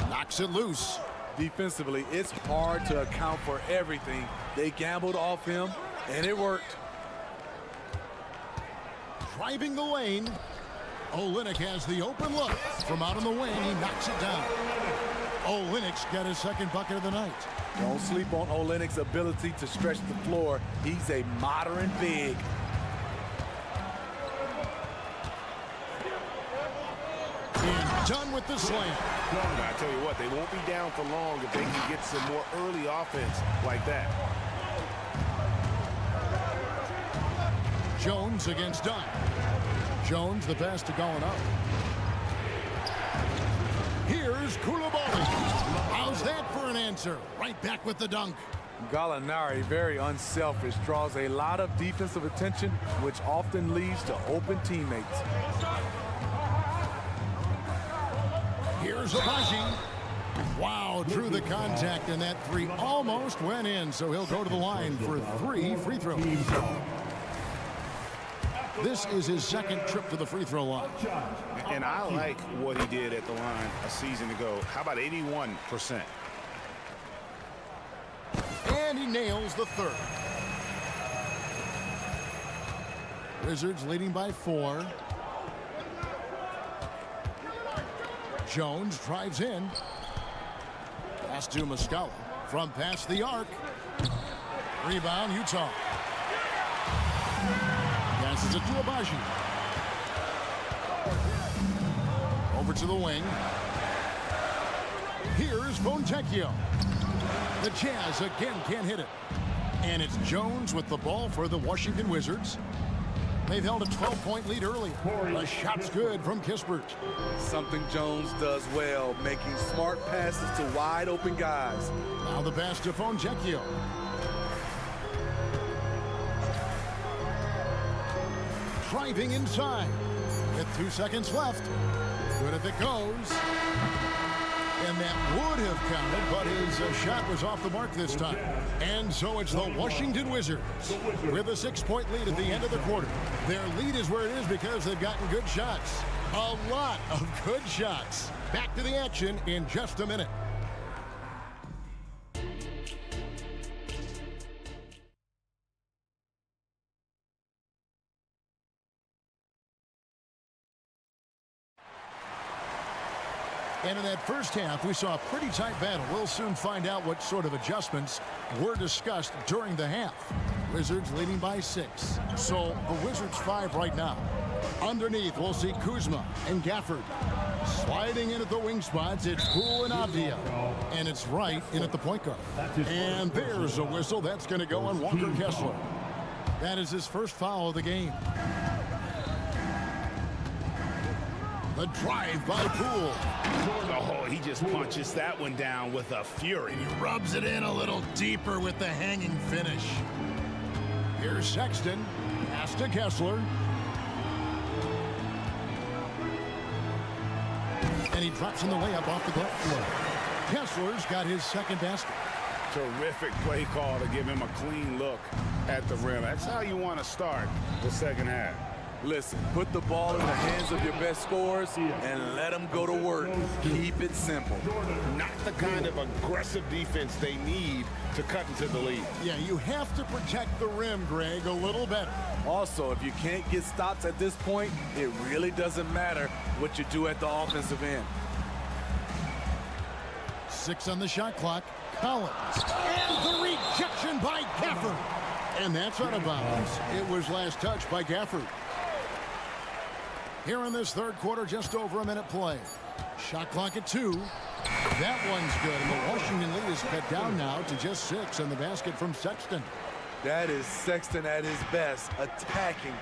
Knocks it loose. Defensively, it's hard to account for everything. They gambled off him, and it worked. Driving the lane. Olynyk has the open look. From out on the wing, he knocks it down. Olynyk's got his second bucket of the night. Don't sleep on Olynyk's ability to stretch the floor. He's a modern big. And done with the slam. I tell you what, they won't be down for long if they can get some more early offense like that. Jones against Dunn. Jones, the pass to Gallinari. Here's Koulibaly. How's that for an answer? Right back with the dunk. Gallinari, very unselfish, draws a lot of defensive attention, which often leads to open teammates. Here's Abaji. Wow, drew the contact, and that three almost went in, so he'll go to the line for 3 free throws. This is his second trip to the free throw line. And I like what he did at the line a season ago. How about 81%? And he nails the third. Wizards leading by 4. Jones drives in. Pass to Muscala from past the arc. Rebound, Utah. Passes it to Abaji. Over to the wing. Here's Fontecchio. The Jazz again can't hit it. And it's Jones with the ball for the Washington Wizards. They've held a 12-point lead earlier. The shot's good from Kispert. Something Jones does well, making smart passes to wide open guys. Now the pass to Fontecchio. Driving inside with 2 seconds left. Good if it goes. And that would have counted, but his shot was off the mark this time. And so it's the Washington Wizards with a 6-point lead at the end of the quarter. Their lead is where it is because they've gotten good shots. A lot of good shots. Back to the action in just a minute. And in that first half, we saw a pretty tight battle. We'll soon find out what sort of adjustments were discussed during the half. Wizards leading by 6. So the Wizards 5 right now. Underneath, we'll see Kuzma and Gafford. Sliding in at the wing spots, it's Poole and Avdia. And it's Wright in at the point guard. And there's a whistle. That's going to go on Walker Kessler. That is his first foul of the game. The drive by Poole. Oh, he just punches that one down with a fury. He rubs it in a little deeper with the hanging finish. Here's Sexton. Pass to Kessler. And he drops in the layup off the glass floor. Kessler's got his second basket. Terrific play call to give him a clean look at the rim. That's how you want to start the second half. Listen, put the ball in the hands of your best scorers and let them go to work. Keep it simple. Not the kind of aggressive defense they need to cut into the lead. Yeah, you have to protect the rim, Greg, a little better. Also, if you can't get stops at this point, it really doesn't matter what you do at the offensive end. 6 on the shot clock. Collins. And the rejection by Gafford. And that's out of bounds. It was last touched by Gafford. Here in this third quarter, just over a minute play. Shot clock at 2. That one's good, and the Washington lead is cut down now to just 6 on the basket from Sexton. That is Sexton at his best, attacking,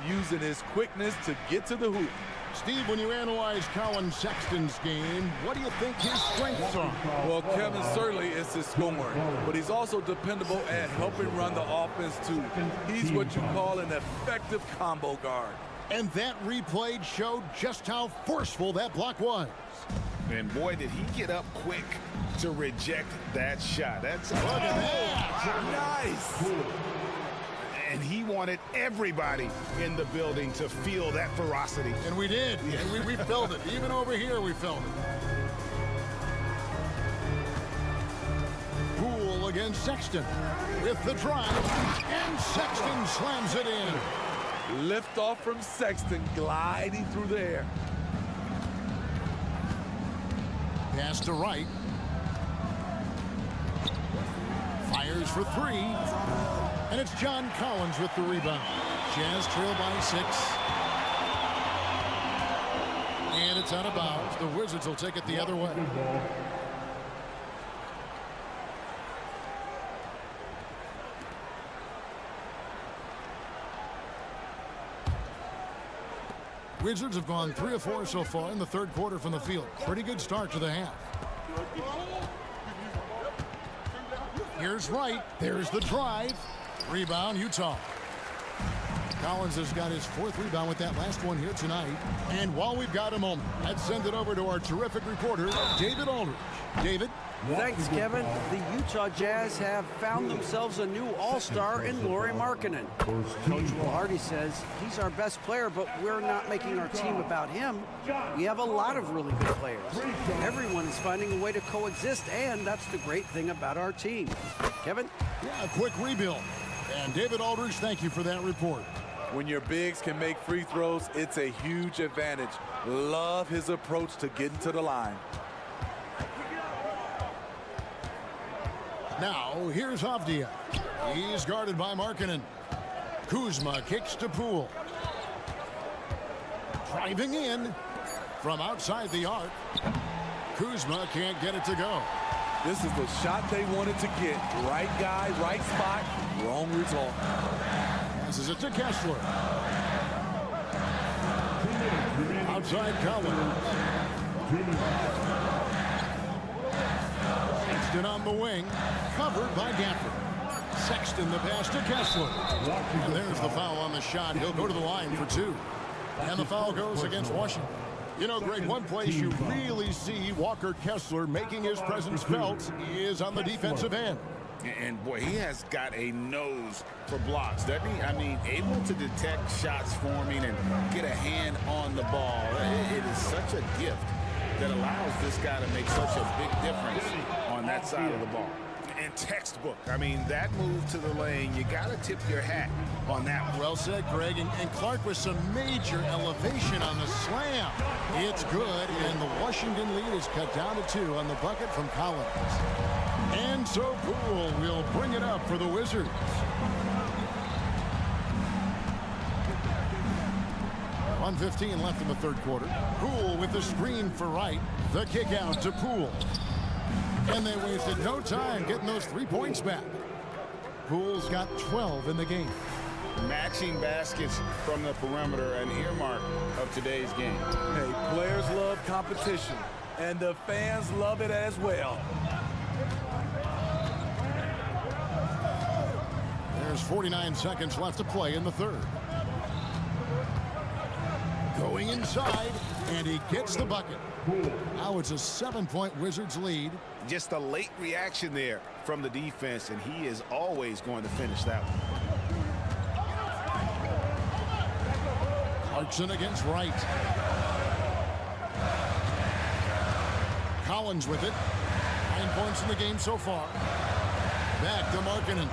using his quickness to get to the hoop. Steve, when you analyze Colin Sexton's game, what do you think his strengths are? Well, Kevin, certainly it's his scoring, but he's also dependable at helping run the offense, too. He's what you call an effective combo guard. And that replay showed just how forceful that block was. And boy, did he get up quick to reject that shot. That's look at that. Nice. And he wanted everybody in the building to feel that ferocity. And we did. And we felt it. Even over here, we felt it. Poole against Sexton with the drive. And Sexton slams it in. Lift off from Sexton, gliding through the air. Pass to Wright. Fires for 3. And it's John Collins with the rebound. Jazz trail by 6. And it's out of bounds. The Wizards will take it the other way. Wizards have gone 3 of 4 so far in the third quarter from the field. Pretty good start to the half. Here's Wright. There's the drive. Rebound, Utah. Collins has got his 4th rebound with that last one here tonight. And while we've got a moment, let's send it over to our terrific reporter, David Aldridge. David? Thanks, Kevin. The Utah Jazz have found themselves a new all-star in Lauri Markkanen. Coach Will Hardy says he's our best player, but we're not making our team about him. We have a lot of really good players. Everyone is finding a way to coexist, and that's the great thing about our team. Kevin? Yeah, a quick rebuild. And David Aldridge, thank you for that report. When your bigs can make free throws, it's a huge advantage. Love his approach to getting to the line. Now, here's Avdia. He's guarded by Markkanen. Kuzma kicks to Poole. Driving in from outside the arc. Kuzma can't get it to go. This is the shot they wanted to get. Right guy, right spot, wrong result. Passes it to Kessler. Outside Collins. Sexton on the wing. Covered by Gafford. Sexton the pass to Kessler. And there's the foul on the shot. He'll go to the line for 2. And the foul goes against Washington. You know, Greg, one place you really see Walker Kessler making his presence felt is on the defensive end. And boy, he has got a nose for blocks, doesn't he? I mean, able to detect shots forming and get a hand on the ball. It is such a gift that allows this guy to make such a big difference on that side of the ball. And textbook. I mean, that move to the lane, you got to tip your hat on that one. Well said, Greg. And Clark with some major elevation on the slam. It's good, and the Washington lead is cut down to 2 on the bucket from Collins. And so Poole will bring it up for the Wizards. .1:15 left in the third quarter. Poole with the screen for Wright. The kick out to Poole. And they wasted no time getting those 3 points back. Poole's got 12 in the game. Matching baskets from the perimeter, an earmark of today's game. Hey, players love competition, and the fans love it as well. There's 49 seconds left to play in the third. Going inside, and he gets the bucket. Now it's a 7-point Wizards lead. Just a late reaction there from the defense, and he is always going to finish that one. Clarkson against Wright. Collins with it. 9 points in the game so far. Back to Markkanen.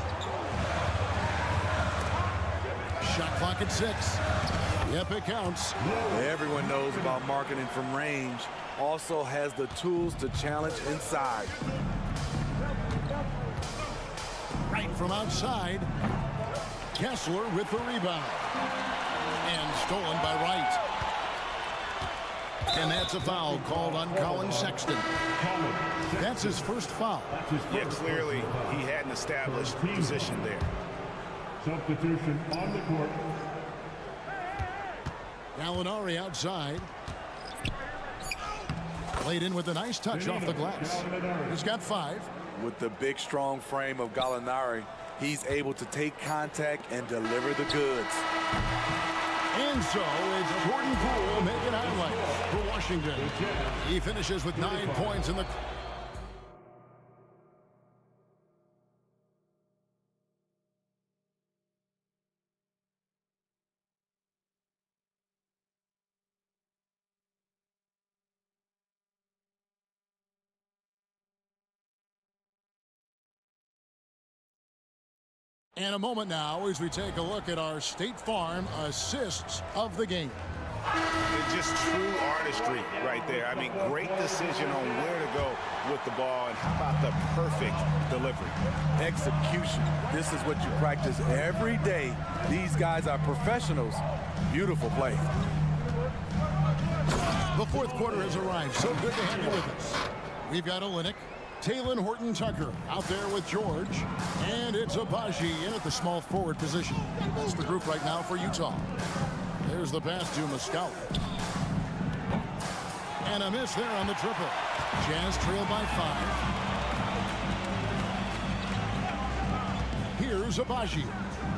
Shot clock at 6. Yep, it counts. Everyone knows about Markkanen from range. Also has the tools to challenge inside. Right from outside. Kessler with the rebound. And stolen by Wright. And that's a foul called on Colin Sexton. That's his first foul. Yeah, clearly he had an established position there. Substitution on the court. Gallinari outside. Played in with a nice touch off the glass. He's got 5. With the big, strong frame of Gallinari, he's able to take contact and deliver the goods. And so it's Jordan Poole making highlights for Washington. He finishes with 9 points in the... And a moment now as we take a look at our State Farm assists of the game. It's just true artistry right there. I mean, great decision on where to go with the ball, and how about the perfect delivery? Execution. This is what you practice every day. These guys are professionals. Beautiful play. The fourth quarter has arrived. So good to have you with us. We've got Olynyk, Talen Horton-Tucker out there with George, and it's Abaji in at the small forward position. That's the group right now for Utah. There's the pass to Muscala. And a miss there on the triple. Jazz trail by 5. Here's Abaji.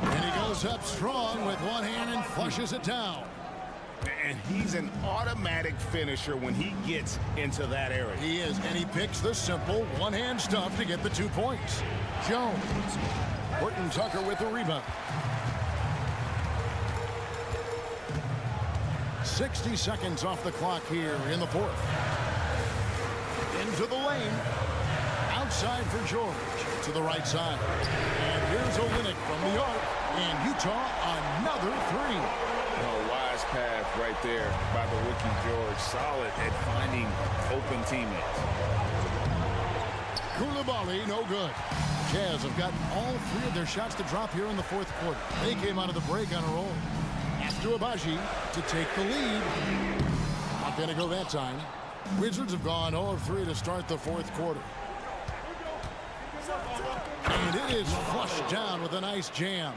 And he goes up strong with one hand and flushes it down. And he's an automatic finisher when he gets into that area. He is, and he picks the simple one-hand stuff to get the 2 points. Jones. Horton-Tucker with the rebound. 60 seconds off the clock here in the fourth. Into the lane. Outside for George. To the right side. And here's Olynyk from the arc. And Utah another 3. Wise path right there by the rookie George. Solid at finding open teammates. Koulibaly, no good. Jazz have gotten all 3 of their shots to drop here in the fourth quarter. They came out of the break on a roll. After Abaji to take the lead. Not going to go that time. Wizards have gone 0 of 3 to start the fourth quarter. And it is flushed down with a nice jam.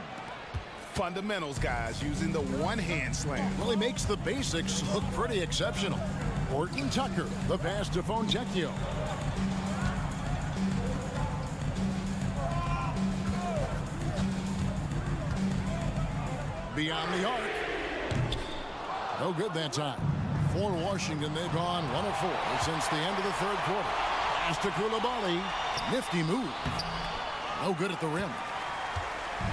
Fundamentals, guys, using the one-hand slam. Well, he makes the basics look pretty exceptional. Horton-Tucker, the pass to Fontecchio. Beyond the arc. No good that time. For Washington, they've gone 1 of 4 since the end of the third quarter. Pass to Koulibaly. Nifty move. No good at the rim.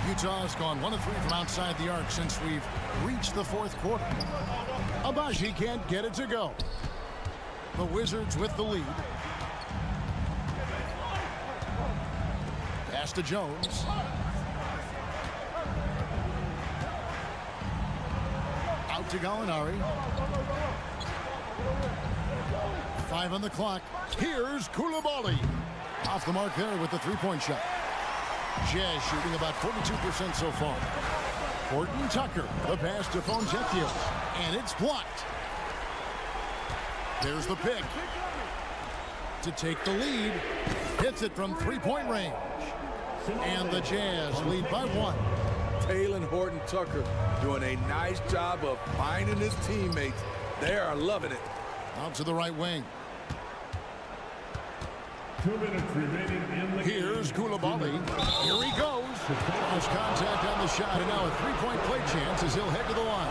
Utah has gone 1 of 3 from outside the arc since we've reached the fourth quarter. Abaji can't get it to go. The Wizards with the lead. Pass to Jones. Out to Gallinari. 5 on the clock. Here's Koulibaly. Off the mark there with the 3-point shot. Jazz shooting about 42% so far. Horton-Tucker, the pass to Fontecchio, and it's blocked. There's the pick. To take the lead, hits it from 3-point range. And the Jazz lead by 1. Talen Horton-Tucker doing a nice job of finding his teammates. They are loving it. Out to the right wing. 2 minutes remaining in the Here's Koulibaly. Here he goes. Lost contact on the shot, and now a 3-point play chance as he'll head to the line.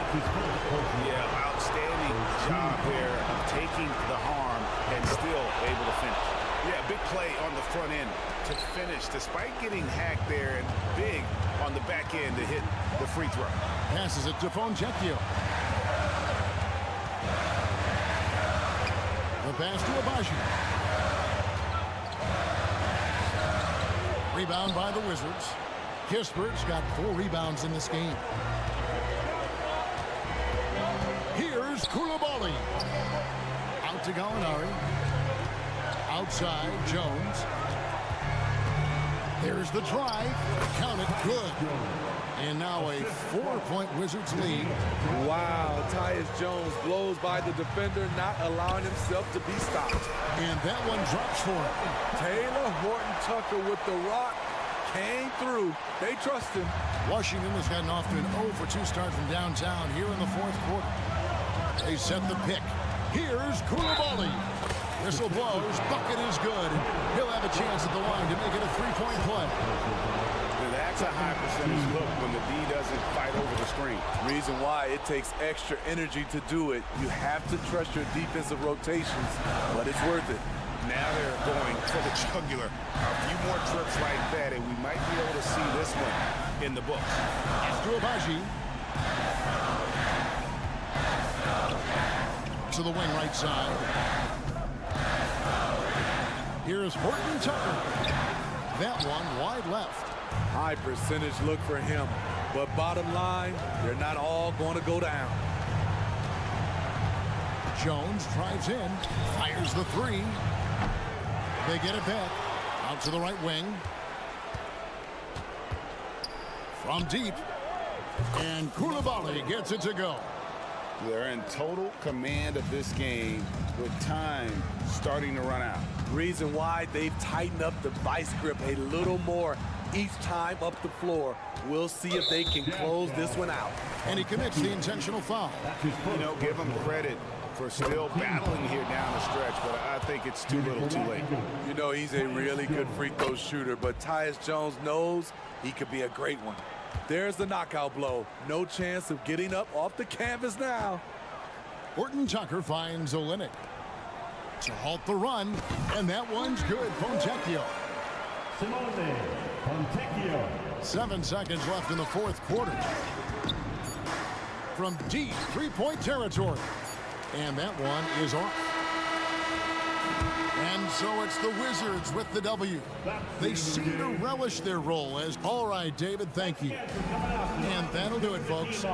Yeah, outstanding job there of taking the harm and still able to finish. Yeah, big play on the front end to finish despite getting hacked there, and big on the back end to hit the free throw. Passes it to Fontecchio. The pass to Abaji. Rebound by the Wizards. Kispert's got 4 rebounds in this game. Here's Koulibaly. Out to Gallinari. Outside, Jones. There's the drive. Count it, good. And now a 4-point Wizards lead. Wow, Ty, Tyus Jones blows by the defender, not allowing himself to be stopped. And that one drops for him. Taylor Horton-Tucker with the rock came through. They trust him. Washington has gotten off to an 0 for 2 start from downtown here in the fourth quarter. They set the pick. Here's Koulibaly. Whistle blows. Bucket is good. He'll have a chance at the line to make it a 3-point play. That's a high percentage look when the D doesn't fight over the screen. Reason why it takes extra energy to do it. You have to trust your defensive rotations, but it's worth it. Now they're going for the jugular. A few more trips like that, and we might be able to see this one in the books. Abaji. To the wing right side. Here's Horton-Tucker. That one wide left. High percentage look for him, but bottom line, they're not all going to go down. Jones drives in, fires the 3. They get it back. Out to the right wing. From deep. And Koulibaly gets it to go. They're in total command of this game with time starting to run out. Reason why they've tightened up the vice grip a little more each time up the floor. We'll see if they can close this one out. And he commits the intentional foul. You know, give him credit for still battling here down the stretch, but I think it's too little too late. You know, he's a really good free throw shooter, but Tyus Jones knows he could be a great one. There's the knockout blow. No chance of getting up off the canvas now. Horton-Tucker finds Olynyk to halt the run, and that one's good. Fontecchio. 7 seconds left in the fourth quarter. From deep 3-point territory. And that one is off. And so it's the Wizards with the W. They seem to relish their role as, all right, David, thank you. And that'll do it, folks.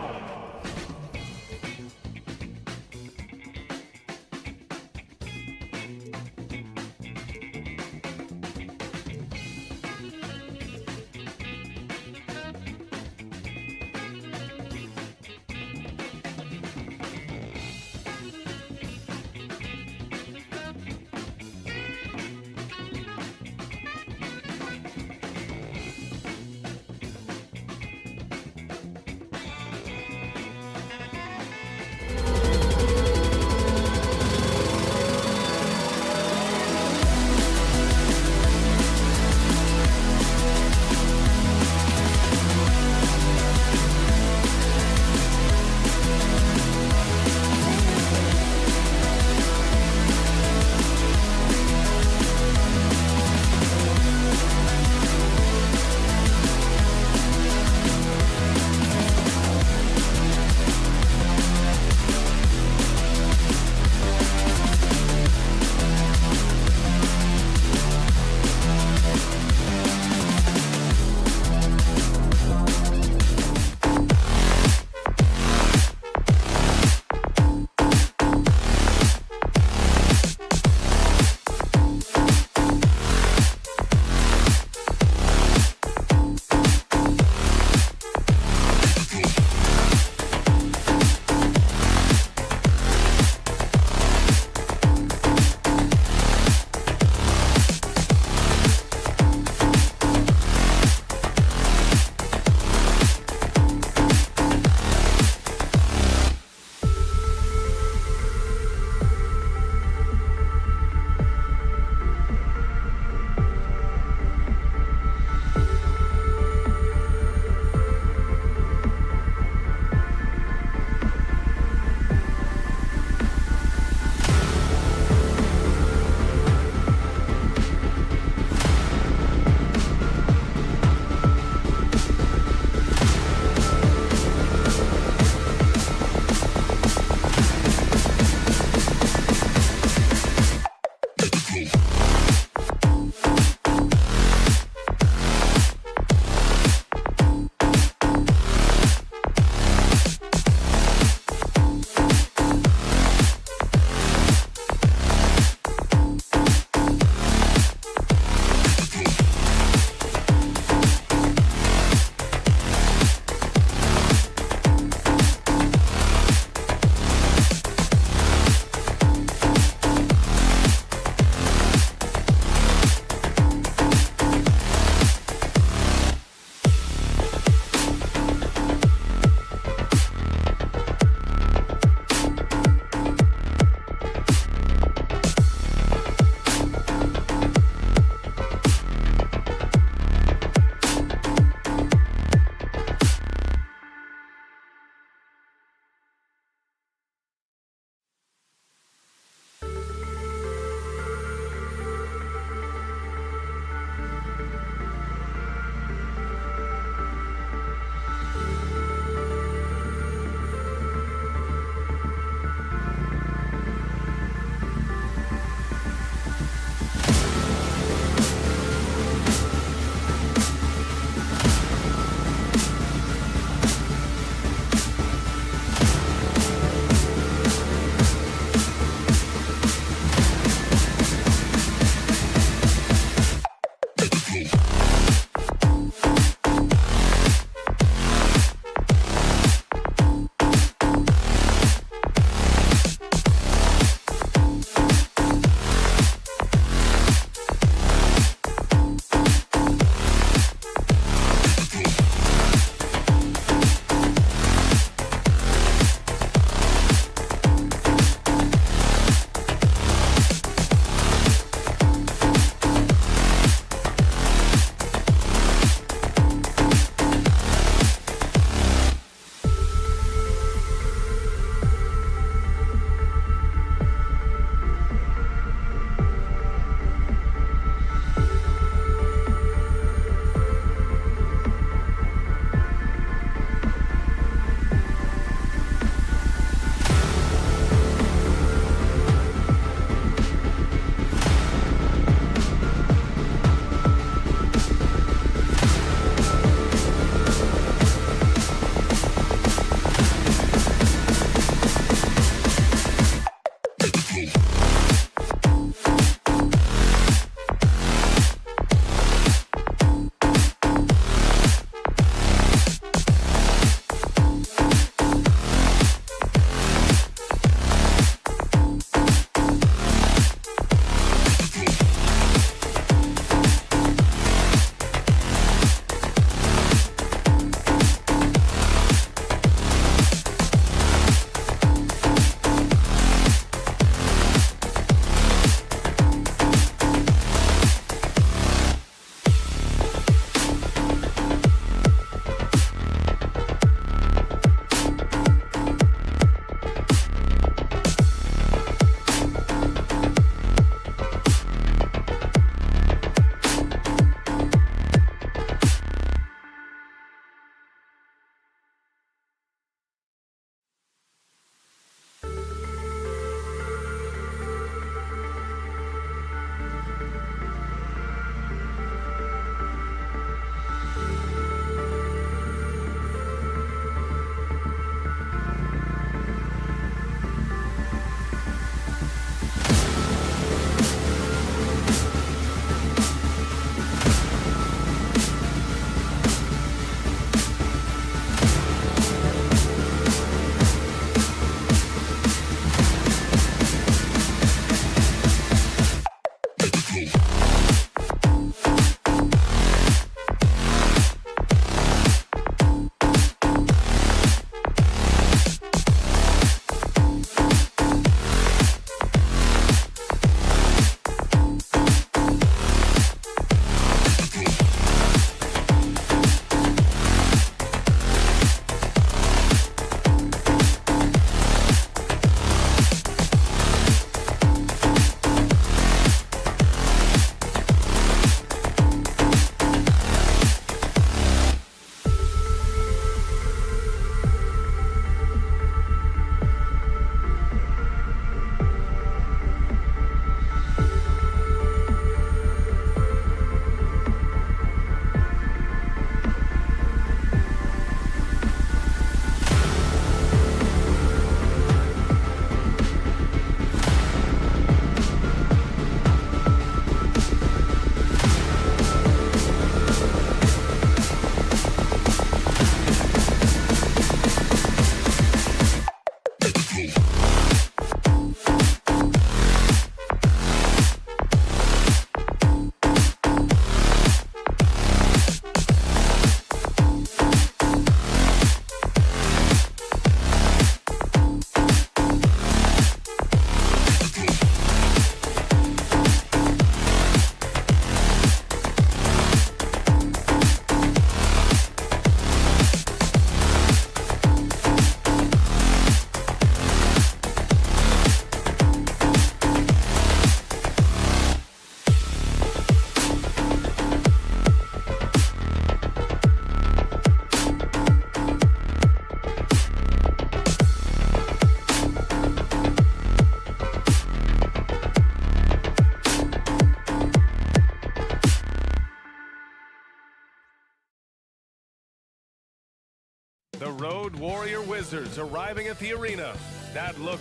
The Road Warrior Wizards arriving at the arena. That look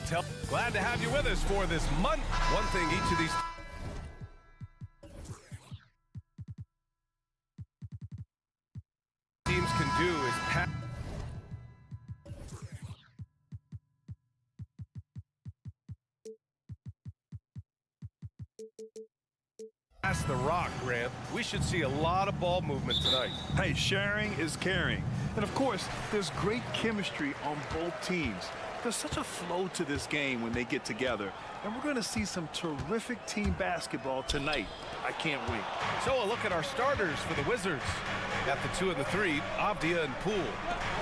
glad to have you with us for this month. One thing each of these teams can do is pass the rock, Grant. We should see a lot of ball movement tonight. Hey, sharing is caring. And of course, there's great chemistry on both teams. There's such a flow to this game when they get together. And we're going to see some terrific team basketball tonight. I can't wait. So a look at our starters for the Wizards. At the 2 and the 3, Avdia and Poole.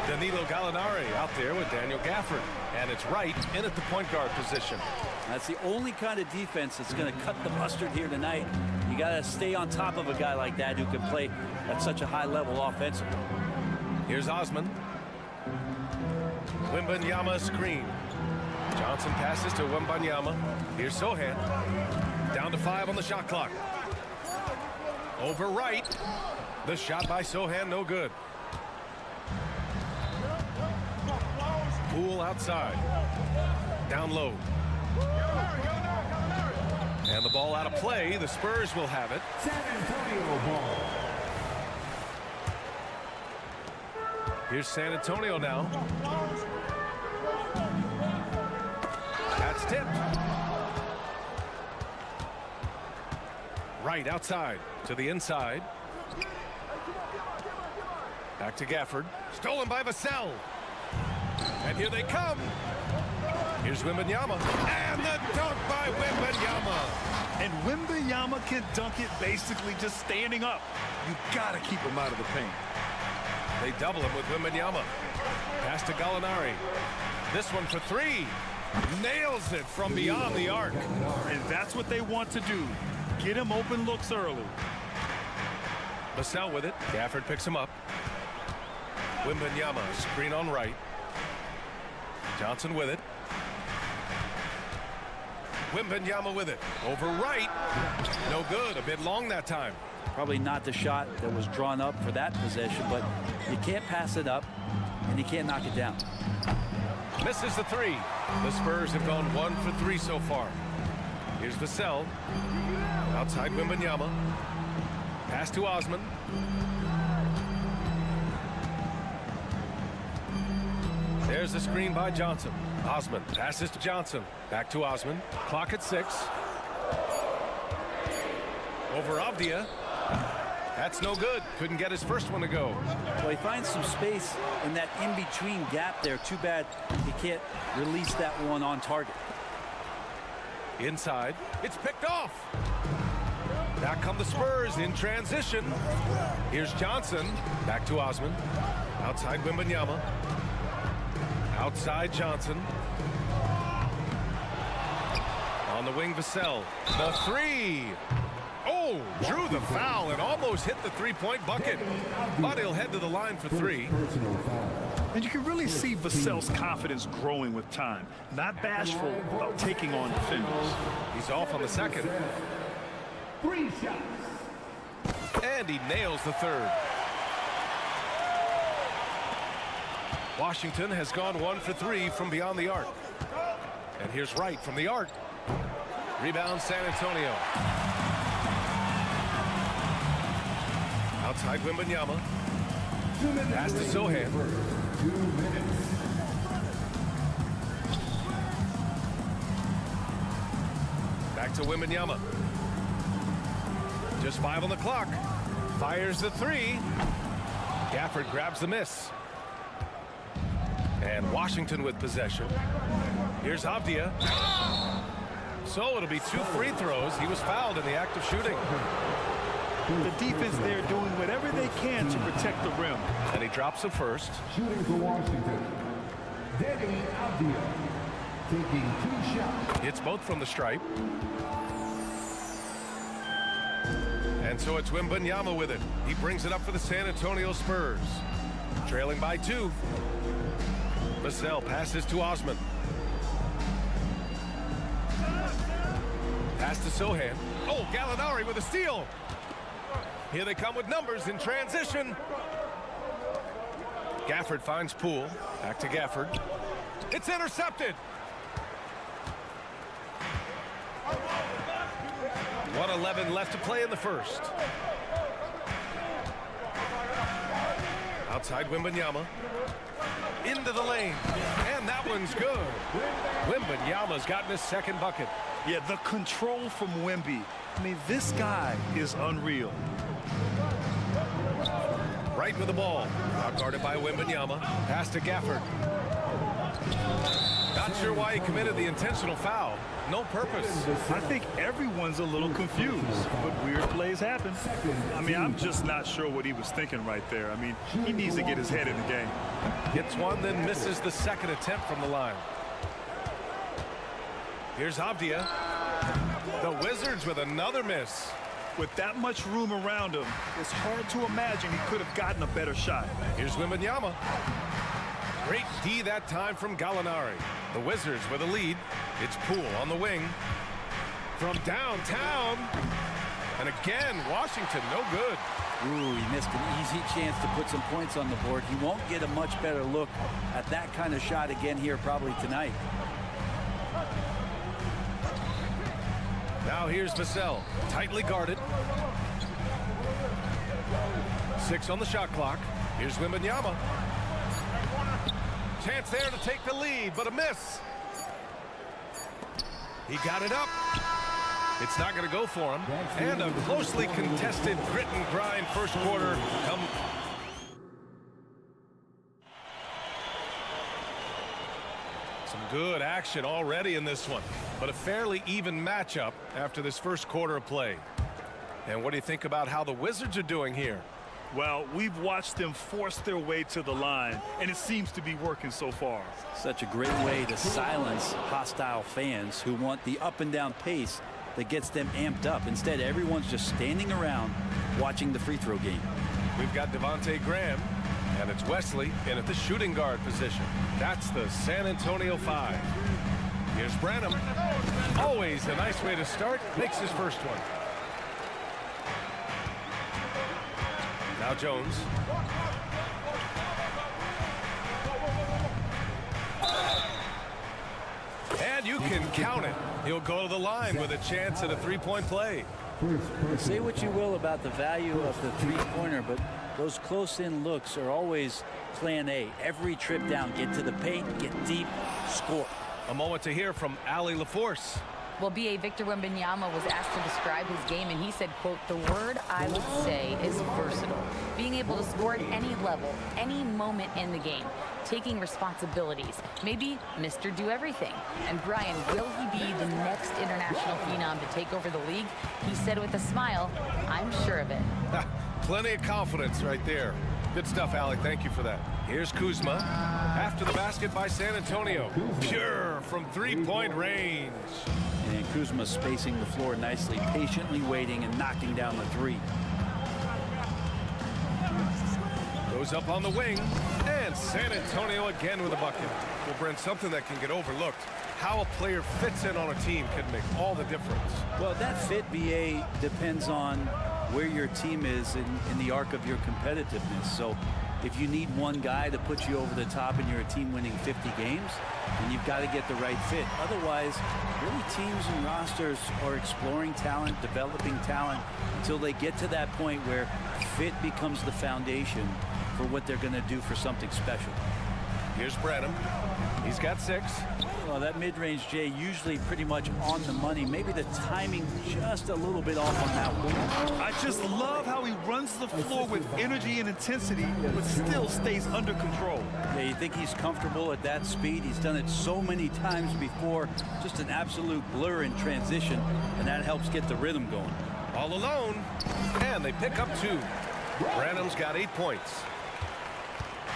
Danilo Gallinari out there with Daniel Gafford. And it's Wright in at the point guard position. That's the only kind of defense that's going to cut the mustard here tonight. You got to stay on top of a guy like that who can play at such a high level offensively. Here's Osman. Wembanyama screen. Johnson passes to Wembanyama. Here's Sohan. Down to 5 on the shot clock. Over Wright. The shot by Sohan, no good. Poole outside. Down low. And the ball out of play. The Spurs will have it. San Antonio ball. Here's San Antonio now. That's tipped. Right outside to the inside. Back to Gafford. Stolen by Vassell. And here they come. Here's Wembanyama. And the dunk by Wembanyama. And Wembanyama can dunk it basically just standing up. You got to keep him out of the paint. They double him with Wembanyama. Pass to Gallinari. This one for 3. Nails it from beyond the arc. And that's what they want to do. Get him open looks early. Vassell with it. Gafford picks him up. Wembanyama screen on right. Johnson with it. Wembanyama with it. Over right. No good. A bit long that time. Probably not the shot that was drawn up for that possession, but you can't pass it up and you can't knock it down. Misses the 3. The Spurs have gone 1 for 3 so far. Here's Vassell. Outside Wembanyama. Pass to Osman. There's the screen by Johnson. Osman passes to Johnson. Back to Osman. Clock at 6. Over Avdia. That's no good. Couldn't get his first one to go. Well, he finds some space in that in-between gap there. Too bad he can't release that one on target. Inside. It's picked off. Back come the Spurs in transition. Here's Johnson. Back to Osman. Outside Wembanyama. Outside Johnson. On the wing, Vassell. The 3. Oh, drew the foul and almost hit the three-point bucket. But he'll head to the line for 3. And you can really see Vassell's confidence growing with time. Not bashful about taking on defenders. He's off on the second. 3 shots. And he nails the 3rd. Washington has gone 1 for 3 from beyond the arc. And here's Wright from the arc. Rebound San Antonio. Outside Wembanyama. Pass to Sohan. to Wembanyama. Just 5 on the clock. Fires the 3. Gafford grabs the miss. And Washington with possession. Here's Avdia. So it'll be 2 free throws. He was fouled in the act of shooting. The defense there doing whatever they can to protect the rim. And he drops the first. Shooting for Washington, Danny Avdia, taking 2 shots. Hits both from the stripe. And so it's Wembanyama with it. He brings it up for the San Antonio Spurs. Trailing by 2. Vassell passes to Osman. Pass to Sohan. Oh, Gallinari with a steal. Here they come with numbers in transition. Gafford finds Poole. Back to Gafford. It's intercepted. 1:11 left to play in the first. Outside Wembanyama. Into the lane. And that one's good. Wembanyama's gotten his second bucket. Yeah, the control from Wemby. I mean, this guy is unreal. Right with the ball. Now guarded by Wembanyama. Pass to Gafford. Not sure why he committed the intentional foul. No purpose. I think everyone's a little confused, but weird plays happen. I mean, I'm just not sure what he was thinking right there. I mean, he needs to get his head in the game. Gets one, then misses the second attempt from the line. Here's Avdia. The Wizards with another miss. With that much room around him, it's hard to imagine he could have gotten a better shot. Here's Wembanyama. Great D that time from Gallinari. The Wizards with a lead. It's Poole on the wing. From downtown. And again, Washington, no good. Ooh, he missed an easy chance to put some points on the board. He won't get a much better look at that kind of shot again here probably tonight. Now here's Vassell, tightly guarded. 6 on the shot clock. Here's Wembanyama. Chance there to take the lead, but a miss. He got it up. It's not going to go for him. And a closely contested grit and grind first quarter. Some good action already in this one, but a fairly even matchup after this first quarter of play. And what do you think about how the Wizards are doing here? Well, we've watched them force their way to the line, and it seems to be working so far. Such a great way to silence hostile fans who want the up and down pace that gets them amped up. Instead, everyone's just standing around watching the free throw game. We've got Devontae Graham, and it's Wesley in at the shooting guard position. That's the San Antonio 5. Here's Branham. Always a nice way to start. Makes his first one. Now Jones. And you can count it. He'll go to the line with a chance at a three-point play. Say what you will about the value of the three-pointer, but those close-in looks are always plan A. Every trip down, get to the paint, get deep, score. A moment to hear from Allie LaForce. Well, B.A. Victor Wembanyama was asked to describe his game, and he said, quote, "The word I would say is versatile. Being able to score at any level, any moment in the game, taking responsibilities, maybe Mr. Do Everything." And Brian, will he be the next international phenom to take over the league? He said with a smile, "I'm sure of it." Plenty of confidence right there. Good stuff, Allie. Thank you for that. Here's Kuzma. After the basket by San Antonio. Pure from three-point range. And Kuzma spacing the floor nicely, patiently waiting and knocking down the three. Goes up on the wing. And San Antonio again with a bucket. Well, Brent, something that can get overlooked. How a player fits in on a team can make all the difference. Well, that fit, BA, depends on where your team is in the arc of your competitiveness. So if you need one guy to put you over the top and you're a team winning 50 games, then you've got to get the right fit. Otherwise, really teams and rosters are exploring talent, developing talent until they get to that point where fit becomes the foundation for what they're going to do for something special. Here's Branham. He's got 6. Well, that mid-range, Jay, usually pretty much on the money. Maybe the timing just a little bit off on that one. I just love how he runs the floor with energy and intensity, but still stays under control. Yeah, you think he's comfortable at that speed. He's done it so many times before. Just an absolute blur in transition, and that helps get the rhythm going. All alone, and they pick up 2. Branham's got 8 points.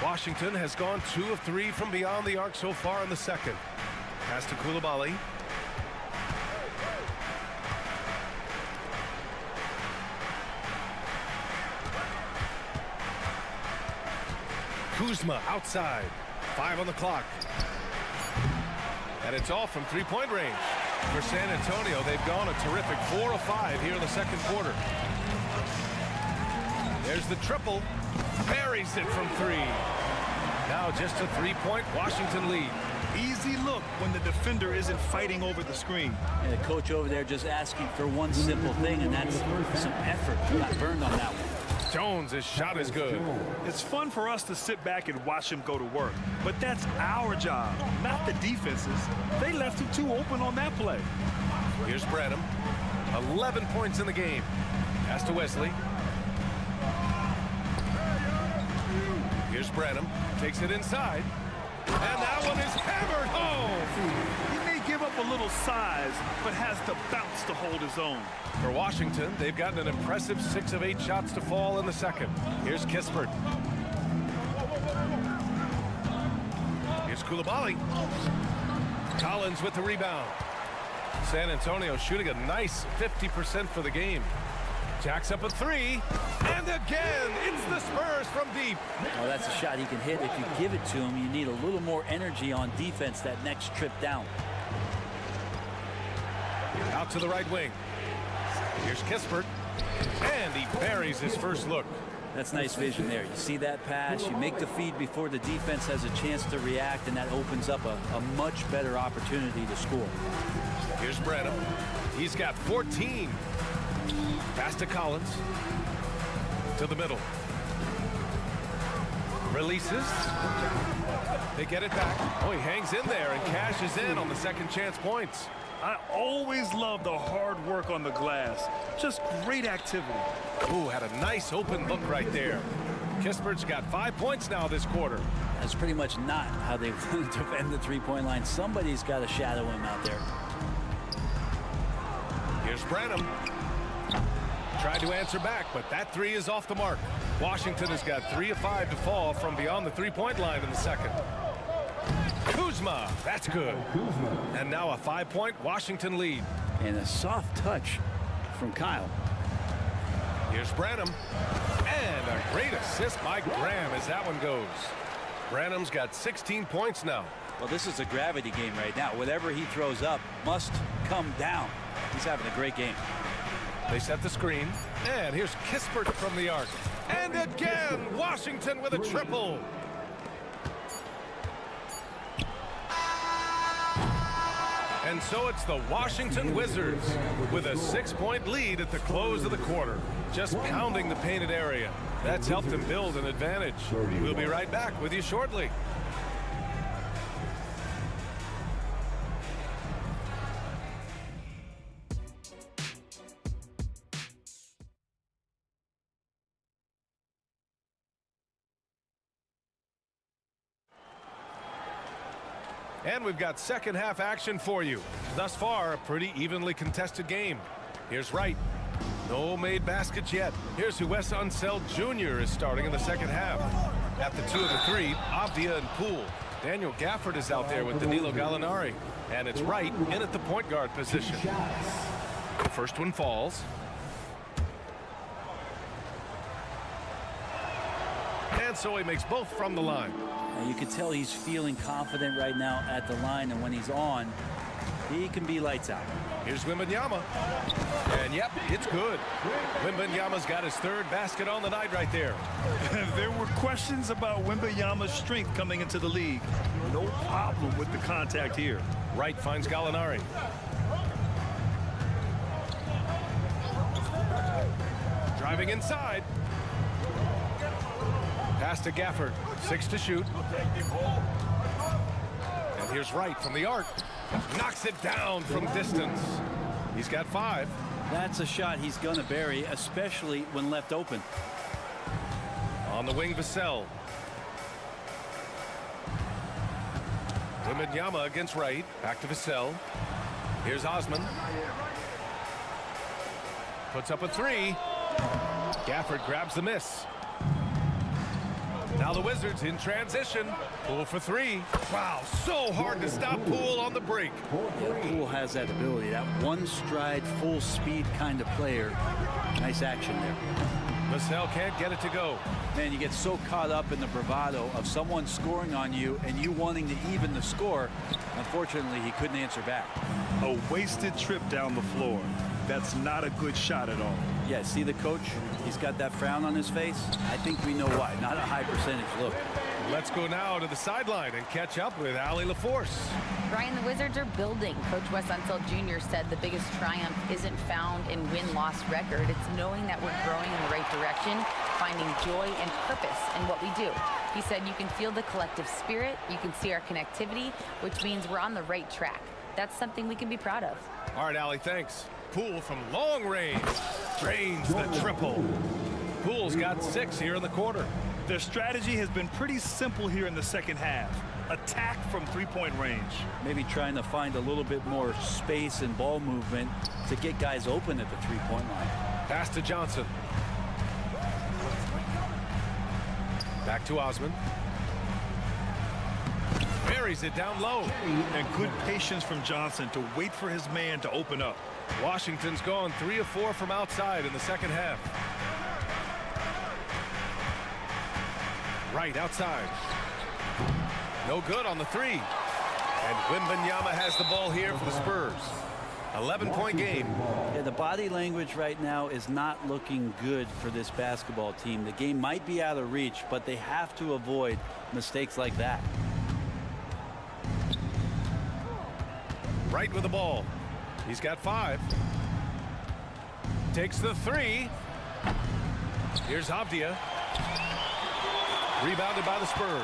Washington has gone 2 of 3 from beyond the arc so far in the second. Pass to Coulibaly. Kuzma outside. 5 on the clock. And it's off from 3-point range. For San Antonio, they've gone a terrific 4 of 5 here in the second quarter. There's the triple. Buries it from 3. Now just a 3-point Washington lead. Easy look when the defender isn't fighting over the screen. And the coach over there just asking for one simple thing, and that's some effort. Got burned on that one. Jones' shot is good. It's fun for us to sit back and watch him go to work, but that's our job, not the defense's. They left him too open on that play. Here's Branham. 11 points in the game. Pass to Wesley. Here's Branham. Takes it inside. And that one is hammered home. He may give up a little size, but has the bounce to hold his own. For Washington, they've gotten an impressive 6 of 8 shots to fall in the second. Here's Kispert. Here's Coulibaly. Collins with the rebound. San Antonio shooting a nice 50% for the game. Jacks up a 3, and again, it's the Spurs from deep. Well, that's a shot he can hit. If you give it to him, you need a little more energy on defense that next trip down. Out to the right wing. Here's Kispert, and he buries his first look. That's nice vision there. You see that pass, you make the feed before the defense has a chance to react, and that opens up a much better opportunity to score. Here's Branham. He's got 14. Pass to Collins. To the middle. Releases. They get it back. Oh, he hangs in there and cashes in on the second chance points. I always love the hard work on the glass. Just great activity. Ooh, had a nice open look right there. Kispert's got 5 points now this quarter. That's pretty much not how they defend the three-point line. Somebody's got to shadow him out there. Here's Branham. Tried to answer back, but that 3 is off the mark. Washington has got 3 of 5 to fall from beyond the three-point line in the second. Kuzma, that's good. And now a 5-point Washington lead. And a soft touch from Kyle. Here's Branham. And a great assist by Graham as that one goes. Branham's got 16 points now. Well, this is a gravity game right now. Whatever he throws up must come down. He's having a great game. They set the screen. And here's Kispert from the arc. And again, Washington with a triple. And so it's the Washington Wizards with a 6-point lead at the close of the quarter. Just pounding the painted area. That's helped them build an advantage. We'll be right back with you shortly. And we've got second half action for you. Thus far, a pretty evenly contested game. Here's Wright. No made baskets yet. Here's who Wes Unseld Jr. is starting in the second half. At the 2 of the 3, Avdia and Poole. Daniel Gafford is out there with Danilo Gallinari. And it's Wright in at the point guard position. The first one falls. And so he makes both from the line. And you can tell he's feeling confident right now at the line, and when he's on, he can be lights out. Here's Wembanyama. And yep, it's good. Wembanyama's got his 3rd basket on the night right there. There were questions about Wembanyama's strength coming into the league. No problem with the contact here. Wright finds Gallinari. Driving inside. Pass to Gafford. 6 to shoot. And here's Wright from the arc. Knocks it down from distance. He's got 5. That's a shot he's going to bury, especially when left open. On the wing, Vassell. Wembanyama against Wright. Back to Vassell. Here's Osman. Puts up a 3. Gafford grabs the miss. Now the Wizards in transition. Poole for 3. Wow, so hard to stop Poole on the break. Yeah, Poole has that ability, that one stride, full speed kind of player. Nice action there. Vassell can't get it to go. Man, you get so caught up in the bravado of someone scoring on you and you wanting to even the score. Unfortunately, he couldn't answer back. A wasted trip down the floor. That's not a good shot at all. Yeah, see the coach? He's got that frown on his face. I think we know why. Not a high percentage look. Let's go now to the sideline and catch up with Allie LaForce. Brian, the Wizards are building. Coach Wes Unseld Jr. said the biggest triumph isn't found in win-loss record. It's knowing that we're growing in the right direction, finding joy and purpose in what we do. He said you can feel the collective spirit, you can see our connectivity, which means we're on the right track. That's something we can be proud of. All right, Allie, thanks. Poole from long range drains the triple. Poole's got 6 here in the quarter. Their strategy has been pretty simple here in the second half. Attack from three-point range. Maybe trying to find a little bit more space and ball movement to get guys open at the three-point line. Pass to Johnson. Back to Osman. Buries it down low. And good patience from Johnson to wait for his man to open up. Washington's gone 3 of 4 from outside in the second half. Right outside. No good on the 3. And Wembanyama has the ball here for the Spurs. 11-point game. Yeah, the body language right now is not looking good for this basketball team. The game might be out of reach, but they have to avoid mistakes like that. Right with the ball. He's got 5. Takes the 3. Here's Avdia. Rebounded by the Spurs.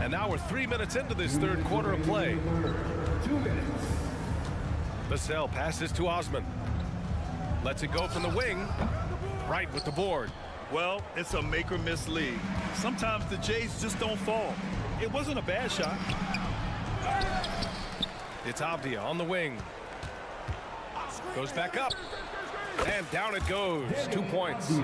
And now we're 3 minutes into this third quarter of play. 2 minutes. Vassell passes to Osman. Lets it go from the wing. Right with the board. Well, it's a make or miss league. Sometimes the Jays just don't fall. It wasn't a bad shot. It's Avdia on the wing. Goes back up. And down it goes. 2 points.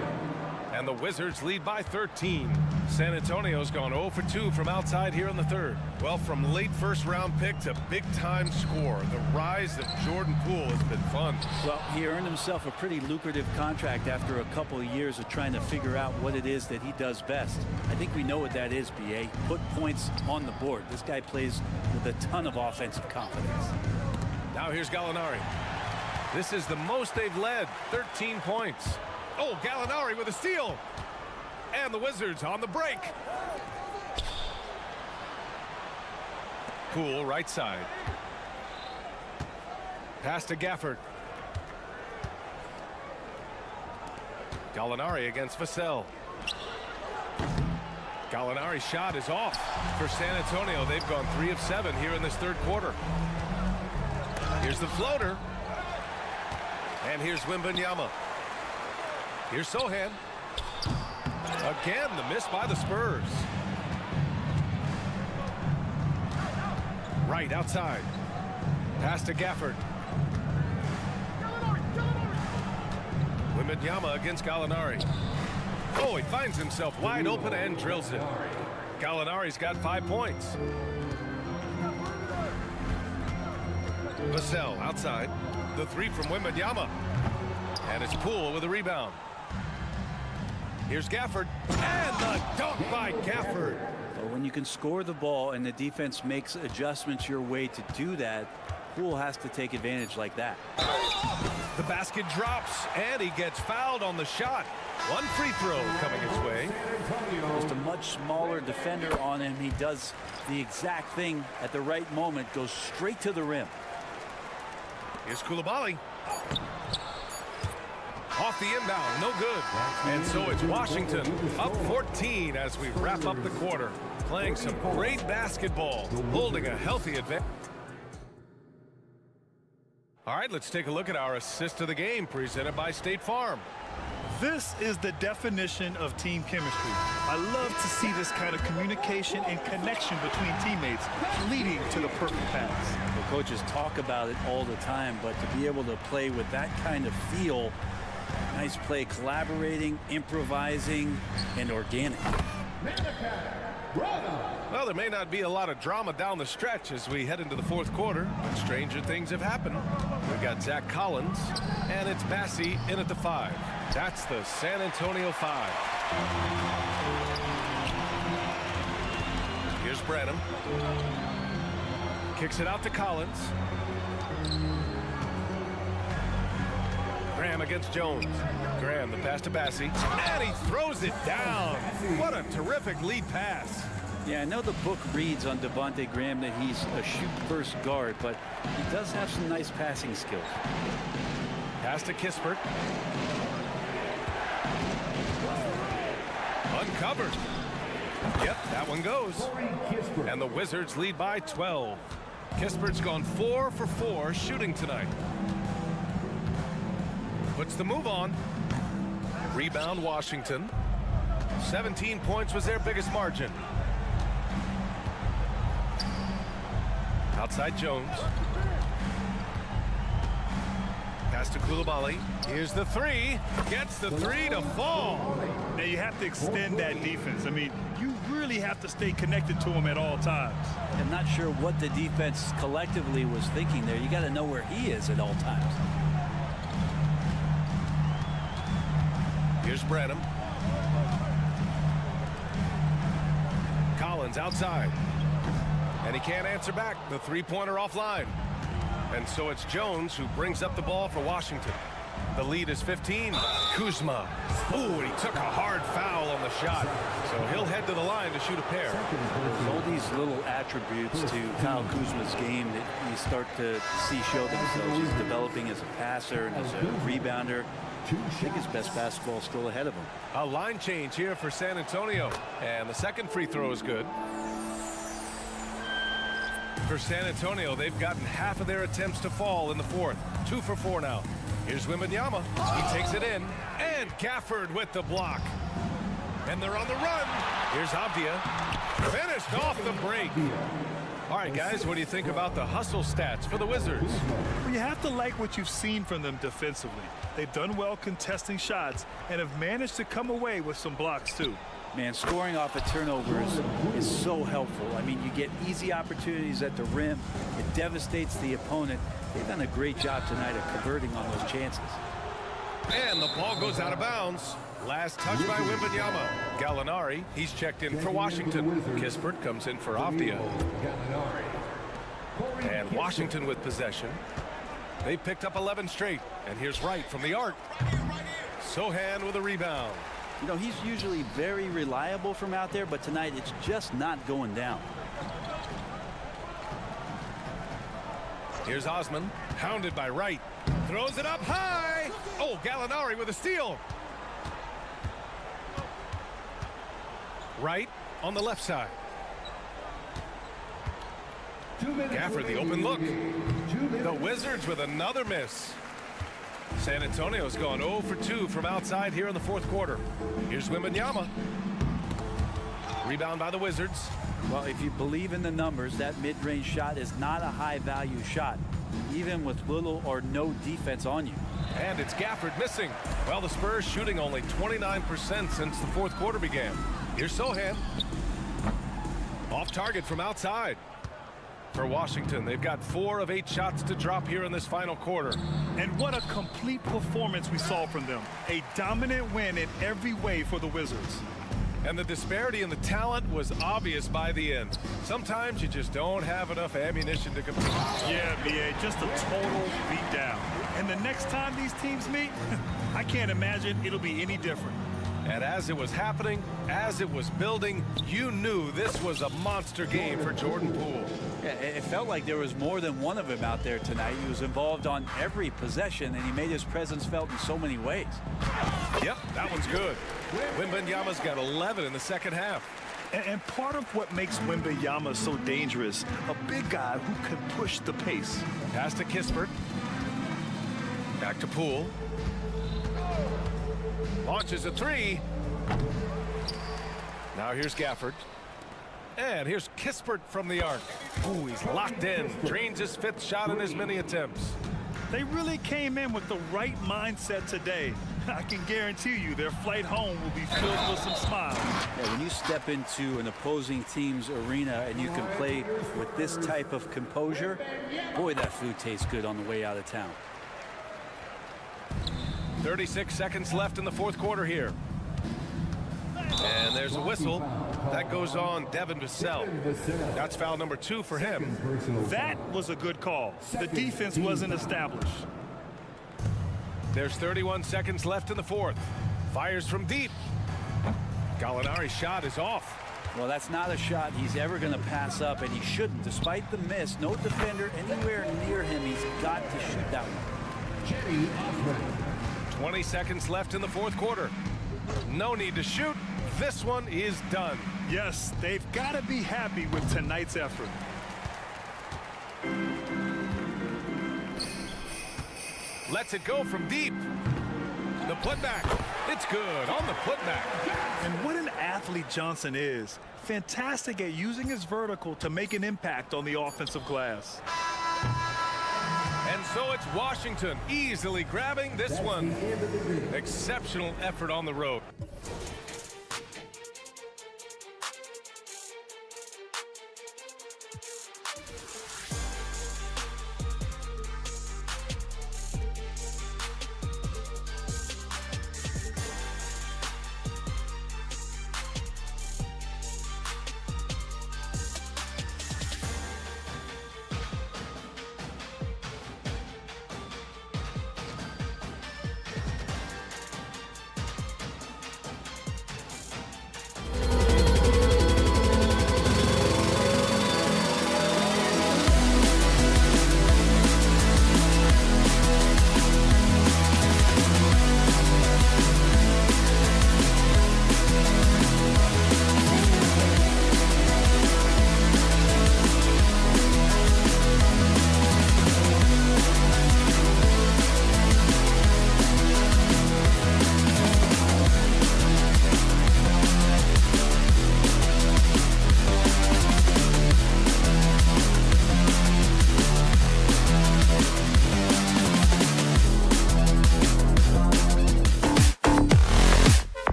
And the Wizards lead by 13. San Antonio's gone 0 for 2 from outside here in the third. Well, from late first-round pick to big-time score, the rise of Jordan Poole has been fun. Well, he earned himself a pretty lucrative contract after a couple of years of trying to figure out what it is that he does best. I think we know what that is, B.A. Put points on the board. This guy plays with a ton of offensive confidence. Now here's Gallinari. This is the most they've led, 13 points. Oh, Gallinari with a steal. And the Wizards on the break. Poole right side. Pass to Gafford. Gallinari against Vassell. Gallinari's shot is off for San Antonio. They've gone 3 of 7 here in this third quarter. Here's the floater. And here's Wembanyama. Here's Sohan. Again, the miss by the Spurs. Right outside. Pass to Gafford. Wembanyama against Gallinari. Oh, he finds himself wide open and drills it. Gallinari's got 5 points. Vassell outside. The 3 from Wembanyama. And it's Poole with a rebound. Here's Gafford. And the dunk by Gafford. Well, when you can score the ball and the defense makes adjustments your way to do that, Poole has to take advantage like that. The basket drops, and he gets fouled on the shot. 1 free throw coming his way. Just a much smaller defender on him. He does the exact thing at the right moment, goes straight to the rim. Here's Coulibaly. Off the inbound, no good. And so it's Washington up 14 as we wrap up the quarter. Playing some great basketball, holding a healthy advantage. All right, let's take a look at our assist of the game presented by State Farm. This is the definition of team chemistry. I love to see this kind of communication and connection between teammates leading to the perfect pass. The coaches talk about it all the time, but to be able to play with that kind of feel, nice play, collaborating, improvising, and organic. Well, there may not be a lot of drama down the stretch as we head into the fourth quarter, but stranger things have happened. We've got Zach Collins, and it's Bassey in at the 5. That's the San Antonio 5. Here's Branham. Kicks it out to Collins. Graham against Jones. Graham, the pass to Bassey. And he throws it down. What a terrific lead pass. Yeah, I know the book reads on Devontae Graham that he's a shoot-first guard, but he does have some nice passing skills. Pass to Kispert. Uncovered. Yep, that one goes. And the Wizards lead by 12. Kispert's gone 4 for 4 shooting tonight. Puts the move on. Rebound Washington. 17 points was their biggest margin. Outside Jones. Pass to Coulibaly. Here's the 3. Gets the 3 to fall. Now you have to extend that defense. I mean, you really have to stay connected to him at all times. I'm not sure what the defense collectively was thinking there. You got to know where he is at all times. Here's Branham. Collins outside. And he can't answer back. The three-pointer offline. And so it's Jones who brings up the ball for Washington. The lead is 15. Kuzma. Ooh, he took a hard foul on the shot. So he'll head to the line to shoot a pair. There's all these little attributes to Kyle Kuzma's game that you start to see show themselves. He's developing as a passer and as a rebounder. I think his best basketball is still ahead of him. A line change here for San Antonio. And the second free throw is good. For San Antonio, they've gotten half of their attempts to fall in the fourth. 2 for 4 now. Here's Wembanyama. He takes it in. And Gafford with the block. And they're on the run. Here's Avdia. Finished off the break. All right, guys, what do you think about the hustle stats for the Wizards? Well, you have to like what you've seen from them defensively. They've done well contesting shots and have managed to come away with some blocks, too. Man, scoring off of turnovers is so helpful. I mean, you get easy opportunities at the rim. It devastates the opponent. They've done a great job tonight of converting on those chances. And the ball goes out of bounds. Last touch by Wembanyama. Gallinari, he's checked in for Washington. Kispert comes in for Avdia. And Washington with possession. They picked up 11 straight. And here's Wright from the arc. Sohan with a rebound. You know, he's usually very reliable from out there, but tonight it's just not going down. Here's Osman, hounded by Wright. Throws it up high. Oh, Gallinari with a steal. Wright on the left side. Gafford, the open look. The Wizards with another miss. San Antonio's gone 0 for 2 from outside here in the fourth quarter. Here's Wembanyama. Rebound by the Wizards. Well, if you believe in the numbers, that mid-range shot is not a high-value shot, even with little or no defense on you. And it's Gafford missing. Well, the Spurs shooting only 29% since the fourth quarter began. Here's Sohan. Off target from outside. For Washington, they've got 4 of 8 shots to drop here in this final quarter. And what a complete performance we saw from them. A dominant win in every way for the Wizards. And the disparity in the talent was obvious by the end. Sometimes you just don't have enough ammunition to compete. Yeah, B.A., just a total beatdown. And the next time these teams meet, I can't imagine it'll be any different. And as it was happening, as it was building, you knew this was a monster game for Jordan Poole. Yeah, it felt like there was more than one of him out there tonight. He was involved on every possession, and he made his presence felt in so many ways. Yep, that one's good. Wembanyama's got 11 in the second half. And part of what makes Wembanyama so dangerous, a big guy who can push the pace. Pass to Kispert. Back to Poole. Launches a three. Now here's Gafford. And here's Kispert from the arc. Ooh, he's locked in. Drains his 5th shot in as many attempts. They really came in with the right mindset today. I can guarantee you their flight home will be filled with some smiles. Yeah, when you step into an opposing team's arena and you can play with this type of composure, boy, that food tastes good on the way out of town. 36 seconds left in the 4th quarter here. And there's a whistle. That goes on Devin Vassell. That's foul number 2 for him. That was a good call. The defense wasn't established. There's 31 seconds left in the 4th. Fires from deep. Gallinari's shot is off. Well, that's not a shot he's ever going to pass up, and he shouldn't. Despite the miss, no defender anywhere near him. He's got to shoot that one. 20 seconds left in the 4th quarter. No need to shoot. This one is done. Yes, they've got to be happy with tonight's effort. Lets it go from deep. The putback. It's good on the putback. And what an athlete Johnson is. Fantastic at using his vertical to make an impact on the offensive glass. And so it's Washington easily grabbing this one. Exceptional effort on the road.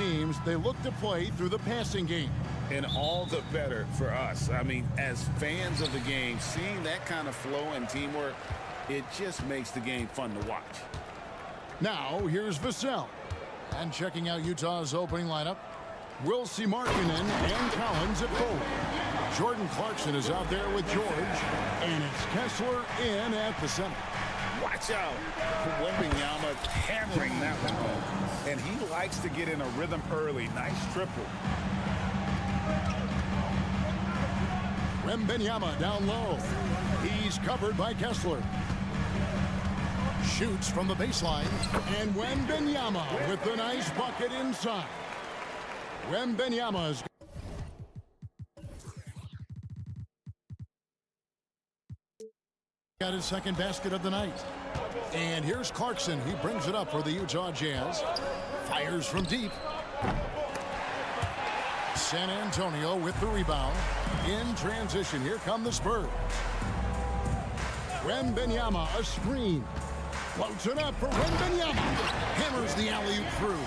teams, they look to play through the passing game. And all the better for us. I mean, as fans of the game, seeing that kind of flow and teamwork, it just makes the game fun to watch. Now, here's Vassell. And checking out Utah's opening lineup, we'll see Markkinen and Collins at forward. Jordan Clarkson is out there with George, and it's Kessler in at the center. Watch out. Wembanyama hammering that one home. And he likes to get in a rhythm early. Nice triple. Wembanyama down low. He's covered by Kessler. Shoots from the baseline, and Wembanyama with the nice bucket inside. Wembanyama's got his second basket of the night. And here's Clarkson. He brings it up for the Utah Jazz. Fires from deep. San Antonio with the rebound. In transition, here come the Spurs. Wembanyama, a screen. Floats it up for Wembanyama. Hammers the alley-oop through.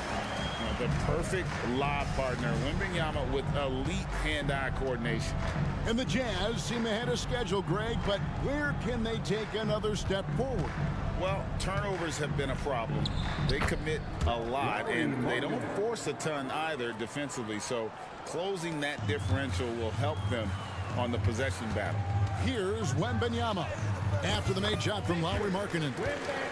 The perfect lob partner. Wembanyama with elite hand-eye coordination. And the Jazz seem ahead of schedule, Greg, but where can they take another step forward? Well, turnovers have been a problem. They commit a lot, and they don't force a ton either defensively. So closing that differential will help them on the possession battle. Here's Wembanyama. After the made shot from Lauri Markkinen.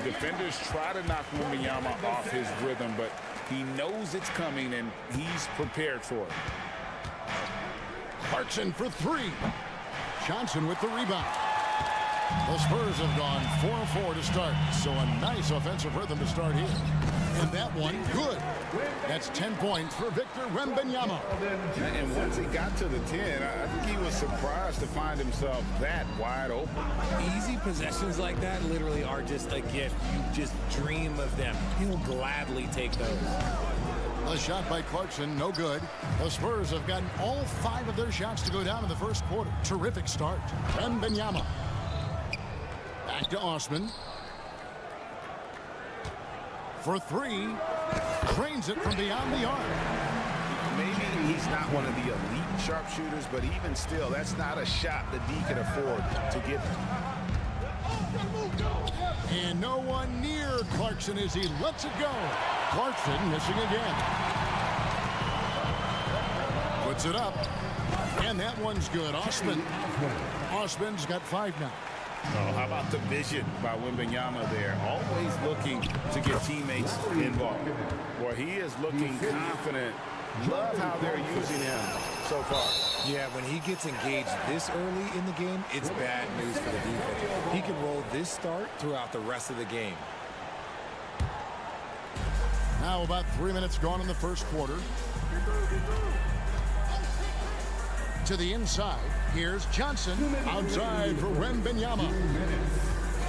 Defenders try to knock Wembanyama off his rhythm, but he knows it's coming, and he's prepared for it. Clarkson for three. Johnson with the rebound. The Spurs have gone 4-4 to start, so a nice offensive rhythm to start here. And that one, good. That's 10 points for Victor Wembanyama. And once he got to the 10, I think he was surprised to find himself that wide open. Easy possessions like that literally are just a gift. You just dream of them. He'll gladly take those. A shot by Clarkson, no good. The Spurs have gotten all 5 of their shots to go down in the first quarter. Terrific start. Wembanyama. Back to Osman. For three. Trains it from beyond the arc. Maybe he's not one of the elite sharpshooters, but even still, that's not a shot that D can afford to give him. And no one near Clarkson as he lets it go. Clarkson missing again. Puts it up. And that one's good. Osman's got 5 now. Oh, how about the vision by Wembanyama there? Always looking to get teammates involved. Boy, he is looking confident. Love how they're using him so far. Yeah, when he gets engaged this early in the game, it's bad news for the defense. He can roll this start throughout the rest of the game. Now about 3 minutes gone in the first quarter. To the inside. Here's Johnson. Outside for Wembanyama.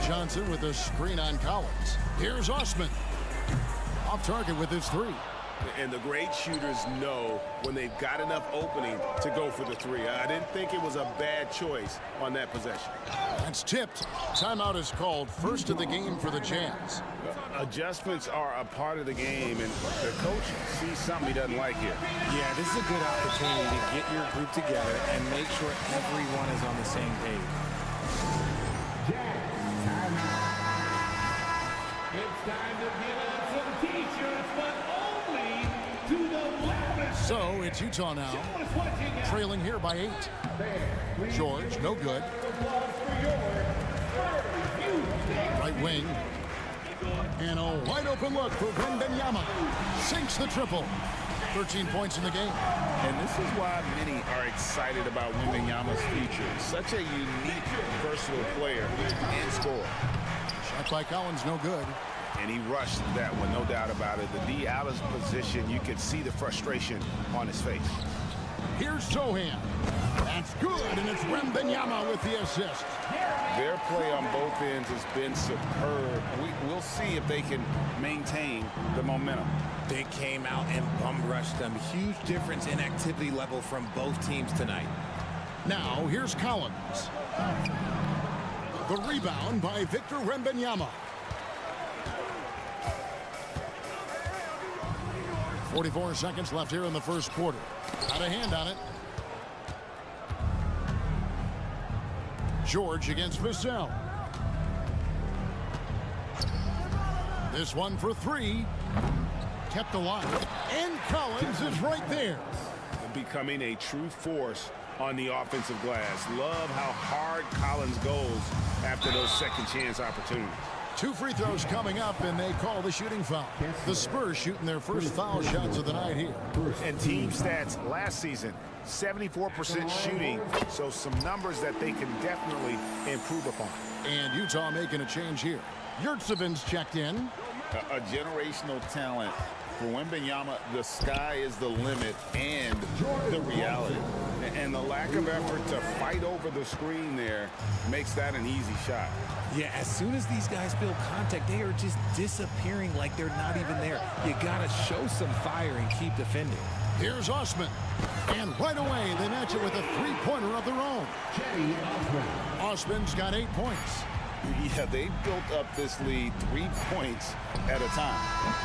Johnson with a screen on Collins. Here's Osman. Off target with his 3. And the great shooters know when they've got enough opening to go for the 3. I didn't think it was a bad choice on that possession. That's tipped. Timeout is called. First of the game for the Jazz. Adjustments are a part of the game, and the coach sees something he doesn't like here. Yeah, this is a good opportunity to get your group together and make sure everyone is on the same page. It's time to give out some t-shirts, but only to the loudest. So it's Utah now, trailing here by 8. George, no good. Right wing. And a wide open look for Wembanyama. Sinks the triple. 13 points in the game. And this is why many are excited about Wembanyama's future. Such a unique, versatile player and scorer. Shot by Collins, no good. And he rushed that one, no doubt about it. The D out of position, you could see the frustration on his face. Here's Sohan. That's good, and it's Wembanyama with the assist. Their play on both ends has been superb. We'll see if they can maintain the momentum. They came out and bum rushed them. Huge difference in activity level from both teams tonight. Now, here's Collins. The rebound by Victor Wembanyama. 44 seconds left here in the first quarter. Got a hand on it. George against Vassell. This one for three. Kept alive. And Collins is right there. Becoming a true force on the offensive glass. Love how hard Collins goes after those second chance opportunities. 2 free throws coming up, and they call the shooting foul. The Spurs shooting their first foul shots of the night here. And team stats last season, 74% shooting, so some numbers that they can definitely improve upon. And Utah making a change here. Yurtseven's checked in. A generational talent. For Wembanyama, the sky is the limit and the reality. And the lack of effort to fight over the screen there makes that an easy shot. Yeah, as soon as these guys feel contact, they are just disappearing like they're not even there. You got to show some fire and keep defending. Here's Osman. And right away, they match it with a three-pointer of their own. Osman's got 8 points. Yeah, they've built up this lead 3 points at a time.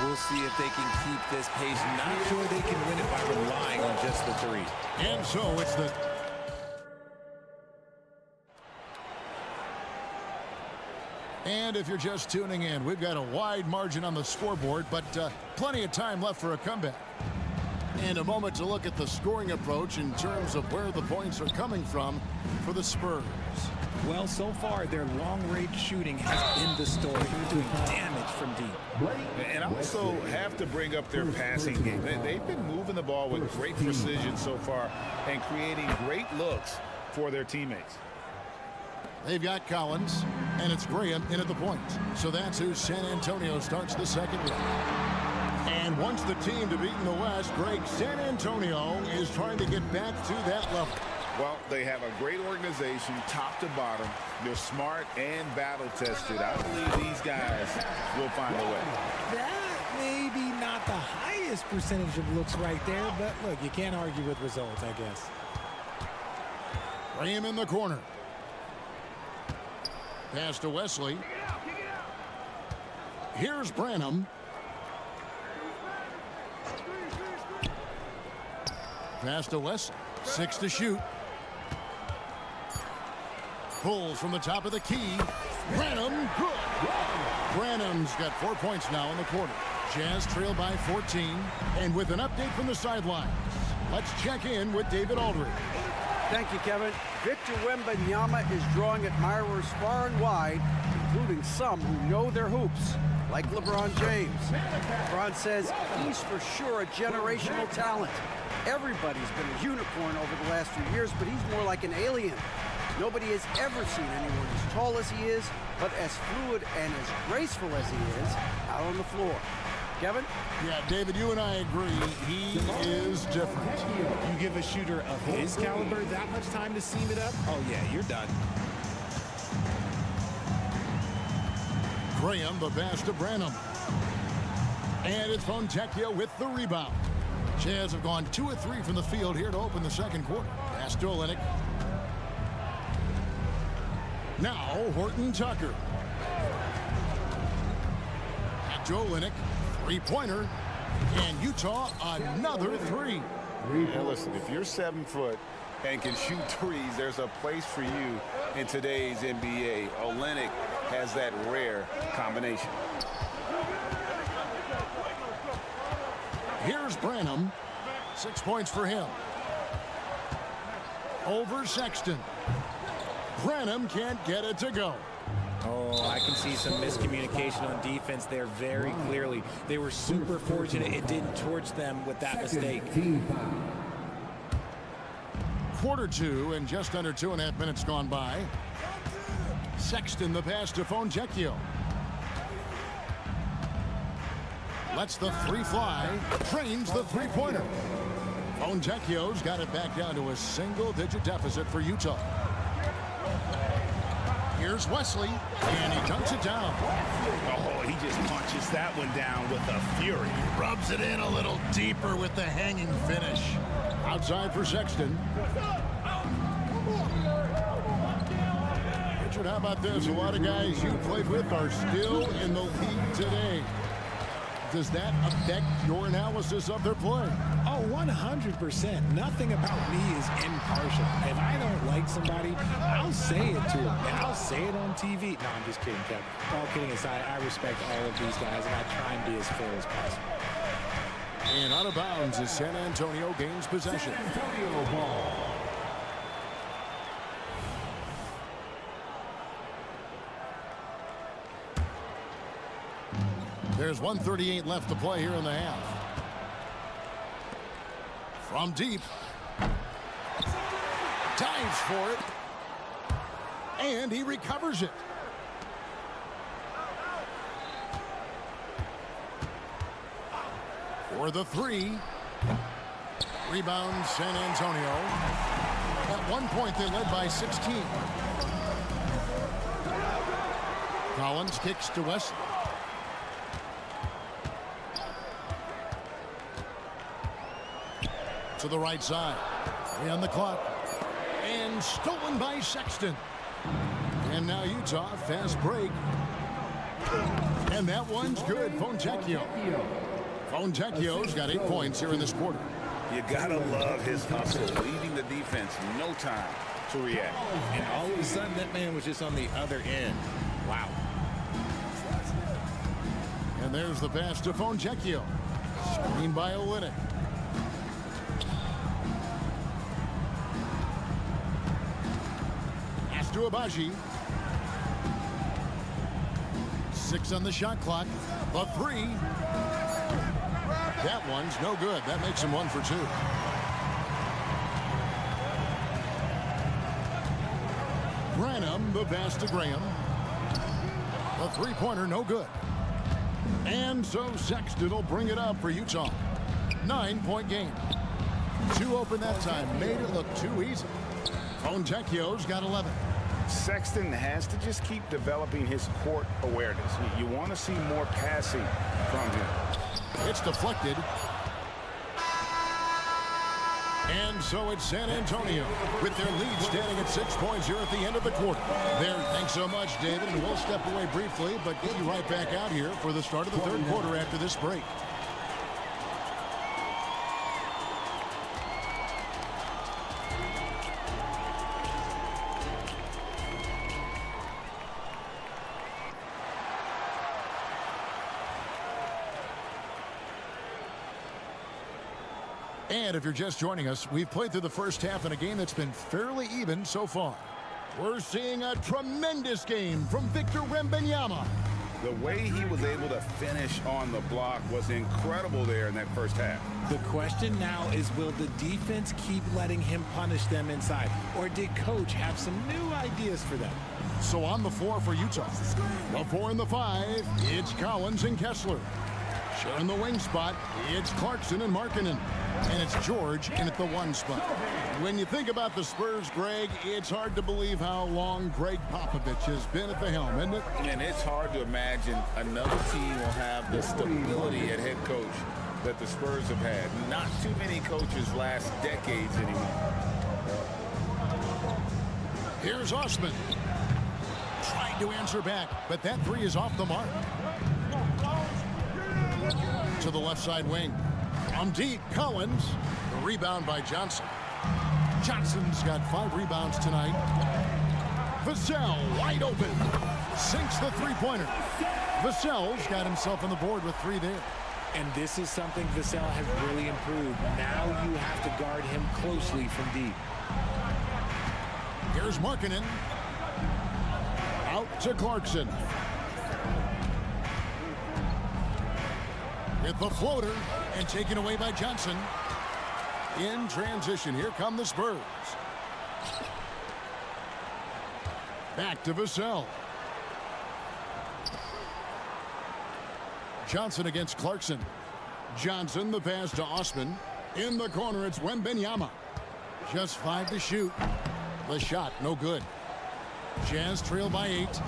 We'll see if they can keep this pace. Not sure they can win it by relying on just the three. And so it's the... And if you're just tuning in, we've got a wide margin on the scoreboard, but plenty of time left for a comeback. And a moment to look at the scoring approach in terms of where the points are coming from for the Spurs. Well, so far, their long-range shooting has been the story, doing damage from deep. And I also have to bring up their passing game. They've been moving the ball with great precision so far and creating great looks for their teammates. They've got Collins, and it's Graham in at the point. So that's who San Antonio starts the second round. And once the team to beat in the West, Greg, San Antonio is trying to get back to that level. Well, they have a great organization, top to bottom. They're smart and battle-tested. I believe these guys will find a way. That may be not the highest percentage of looks right there, but look, you can't argue with results, I guess. Graham in the corner. Pass to Wesley. Here's Branham. Pass to Wesley. 6 to shoot. Pulls from the top of the key. Branham, good. Branham's got 4 points now in the quarter. Jazz trail by 14. And with an update from the sidelines, let's check in with David Aldridge. Thank you, Kevin. Victor Wembanyama is drawing admirers far and wide, including some who know their hoops, like LeBron James. LeBron says he's for sure a generational talent. Everybody's been a unicorn over the last few years, but he's more like an alien. Nobody has ever seen anyone as tall as he is, but as fluid and as graceful as he is out on the floor. Kevin? Yeah, David, you and I agree. He is different. You give a shooter of his caliber that much time to seam it up? Oh, yeah, you're done. Graham, the pass to Branham. And it's Fontecchio with the rebound. Jazz have gone 2 of 3 from the field here to open the second quarter. Pass to Olynyk. Now, Horton Tucker. Back to Olynyk. Three-pointer. And Utah, another 3. Yeah, listen, if you're 7 foot and can shoot threes, there's a place for you in today's NBA. Olynyk has that rare combination. Here's Branham. 6 points for him. Over Sexton. Branham can't get it to go. Oh, I can see some miscommunication on defense there very clearly. They were super fortunate it didn't torch them with that mistake. Quarter 2 and just under 2.5 minutes gone by. Sexton the pass to Fontecchio. Lets the 3 fly. Trains the three-pointer. Fontecchio's got it back down to a single-digit deficit for Utah. Here's Wesley, and he dunks it down. Oh, he just punches that one down with a fury. Rubs it in a little deeper with the hanging finish. Outside for Sexton. Richard, how about this? A lot of guys you played with are still in the league today. does that affect your analysis of their play? Oh, 100%. Nothing about me is impartial. If I don't like somebody, I'll say it to them, and I'll say it on TV. No, I'm just kidding, Kevin. All kidding aside, I respect all of these guys, and I try and be as fair as possible. And out of bounds as San Antonio gains possession. San Antonio ball. There's 1:38 left to play here in the half. From deep. Dives for it. And he recovers it. For the three. Rebound San Antonio. At one point they led by 16. Collins kicks to Wesley. To the right side. 3 on the clock. And stolen by Sexton. And now Utah, fast break. And that one's good. Fontecchio. Fontecchio's got 8 points here in this quarter. You gotta love his hustle, leaving the defense no time to react. And all of a sudden, that man was just on the other end. Wow. And there's the pass to Fontecchio. Screen by Olynyk. Pass to Abaji. 6 on the shot clock. The three. That one's no good. That makes him 1 for 2. Branham, the pass to Graham. The three-pointer, no good. And so Sexton will bring it up for Utah. 9-point game. 2 open that time. Made it look too easy. Fontecchio's got 11. Sexton has to just keep developing his court awareness. You want to see more passing from him. It's deflected. And so it's San Antonio with their lead standing at 6 points here at the end of the quarter. There, thanks so much, David. And we'll step away briefly, but get you right back out here for the start of the third quarter after this break. And if you're just joining us, we've played through the first half in a game that's been fairly even so far. We're seeing a tremendous game from Victor Wembanyama. The way he was able to finish on the block was incredible there in that first half. The question now is, will the defense keep letting him punish them inside? Or did Coach have some new ideas for them? So on the floor for Utah. The 4 and the 5, it's Collins and Kessler. Sharing the wing spot, it's Clarkson and Markkanen. And it's George in at the 1 spot. When you think about the Spurs, Greg, it's hard to believe how long Greg Popovich has been at the helm, isn't it? And it's hard to imagine another team will have the stability at head coach that the Spurs have had. Not too many coaches last decades anymore. Here's Osman. Trying to answer back, but that 3 is off the mark. To the left side wing. From deep, Collins. The rebound by Johnson. Johnson's got 5 rebounds tonight. Vassell wide open. Sinks the three-pointer. Vassell's got himself on the board with 3 there. And this is something Vassell has really improved. Now you have to guard him closely from deep. Here's Markkanen. Out to Clarkson. With the floater and taken away by Johnson. In transition, here come the Spurs. Back to Vassell. Johnson against Clarkson. Johnson, the pass to Osman. In the corner, it's Wembanyama. Just 5 to shoot. The shot, no good. Jazz trail by 8.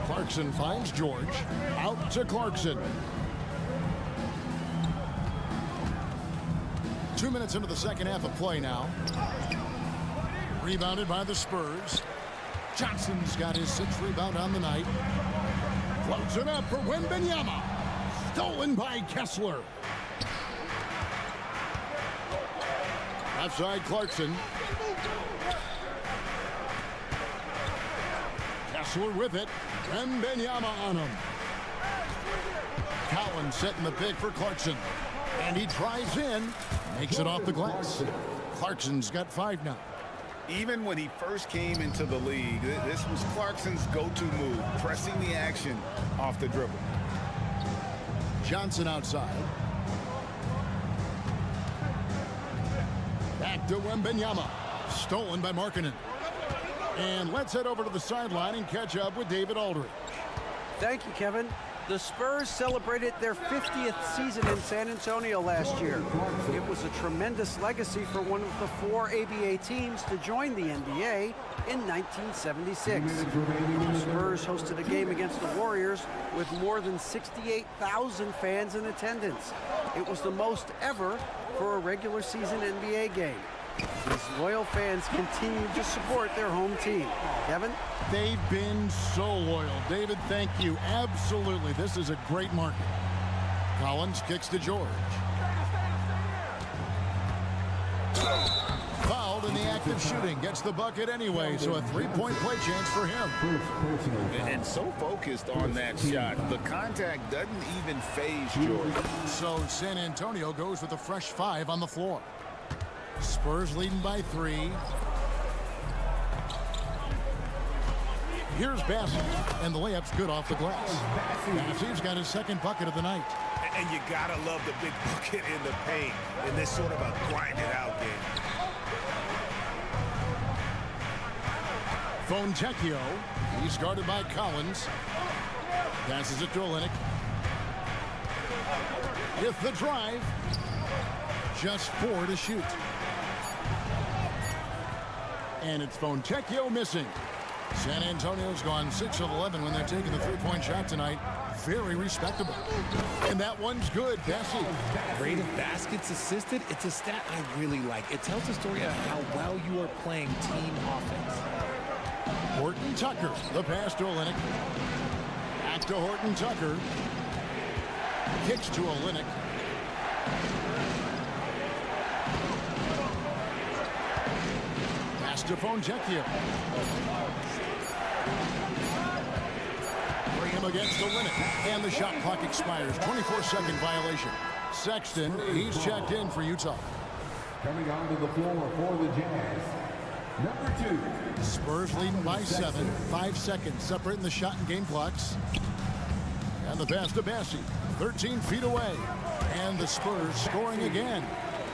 Clarkson finds George. Out to Clarkson. 2 minutes into the second half of play now. Rebounded by the Spurs. Johnson's got his 6th rebound on the night. Floats it up for Wembanyama. Stolen by Kessler. Left side, Clarkson. Kessler with it. Wembanyama on him. Collins setting the pick for Clarkson. And he drives in. Makes it off the glass. Clarkson's got 5 now. Even when he first came into the league, this was Clarkson's go-to move, pressing the action off the dribble. Johnson outside. Back to Wembanyama. Stolen by Markkanen. And let's head over to the sideline and catch up with David Aldridge. Thank you, Kevin. The Spurs celebrated their 50th season in San Antonio last year. It was a tremendous legacy for one of the 4 ABA teams to join the NBA in 1976. The Spurs hosted a game against the Warriors with more than 68,000 fans in attendance. It was the most ever for a regular season NBA game. These loyal fans continue to support their home team. Kevin? They've been so loyal. David, thank you. Absolutely. This is a great market. Collins kicks to George. Fouled in the act of shooting. Gets the bucket anyway, so a 3-point play chance for him. And so focused on that shot, the contact doesn't even phase George. So San Antonio goes with a fresh 5 on the floor. Spurs leading by 3. Here's Bassett, and the layup's good off the glass. Bassett's got his 2nd bucket of the night. And you gotta love the big bucket in the paint in this sort of a grind-it-out game. Fontecchio, he's guarded by Collins. Passes it to Olynyk. With the drive, just 4 to shoot. And it's Fontecchio missing. San Antonio's gone 6 of 11 when they're taking the 3-point shot tonight. Very respectable. And that one's good. Bassett. Rate of baskets assisted, it's a stat I really like. It tells a story of how well you are playing team offense. Horton Tucker, the pass to Olynyk. Back to Horton Tucker. Kicks to Olynyk. Pass to Fontecchio. Bring him against Olynyk. And the shot clock expires. 24-second violation. Sexton, he's checked in for Utah. Coming onto the floor for the Jazz, number 2. Spurs leading by 7. 5 seconds separating the shot and game clocks. And the pass to Bassett. 13 feet away. And the Spurs scoring again.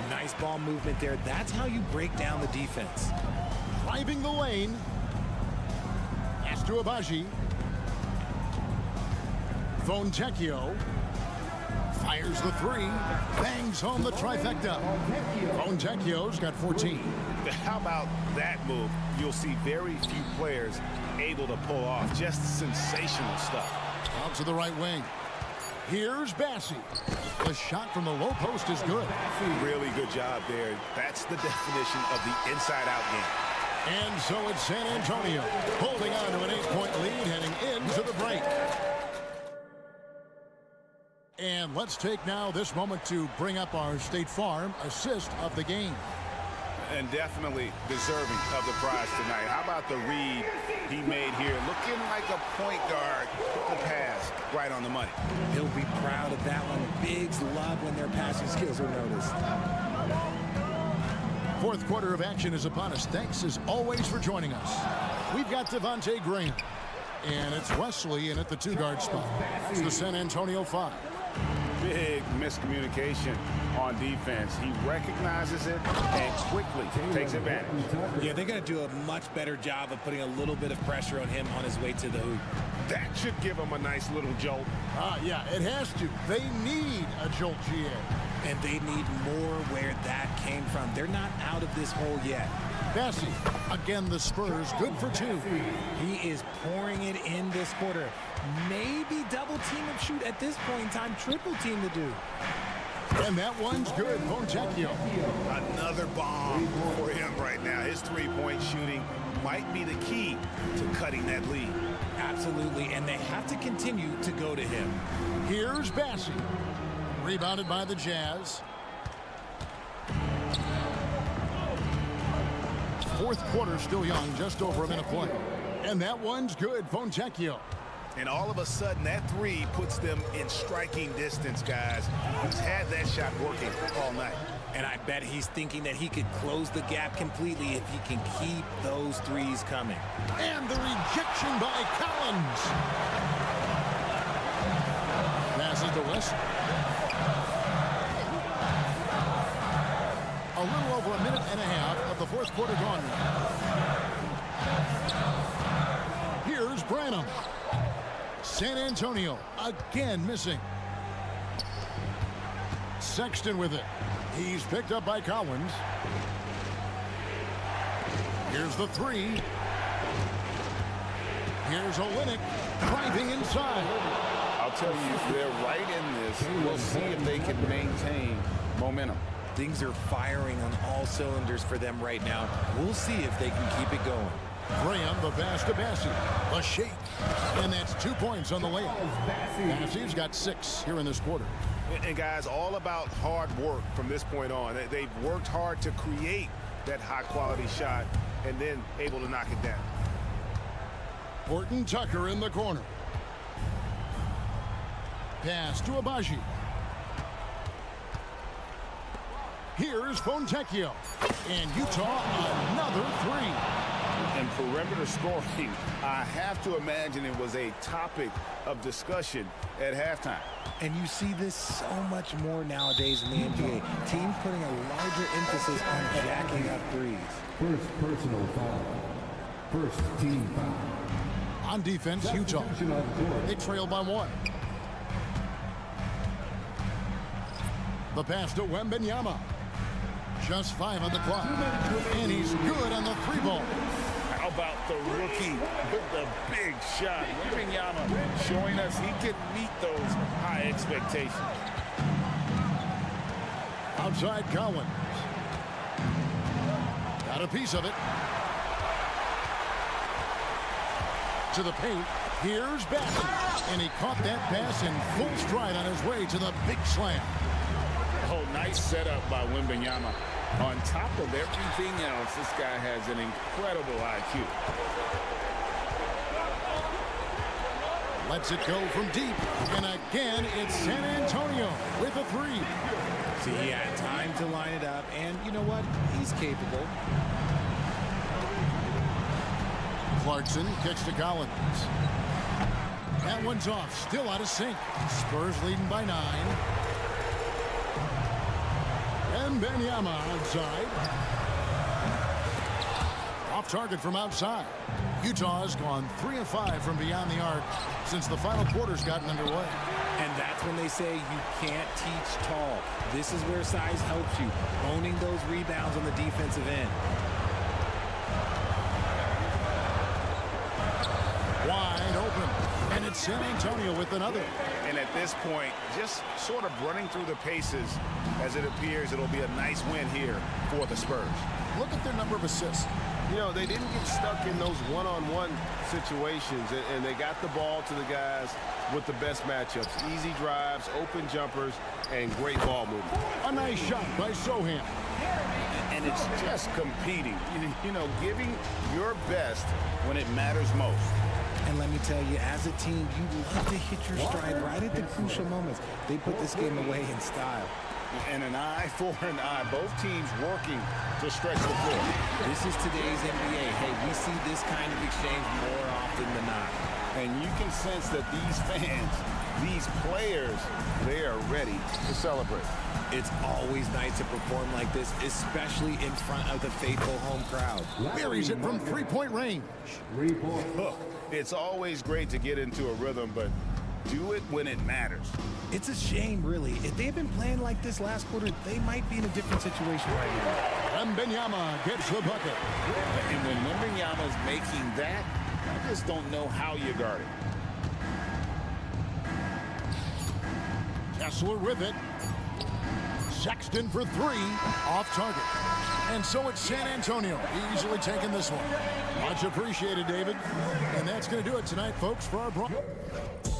Nice ball movement there. That's how you break down the defense. Driving the lane. Pass to Abaji. Fontecchio. Fires the 3. Bangs home the trifecta. Fontecchio's got 14. How about that move? You'll see very few players able to pull off just sensational stuff. Out to the right wing. Here's Bassett. The shot from the low post is good. Really good job there. That's the definition of the inside-out game. And so it's San Antonio holding on to an 8-point lead heading into the break. And let's take now this moment to bring up our State Farm assist of the game. And definitely deserving of the prize tonight. How about the read he made here? Looking like a point guard. Put the pass right on the money. He'll be proud of that one. Bigs love when their passing skills are noticed. 4th quarter of action is upon us. Thanks as always for joining us. We've got Devontae Graham. And it's Wesley in at the 2-guard spot. It's the San Antonio 5. Big miscommunication on defense. He recognizes it and quickly takes advantage. Yeah, they're going to do a much better job of putting a little bit of pressure on him on his way to the hoop. That should give him a nice little jolt. Yeah, it has to. They need a jolt, GA. And they need more where that came from. They're not out of this hole yet. Bassett, again the Spurs, good for 2. He is pouring it in this quarter. Maybe double team and shoot at this point in time, triple team to do. And that one's good. Fontecchio. Another bomb for him right now. His 3-point shooting might be the key to cutting that lead. Absolutely, and they have to continue to go to him. Here's Bassey. Rebounded by the Jazz. Fourth quarter still young, just over a minute play. And that one's good, Fontecchio. And all of a sudden, that three puts them in striking distance, guys. He's had that shot working all night. And I bet he's thinking that he could close the gap completely if he can keep those threes coming. And the rejection by Collins. Passes to West. A little over a minute and a half of the fourth quarter gone. Here's Branham. San Antonio again missing. Sexton with it. He's picked up by Collins. Here's the three. Here's Olynyk driving inside. I'll tell you, they're right in this. We'll see if they can maintain momentum. Things are firing on all cylinders for them right now. We'll see if they can keep it going. Graham, the pass to Bassey. A shake. And that's 2 points on the layup. Bassey's got 6 here in this quarter. And guys, all about hard work from this point on. They've worked hard to create that high-quality shot and then able to knock it down. Horton Tucker in the corner. Pass to Abaji. Here's Fontecchio. And Utah, another three. And perimeter scoring, I have to imagine it was a topic of discussion at halftime. And you see this so much more nowadays in the NBA. Teams putting a larger emphasis on jacking up threes. First personal foul. First team foul. On defense, Utah. They trail by 1. The pass to Wembanyama. Just 5 on the clock. And he's good on the 3-ball. How about the rookie with the big shot? Wembanyama showing us he can meet those high expectations. Outside Collins. Got a piece of it. To the paint. Here's Bassey. And he caught that pass in full stride on his way to the big slam. Oh, nice setup by Wembanyama. On top of everything else, this guy has an incredible IQ. Lets it go from deep. And again, it's San Antonio with a 3. See, he had time to line it up, and you know what? He's capable. Clarkson kicks to Collins. That one's off, still out of sync. Spurs leading by 9. Wembanyama outside. Off target from outside. Utah has gone 3 of 5 from beyond the arc since the final quarter's gotten underway. And that's when they say you can't teach tall. This is where size helps you, owning those rebounds on the defensive end. Wide open. And it's San Antonio with another. And at this point, just sort of running through the paces as it appears it'll be a nice win here for the Spurs. Look at their number of assists. You know, they didn't get stuck in those one-on-one situations, and they got the ball to the guys with the best matchups. Easy drives, open jumpers, and great ball movement. A nice shot by Sohan. And it's just competing, you know, giving your best when it matters most. And let me tell you, as a team, you love to hit your stride right at the crucial moments. They put this game away in style. And an eye for an eye. Both teams working to stretch the floor. This is today's NBA. Hey, we see this kind of exchange more often than not. And you can sense that these fans, these players, they are ready to celebrate. It's always nice to perform like this, especially in front of the faithful home crowd. Buries it from 3-point range. 3 points. Look, it's always great to get into a rhythm, but do it when it matters. It's a shame, really. If they had been playing like this last quarter, they might be in a different situation right now. Wembanyama gets the bucket. And when Wembanyama's making that, I just don't know how you guard it. Kessler with it. Sexton for 3. Off target. And so it's San Antonio easily taking this one. Much appreciated, David. And that's going to do it tonight, folks, for our broadcast.